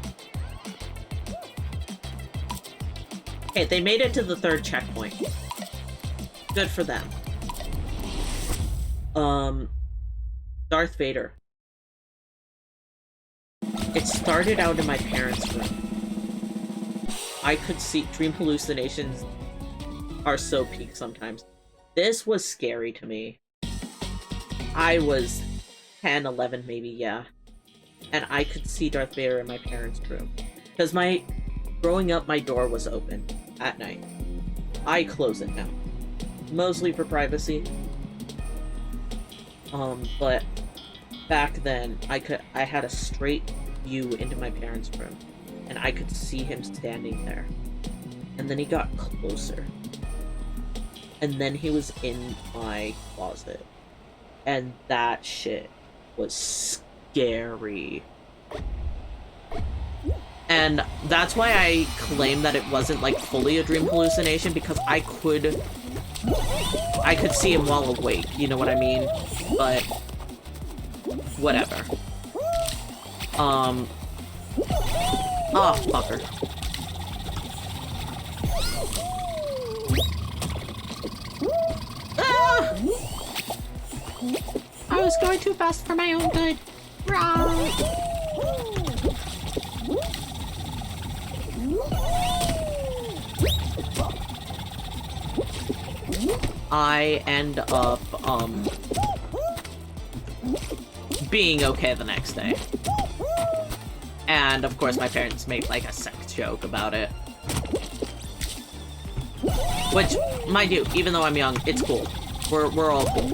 Okay, they made it to the 3rd checkpoint. Good for them. Darth Vader. It started out in my parents' room. I could see dream hallucinations are so peak sometimes. This was scary to me. I was 10, 11 maybe, yeah. And I could see Darth Vader in my parents' room. Because growing up, my door was open at night. I close it now. Mostly for privacy. But back then, I had a straight view into my parents' room. And I could see him standing there. And then he got closer. And then he was in my closet. And that shit was scary. And that's why I claim that it wasn't, like, fully a dream hallucination, because I could see him while awake, you know what I mean? But, whatever. Oh, fucker. Ah! I was going too fast for my own good. Right. I end up, being okay the next day. And, of course, my parents made, like, a sex joke about it. Which, mind you, even though I'm young, it's cool. We're all cool.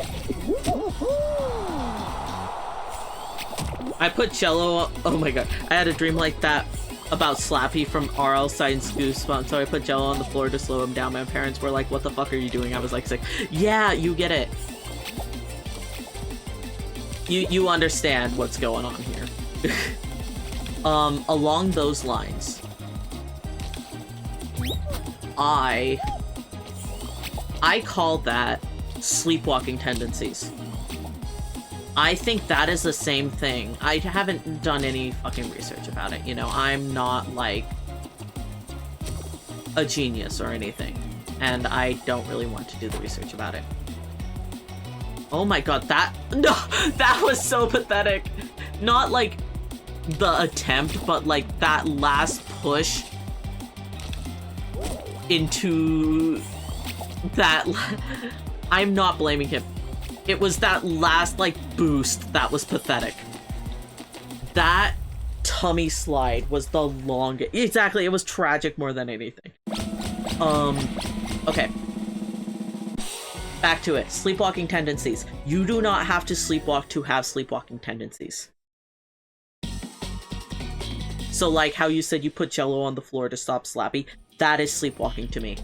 I put Jello... Oh my god. I had a dream like that about Slappy from R.L. Stein's Goosebumps, so I put Jello on the floor to slow him down. My parents were like, what the fuck are you doing? I was like, yeah, you get it. You understand what's going on here. Along those lines, I call that sleepwalking tendencies. I think that is the same thing. I haven't done any fucking research about it, you know? I'm not, like, a genius or anything. And I don't really want to do the research about it. Oh my god, no, that was so pathetic. Not, like, the attempt, but, like, that last push into that... I'm not blaming him. It was that last, like, boost that was pathetic. That tummy slide was the longest. Exactly, it was tragic more than anything. Okay. Back to it. Sleepwalking tendencies. You do not have to sleepwalk to have sleepwalking tendencies. So like how you said you put Jello on the floor to stop Slappy, that is sleepwalking to me.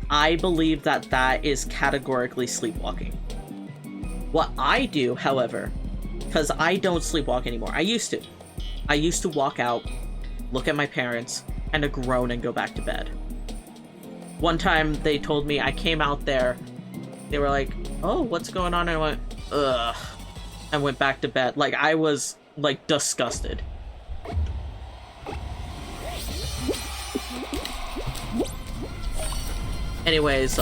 I believe that that is categorically sleepwalking. What I do, however, because I don't sleepwalk anymore. I used to. I used to walk out, look at my parents, and groan and go back to bed. One time they told me, I came out there, they were like, oh, what's going on? And I went, ugh, and went back to bed. Like, I was, like, disgusted. Anyways,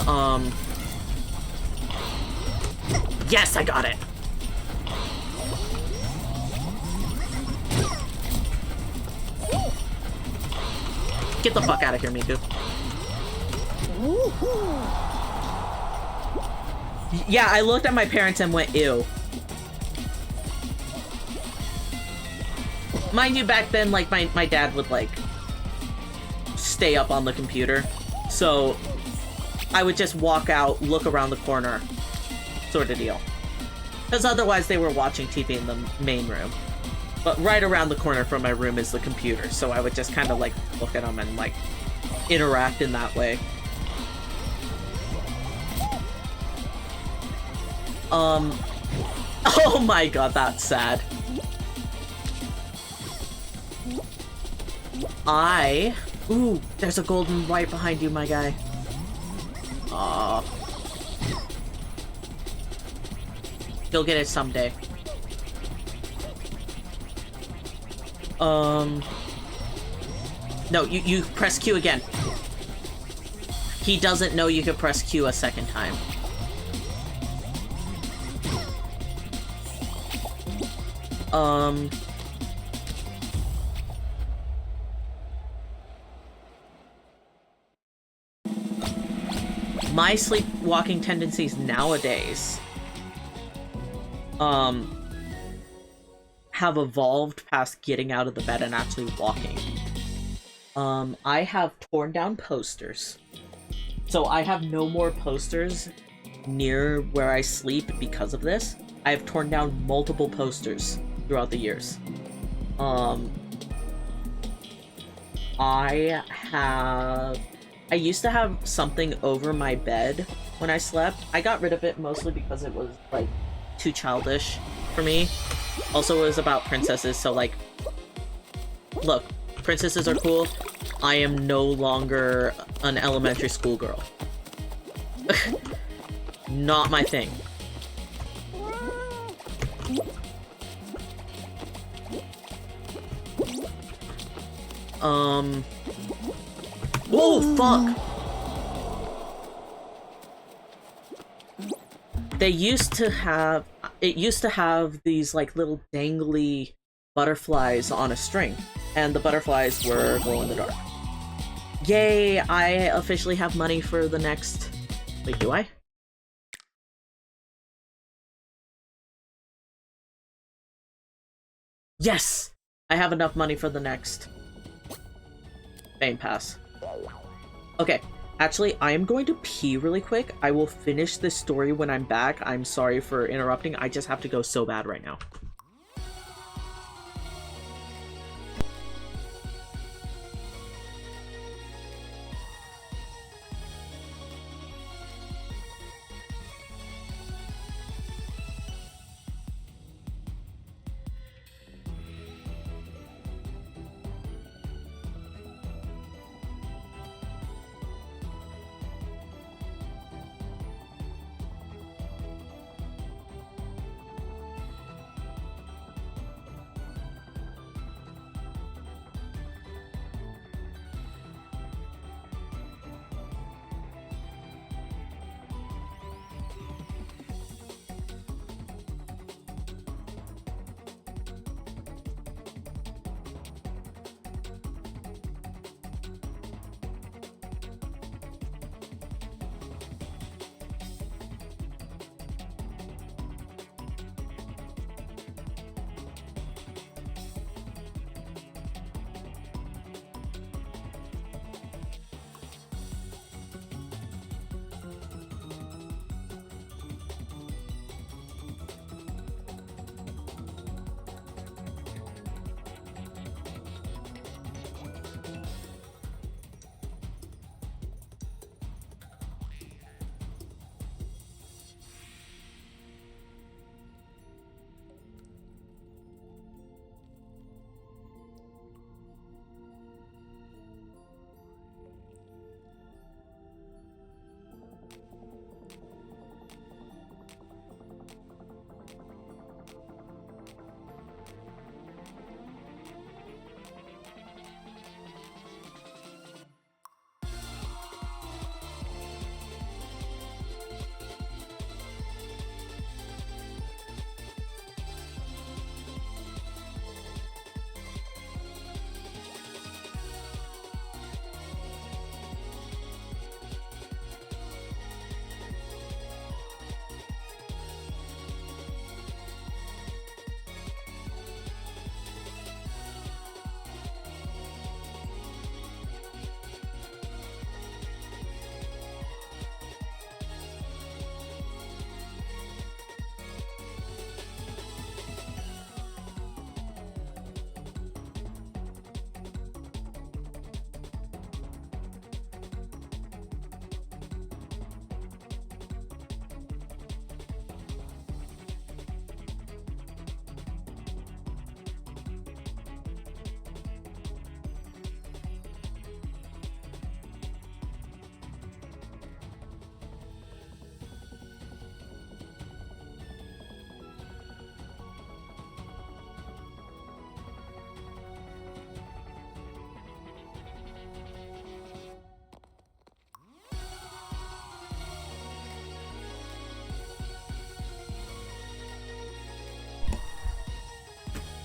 yes, I got it! Get the fuck out of here, Miku. Yeah, I looked at my parents and went, ew. Mind you, back then, like, my dad would, like, stay up on the computer. So, I would just walk out, look around the corner, sort of deal. Because otherwise they were watching TV in the main room. But right around the corner from my room is the computer, so I would just kind of, like, look at them and, like, interact in that way. Oh my god, that's sad. Ooh, there's a golden right behind you, my guy. Aw. You'll get it someday. No, you press Q again. He doesn't know you can press Q a second time. My sleepwalking tendencies nowadays, have evolved past getting out of the bed and actually walking. I have torn down posters. So I have no more posters near where I sleep because of this. I have torn down multiple posters throughout the years. I used to have something over my bed when I slept. I got rid of it mostly because it was, like, too childish for me. Also, it was about princesses, so, like, look, princesses are cool. I am no longer an elementary school girl. Not my thing. Oh, fuck! It used to have these, like, little dangly butterflies on a string, and the butterflies were glow in the dark. Yay, I officially have money for the next... Wait, do I? Yes! I have enough money for the next Fame Pass. Okay, actually, I am going to pee really quick. I will finish this story when I'm back. I'm sorry for interrupting. I just have to go so bad right now.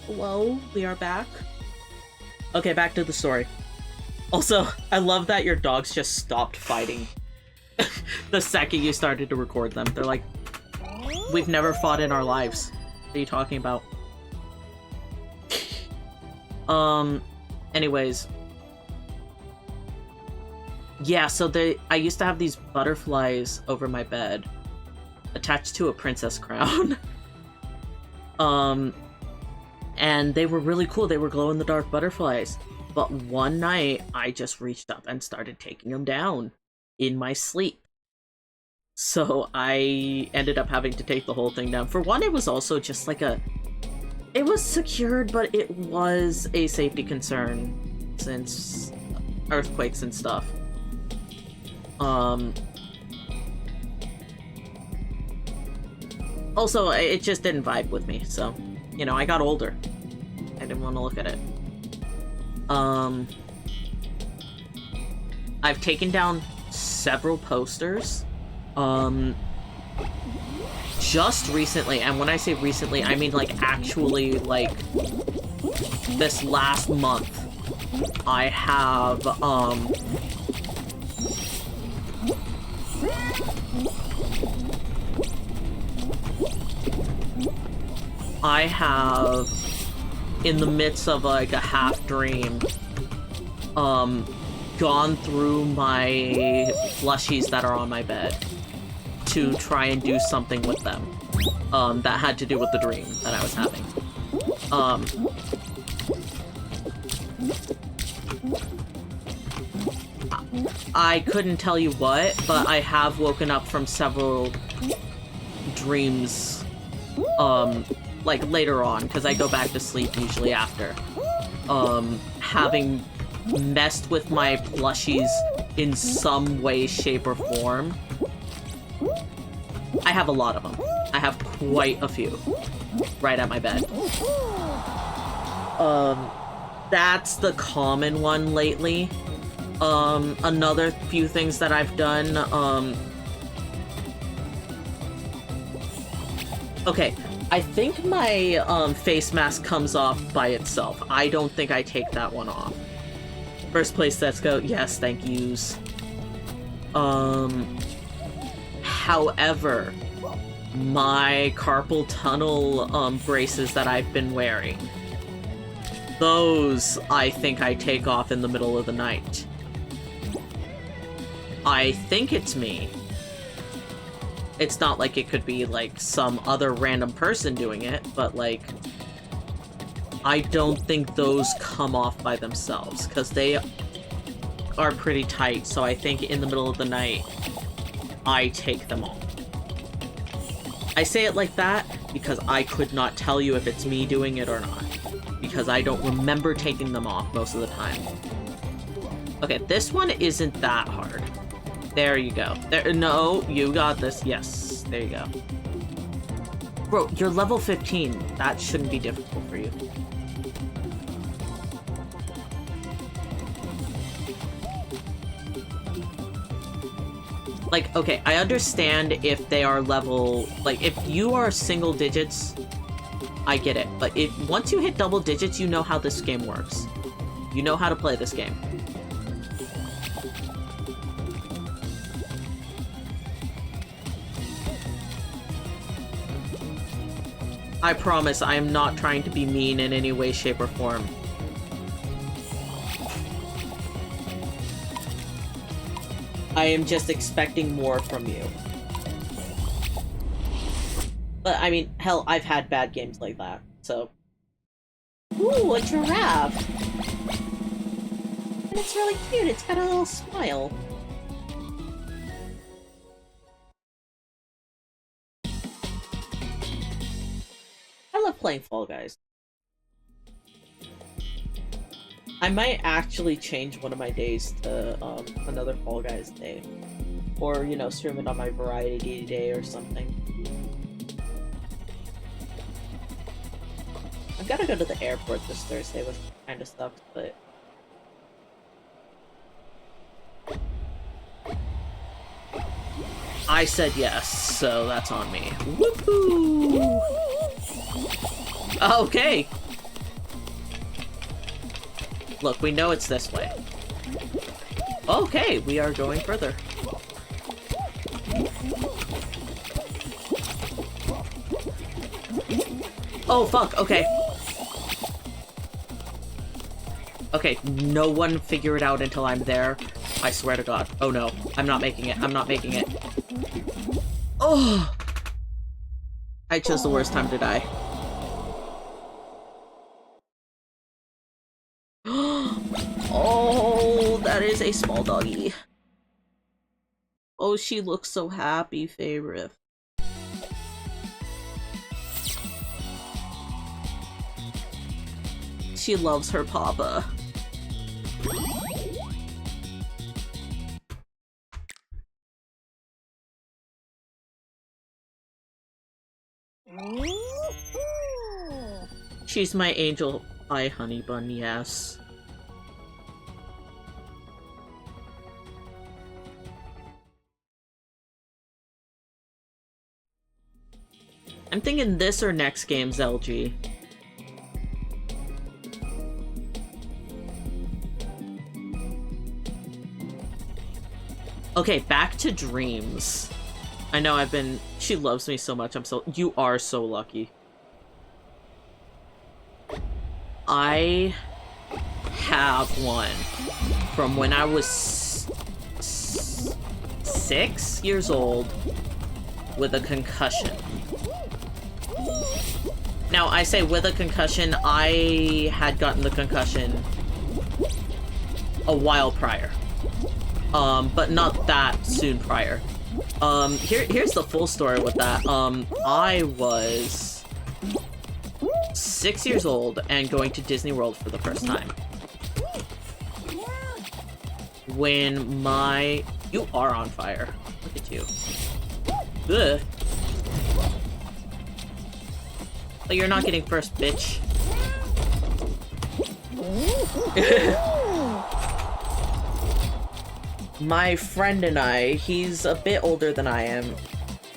Hello, we are back. Okay, back to the story. Also, I love that your dogs just stopped fighting the second you started to record them. They're like, we've never fought in our lives. What are you talking about? Anyways. Yeah, so I used to have these butterflies over my bed, attached to a princess crown. And they were really cool. They were glow-in-the-dark butterflies. But one night, I just reached up and started taking them down in my sleep. So I ended up having to take the whole thing down. For one, it was also just like it was secured, but it was a safety concern since earthquakes and stuff. Also, it just didn't vibe with me, so, you know, I got older. I didn't want to look at it. I've taken down several posters. Just recently, and when I say recently, I mean, like, actually, like, this last month, I have, in the midst of, like, a half dream, gone through my plushies that are on my bed to try and do something with them, that had to do with the dream that I was having. I couldn't tell you what, but I have woken up from several dreams, like, later on, because I go back to sleep usually after, having messed with my plushies in some way, shape, or form. I have a lot of them. I have quite a few right at my bed. That's the common one lately. Another few things that I've done, okay, I think my, face mask comes off by itself. I don't think I take that one off. First place, let's go. Yes, thank yous. However, my carpal tunnel, braces that I've been wearing, those, I think I take off in the middle of the night. I think it's me. It's not like it could be, like, some other random person doing it, but, like, I don't think those come off by themselves, because they are pretty tight, so I think in the middle of the night, I take them off. I say it like that because I could not tell you if it's me doing it or not, because I don't remember taking them off most of the time. Okay, this one isn't that hard. There you go. There, no, you got this. Yes, there you go. Bro, you're level 15. That shouldn't be difficult for you. Like, okay, I understand if they are level... Like, if you are single digits, I get it. But once you hit double digits, you know how this game works. You know how to play this game. I promise I am not trying to be mean in any way, shape, or form. I am just expecting more from you. But, I mean, hell, I've had bad games like that, so... Ooh, a giraffe! And it's really cute, it's got a little smile. I love playing Fall Guys. I might actually change one of my days to another Fall Guys day. Or, you know, stream it on my Variety Day or something. I've got to go to the airport this Thursday, which kind of sucks, but... I said yes, so that's on me. Woohoo! Okay! Look, we know it's this way. Okay, we are going further. Oh, fuck, okay. Okay, no one figure it out until I'm there. I swear to God. Oh no, I'm not making it. I'm not making it. Oh! I chose the worst time to die. Oh, that is a small doggy. Oh, she looks so happy, favorite. She loves her papa. She's my angel eye honey bun, yes. I'm thinking this or next game's LG. Okay, back to dreams. I know I've been... She loves me so much. You are so lucky. I have one from when I was 6 years old with a concussion. Now, I say with a concussion, I had gotten the concussion a while prior. But not that soon prior. Here's the full story with that. I was 6 years old and going to Disney World for the first time. When my... You are on fire. Look at you. Ugh. But you're not getting first, bitch. My friend and I, he's a bit older than I am,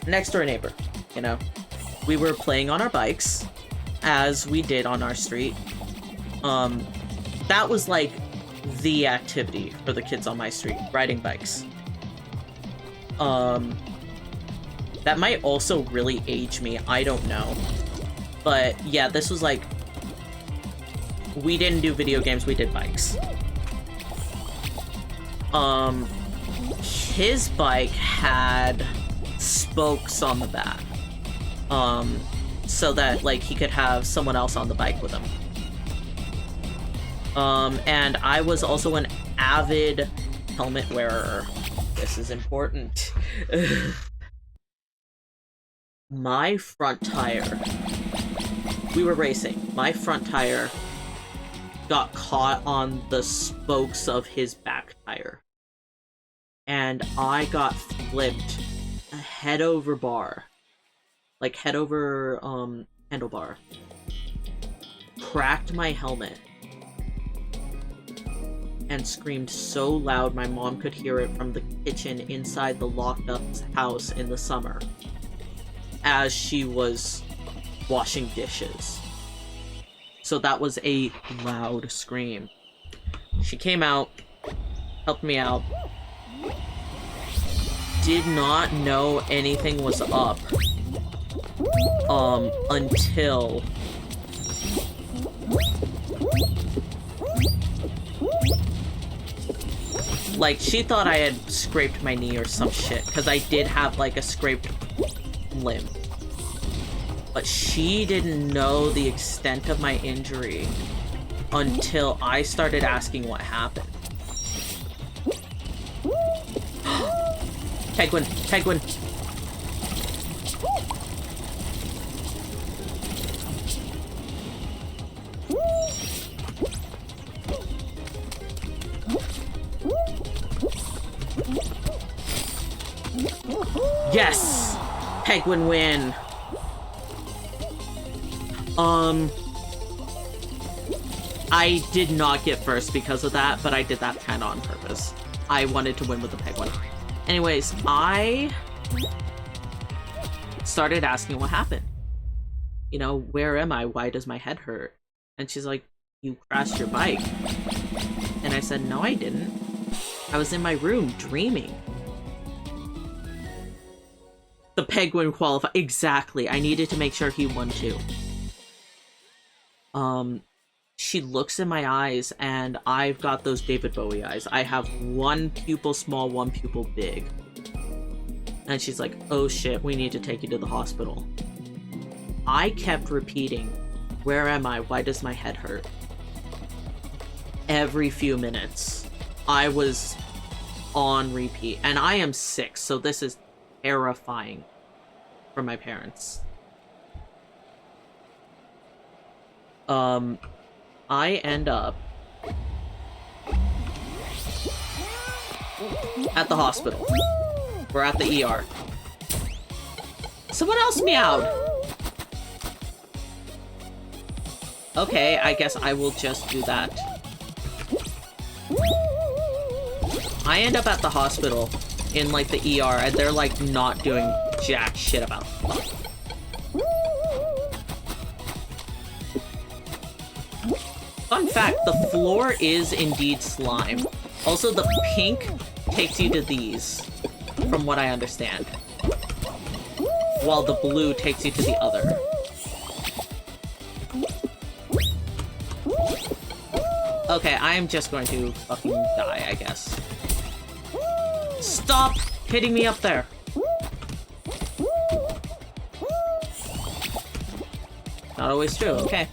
next door neighbor, you know. We were playing on our bikes, as we did on our street. That was like the activity for the kids on my street, riding bikes. That might also really age me, I don't know. But yeah, this was like, we didn't do video games, we did bikes. His bike had spokes on the back. So that, like, he could have someone else on the bike with him. And I was also an avid helmet wearer. This is important. My front tire... We were racing. My front tire got caught on the spokes of his back tire. And I got flipped head over bar. Like head over handlebar. Cracked my helmet. And screamed so loud my mom could hear it from the kitchen inside the locked up house in the summer. As she was washing dishes. So that was a loud scream. She came out, helped me out. Did not know anything was up. Until... Like, she thought I had scraped my knee or some shit, because I did have, like, a scraped limb. But she didn't know the extent of my injury until I started asking what happened. Penguin! Penguin! Yes! Penguin win! I did not get first because of that, but I did that kind of on purpose. I wanted to win with the penguin. Anyways, I started asking what happened. You know, where am I? Why does my head hurt? And she's like, you crashed your bike. And I said, no, I didn't. I was in my room dreaming. The penguin qualified. Exactly. I needed to make sure he won too. She looks in my eyes, and I've got those David Bowie eyes. I have one pupil small, one pupil big. And she's like, oh shit, we need to take you to the hospital. I kept repeating, where am I? Why does my head hurt? Every few minutes. I was on repeat. And I am 6, so this is terrifying for my parents. I end up at the hospital. We're at the ER. Someone else meowed! Okay, I guess I will just do that. I end up at the hospital in, like, the ER, and they're, like, not doing jack shit about it. Fun fact, the floor is indeed slime. Also, the pink takes you to these, from what I understand. While the blue takes you to the other. Okay, I am just going to fucking die, I guess. Stop hitting me up there! Not always true, okay.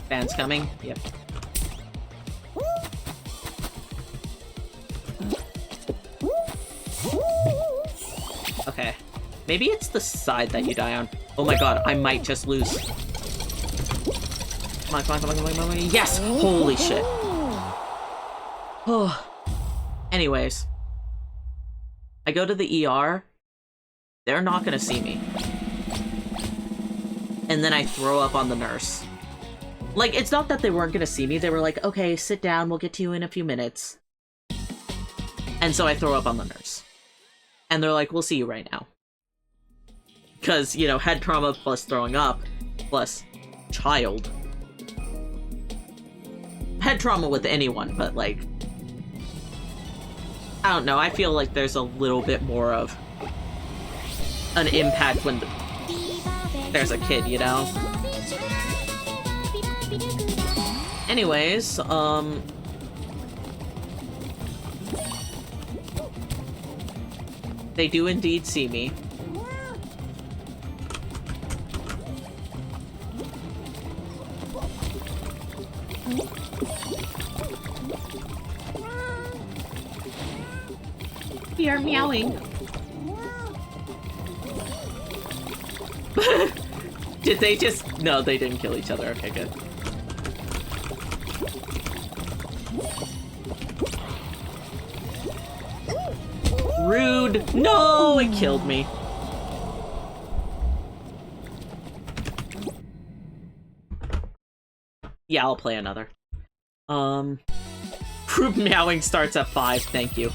Band's coming? Yep. Okay. Maybe it's the side that you die on. Oh my god, I might just lose. Come on, come on, come on, come on, come on. Yes! Holy shit. Oh. Anyways. I go to the ER. They're not gonna see me. And then I throw up on the nurse. Like, it's not that they weren't gonna see me. They were like, okay, sit down. We'll get to you in a few minutes. And so I throw up on the nurse. And they're like, we'll see you right now. Because, you know, head trauma plus throwing up plus child. Head trauma with anyone, but, like... I don't know. I feel like there's a little bit more of an impact when there's a kid, you know? Anyways, they do indeed see me. We are meowing. Did they just... No, they didn't kill each other. Okay, good. Rude! No! It killed me. Yeah, I'll play another. Group meowing starts at 5, thank you.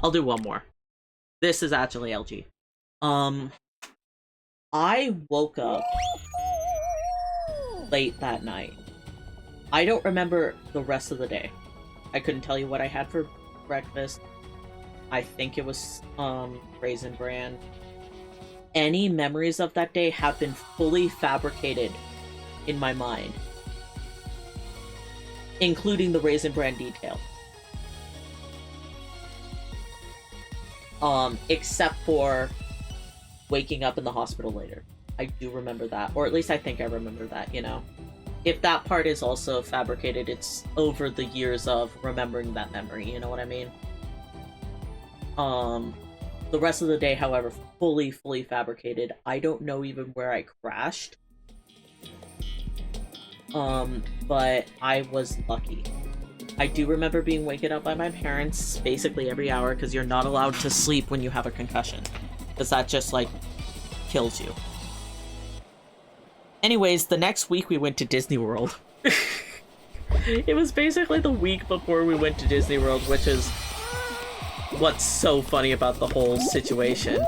I'll do one more. This is actually LG. I woke up late that night. I don't remember the rest of the day. I couldn't tell you what I had for breakfast. I think it was, Raisin Bran. Any memories of that day have been fully fabricated in my mind. Including the Raisin Bran detail. Except for waking up in the hospital later. I do remember that. Or at least I think I remember that, you know? If that part is also fabricated, it's over the years of remembering that memory, you know what I mean? The rest of the day, however, fully fabricated. I don't know even where I crashed. But I was lucky. I do remember being waken up by my parents basically every hour, because you're not allowed to sleep when you have a concussion. Because that just, like, kills you. Anyways, the next week we went to Disney World. It was basically the week before we went to Disney World, which is what's so funny about the whole situation.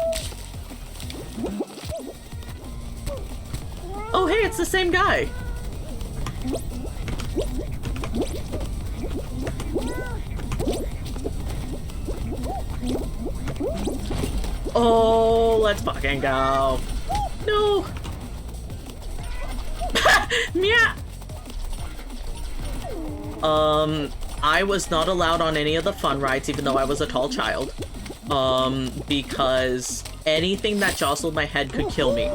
Oh, hey, it's the same guy! Oh, let's fucking go. No! Meow! I was not allowed on any of the fun rides, even though I was a tall child. Because anything that jostled my head could kill me.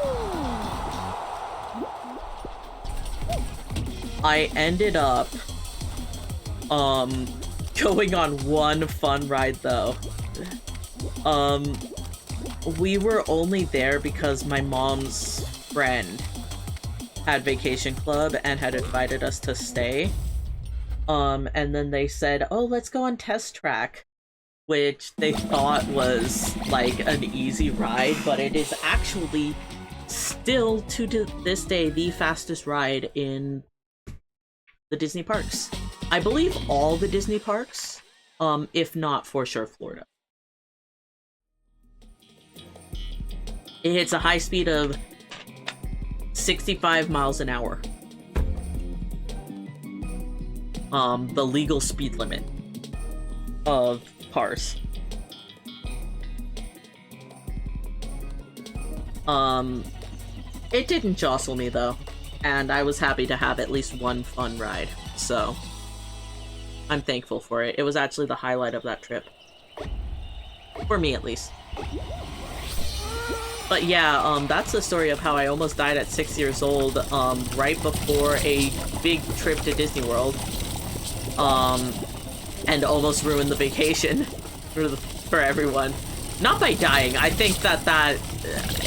I ended up, going on one fun ride, though. We were only there because my mom's friend had vacation club and had invited us to stay. And then they said, oh, let's go on Test Track, which they thought was like an easy ride, but it is actually still to this day the fastest ride in the Disney parks. I believe all the Disney parks, if not for sure Florida. It hits a high speed of 65 miles an hour. The legal speed limit of cars. It didn't jostle me though, and I was happy to have at least one fun ride, so I'm thankful for it. It was actually the highlight of that trip. For me, at least. But yeah, that's the story of how I almost died at 6 years old, right before a big trip to Disney World. And almost ruined the vacation for everyone. Not by dying. I think that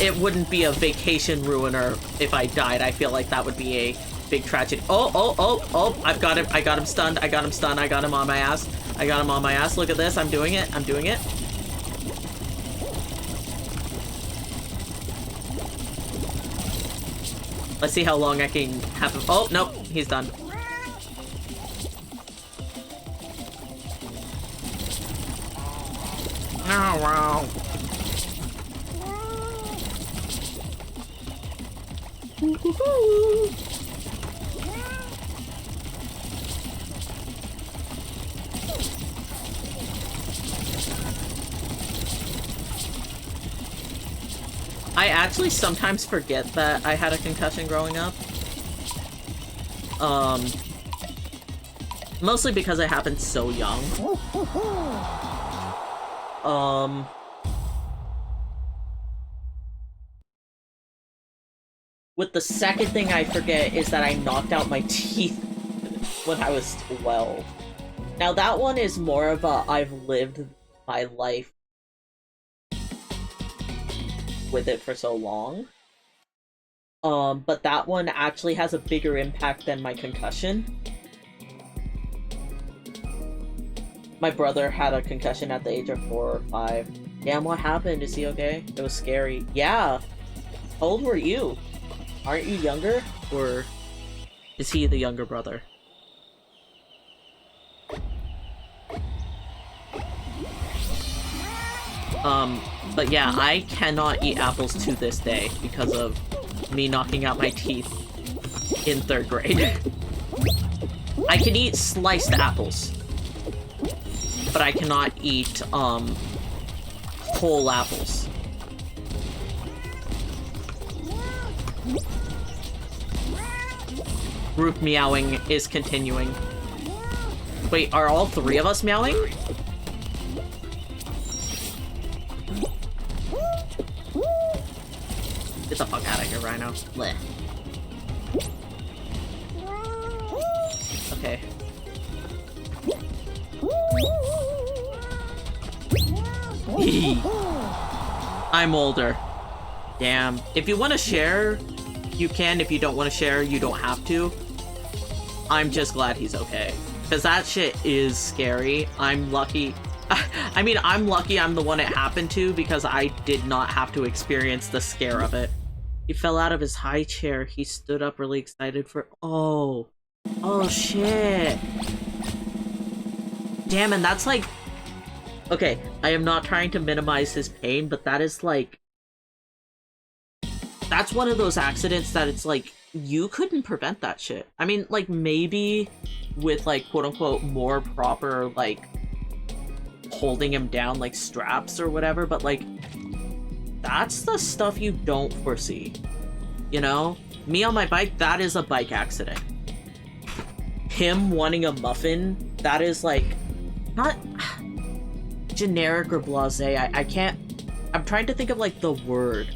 it wouldn't be a vacation ruiner if I died. I feel like that would be a big tragedy. Oh, I've got him. I got him stunned. I got him stunned. I got him on my ass. I got him on my ass. Look at this. I'm doing it. I'm doing it. Let's see how long I can have him. Oh, nope. He's done. Oh, wow. I actually sometimes forget that I had a concussion growing up. Mostly because it happened so young. With the second thing I forget is that I knocked out my teeth when I was 12. Now that one is more of a I've lived my life with it for so long. But that one actually has a bigger impact than my concussion. My brother had a concussion at the age of 4 or 5. Damn, what happened? Is he okay? It was scary. Yeah. How old were you? Aren't you younger? Or is he the younger brother? But yeah, I cannot eat apples to this day because of me knocking out my teeth in 3rd grade. I can eat sliced apples, but I cannot eat, whole apples. Group meowing is continuing. Wait, are all 3 of us meowing? Get the fuck out of here, Rhino. Blech. Okay. I'm older. Damn. If you want to share, you can. If you don't want to share, you don't have to. I'm just glad he's okay. Because that shit is scary. I'm lucky. I mean, I'm lucky I'm the one it happened to because I did not have to experience the scare of it. He fell out of his high chair. He stood up really excited for... Oh. Oh shit. Damn, and that's like... Okay, I am not trying to minimize his pain, but that is like... That's one of those accidents that it's like, you couldn't prevent that shit. I mean, like, maybe with, like, quote-unquote, more proper, like, holding him down, like, straps or whatever, but, like, that's the stuff you don't foresee. You know? Me on my bike, that is a bike accident. Him wanting a muffin, that is, like, not generic or blasé. I can't... I'm trying to think of, like, the word.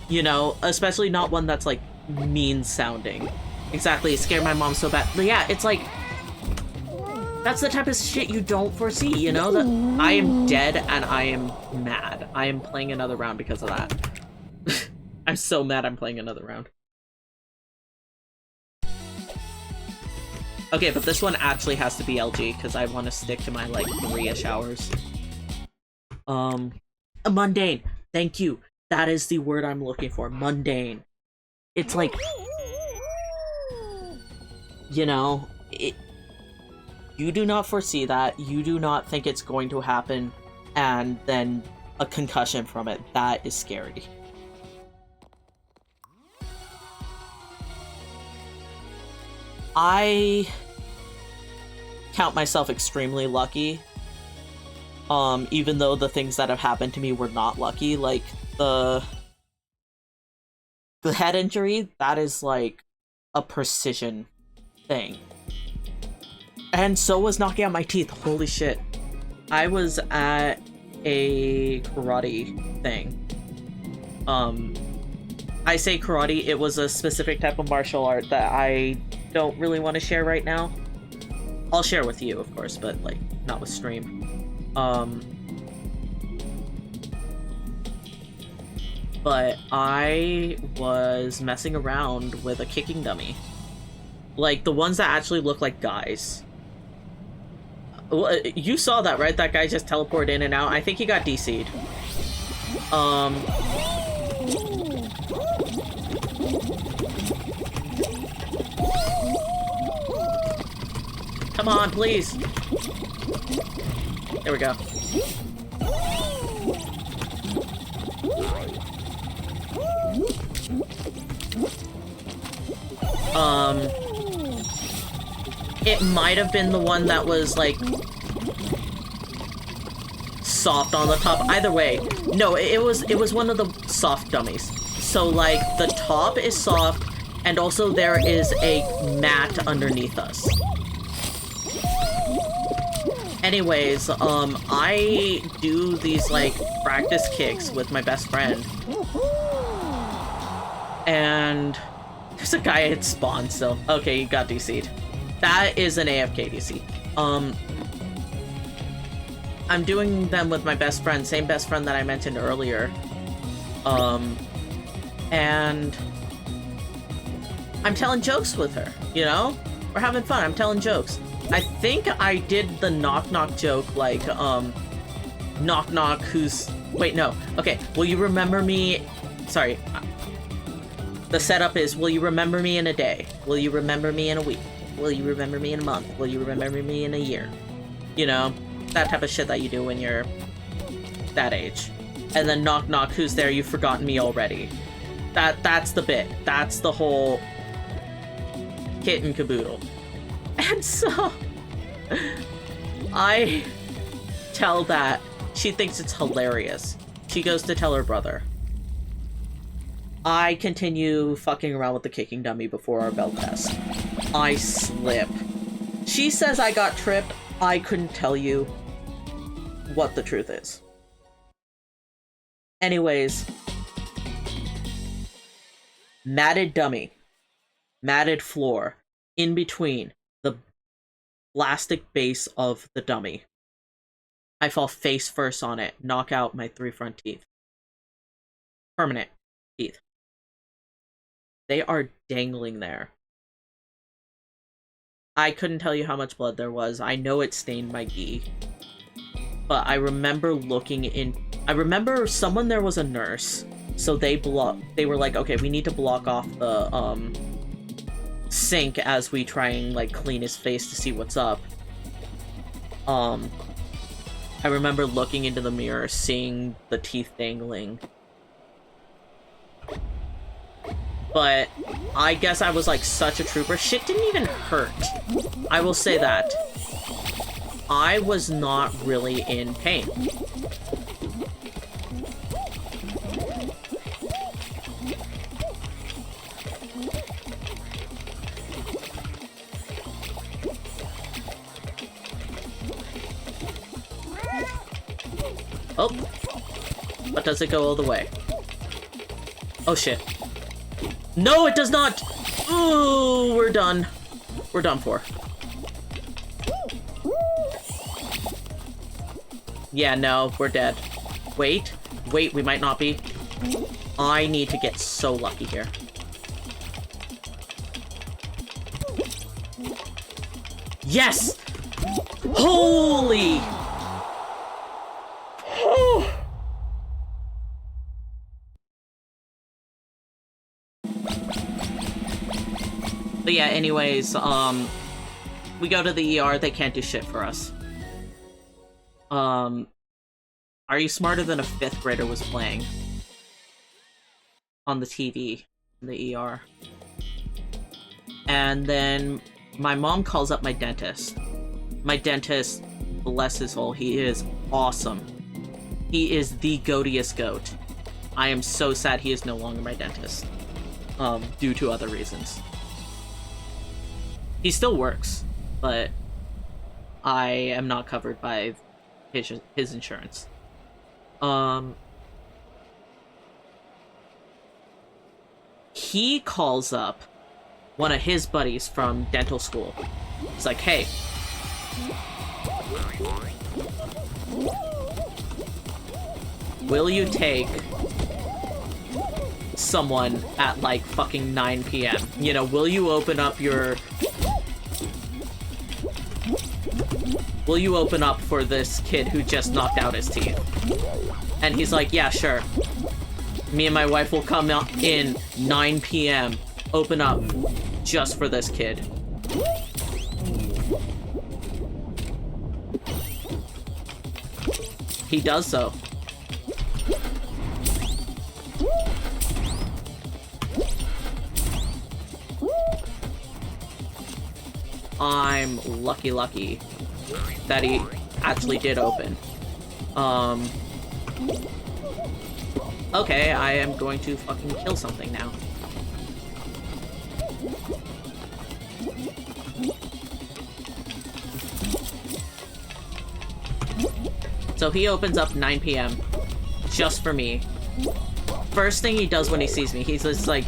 You know? Especially not one that's, like, mean-sounding. Exactly, it scared my mom so bad. But yeah, it's like... That's the type of shit you don't foresee, you know? That I am dead and I am mad. I am playing another round because of that. I'm so mad I'm playing another round. Okay, but this one actually has to be LG, because I want to stick to my, like, 3-ish hours. Mundane. Thank you. That is the word I'm looking for. Mundane. It's like... You know, you do not foresee that, you do not think it's going to happen, and then a concussion from it. That is scary. I count myself extremely lucky, even though the things that have happened to me were not lucky. Like, the head injury, that is like a precision thing. And so was knocking out my teeth. Holy shit. I was at a karate thing. I say karate, it was a specific type of martial art that I don't really want to share right now. I'll share with you, of course, but, like, not with stream. But I was messing around with a kicking dummy. Like, the ones that actually look like guys. Well, you saw that, right? That guy just teleported in and out. I think he got DC'd. Come on, please. There we go. It might have been the one that was, like, soft on the top. Either way. No, it was one of the soft dummies. So, like, the top is soft, and also there is a mat underneath us. Anyways, I do these, like, practice kicks with my best friend. And there's a guy at spawn still. Okay, he got DC'd. That is an AFK DC. I'm doing them with my best friend, same best friend that I mentioned earlier. And I'm telling jokes with her, you know? We're having fun, I'm telling jokes. I think I did the knock-knock joke, like, knock-knock, who's... Wait, no. Okay, will you remember me... Sorry. The setup is, will you remember me in a day? Will you remember me in a week? Will you remember me in a month? Will you remember me in a year? You know, that type of shit that you do when you're that age. And then knock knock, who's there? You've forgotten me already. That's the bit. That's the whole kit and caboodle. And so I tell that. She thinks it's hilarious. She goes to tell her brother. I continue fucking around with the kicking dummy before our belt test. I slip. She says I got tripped. I couldn't tell you what the truth is. Anyways. Matted dummy. Matted floor. In between the plastic base of the dummy. I fall face first on it. Knock out my 3 front teeth. Permanent teeth. They are dangling there. I couldn't tell you how much blood there was. I know it stained my gi. But I remember looking in... I remember someone there was a nurse. So they were like, okay, we need to block off sink as we try and, like, clean his face to see what's up. I remember looking into the mirror, seeing the teeth dangling. But I guess I was, like, such a trooper. Shit didn't even hurt. I will say that. I was not really in pain. Oh. But does it go all the way? Oh shit. No, it does not! Ooh, we're done. We're done for. Yeah, no, we're dead. Wait, we might not be. I need to get so lucky here. Yes! Holy! But yeah, anyways, we go to the ER, they can't do shit for us. Are You Smarter Than a Fifth Grader was playing on the TV in the ER. And then my mom calls up my dentist. My dentist, bless his soul, he is awesome. He is the goatiest goat. I am so sad he is no longer my dentist. Due to other reasons. He still works, but I am not covered by his insurance. He calls up one of his buddies from dental school. He's like, hey, will you take someone at like fucking 9 p.m? You know, will you open up your... Will you open up for this kid who just knocked out his teeth? And he's like, yeah, sure. Me and my wife will come in 9 p.m. Open up just for this kid. He does so. I'm lucky that he actually did open. Okay, I am going to fucking kill something now. So he opens up 9 p.m. just for me. First thing he does when he sees me, he's just like...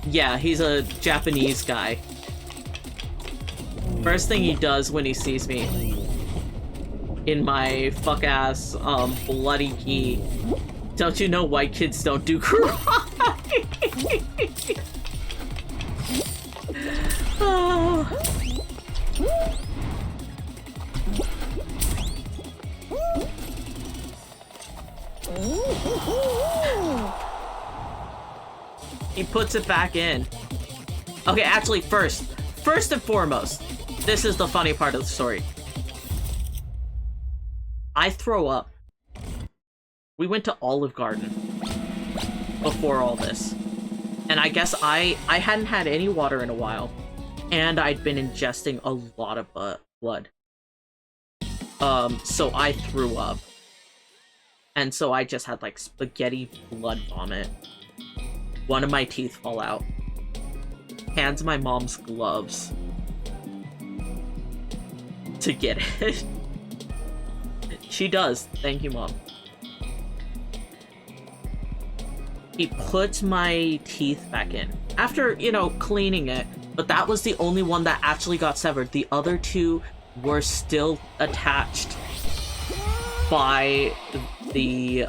Yeah, he's a Japanese guy. First thing he does when he sees me in my fuck-ass, bloody gi. Don't you know white kids don't do karate? Oh. He puts it back in. Okay, actually, first and foremost, this is the funny part of the story. I throw up. We went to Olive Garden before all this. And I guess I hadn't had any water in a while. And I'd been ingesting a lot of blood. So I threw up. And so I just had, like, spaghetti blood vomit. One of my teeth fall out. Hands my mom's gloves to get it. She does. Thank you, Mom. He puts my teeth back in. After, you know, cleaning it. But that was the only one that actually got severed. The other two were still attached by the,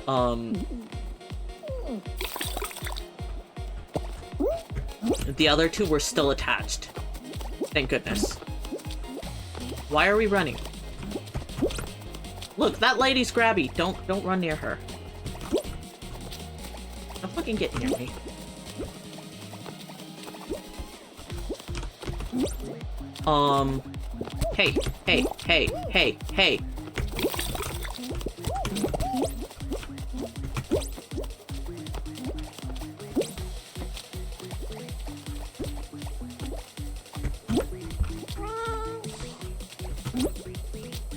The other two were still attached. Thank goodness. Why are we running? Look, that lady's grabby. Don't run near her. Don't fucking get near me. Hey, hey, hey, hey, hey.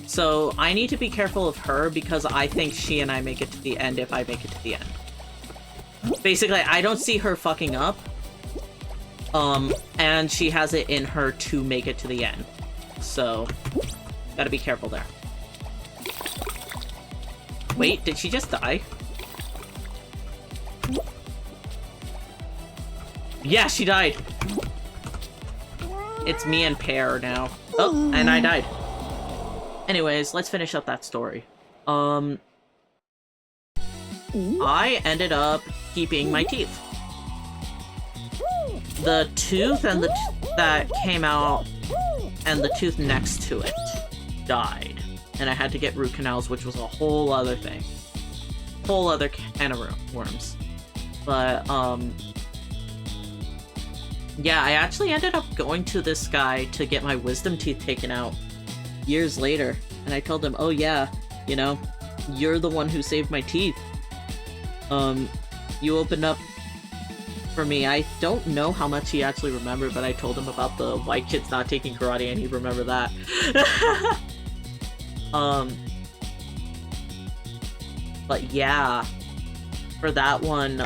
So, I need to be careful of her because I think she and I make it to the end if I make it to the end. Basically, I don't see her fucking up. And she has it in her to make it to the end. So, gotta be careful there. Wait, did she just die? Yeah, she died! It's me and Pear now. Oh, and I died. Anyways, let's finish up that story. I ended up keeping my teeth. The tooth and the that came out and the tooth next to it died. And I had to get root canals, which was a whole other thing. Whole other can of worms. But, yeah, I actually ended up going to this guy to get my wisdom teeth taken out years later. And I told him, oh yeah, you know, you're the one who saved my teeth. You opened up for me. I don't know how much he actually remembered, but I told him about the white kids not taking karate and he remembered that. But yeah, for that one,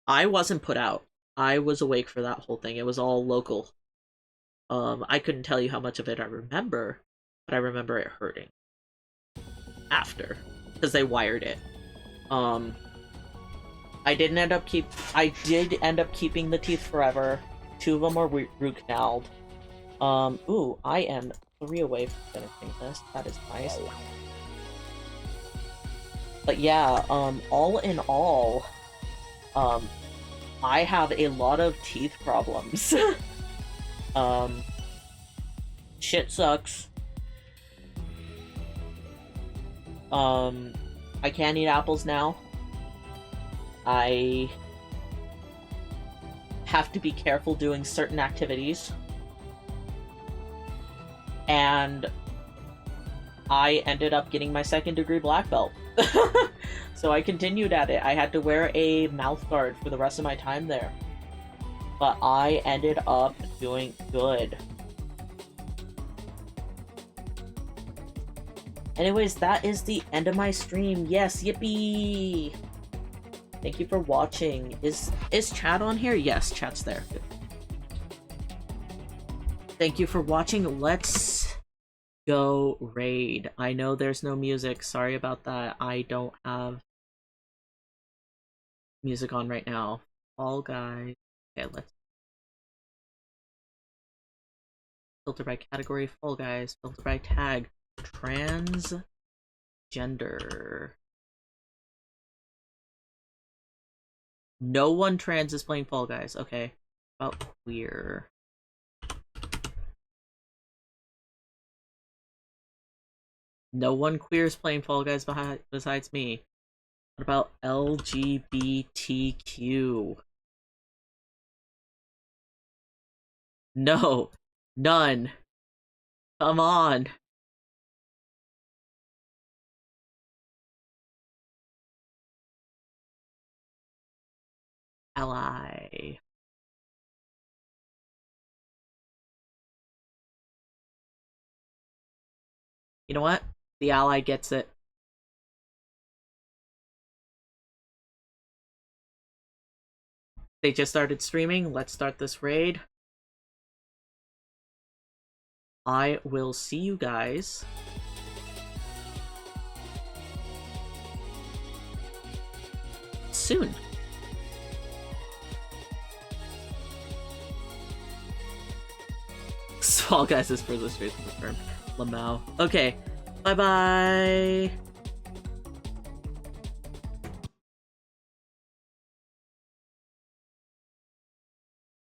I wasn't put out. I was awake for that whole thing. It was all local. I couldn't tell you how much of it I remember, but I remember it hurting. After. Because they wired it. I did end up keeping the teeth forever. 2 of them were root canaled. Ooh, I am 3 away from finishing this. That is nice. But yeah, all in all, I have a lot of teeth problems. Shit sucks. I can't eat apples now. I have to be careful doing certain activities. And I ended up getting my 2nd degree black belt. So I continued at it. I had to wear a mouth guard for the rest of my time there. But I ended up doing good. Anyways, that is the end of my stream. Yes, yippee! Thank you for watching. Is chat on here? Yes, chat's there. Good. Thank you for watching. Let's go raid. I know there's no music. Sorry about that. I don't have music on right now. Fall Guys. Okay, let's filter by category. Fall Guys. Filter by tag. Transgender. No one trans is playing Fall Guys. Okay. About queer. No one queer is playing Fall Guys besides me. What about LGBTQ? No. None. Come on. Ally. You know what? The ally gets it. They just started streaming. Let's start this raid. I will see you guys soon. Fall Guys is for the straight confirmed. Lamau. Okay. Bye-bye.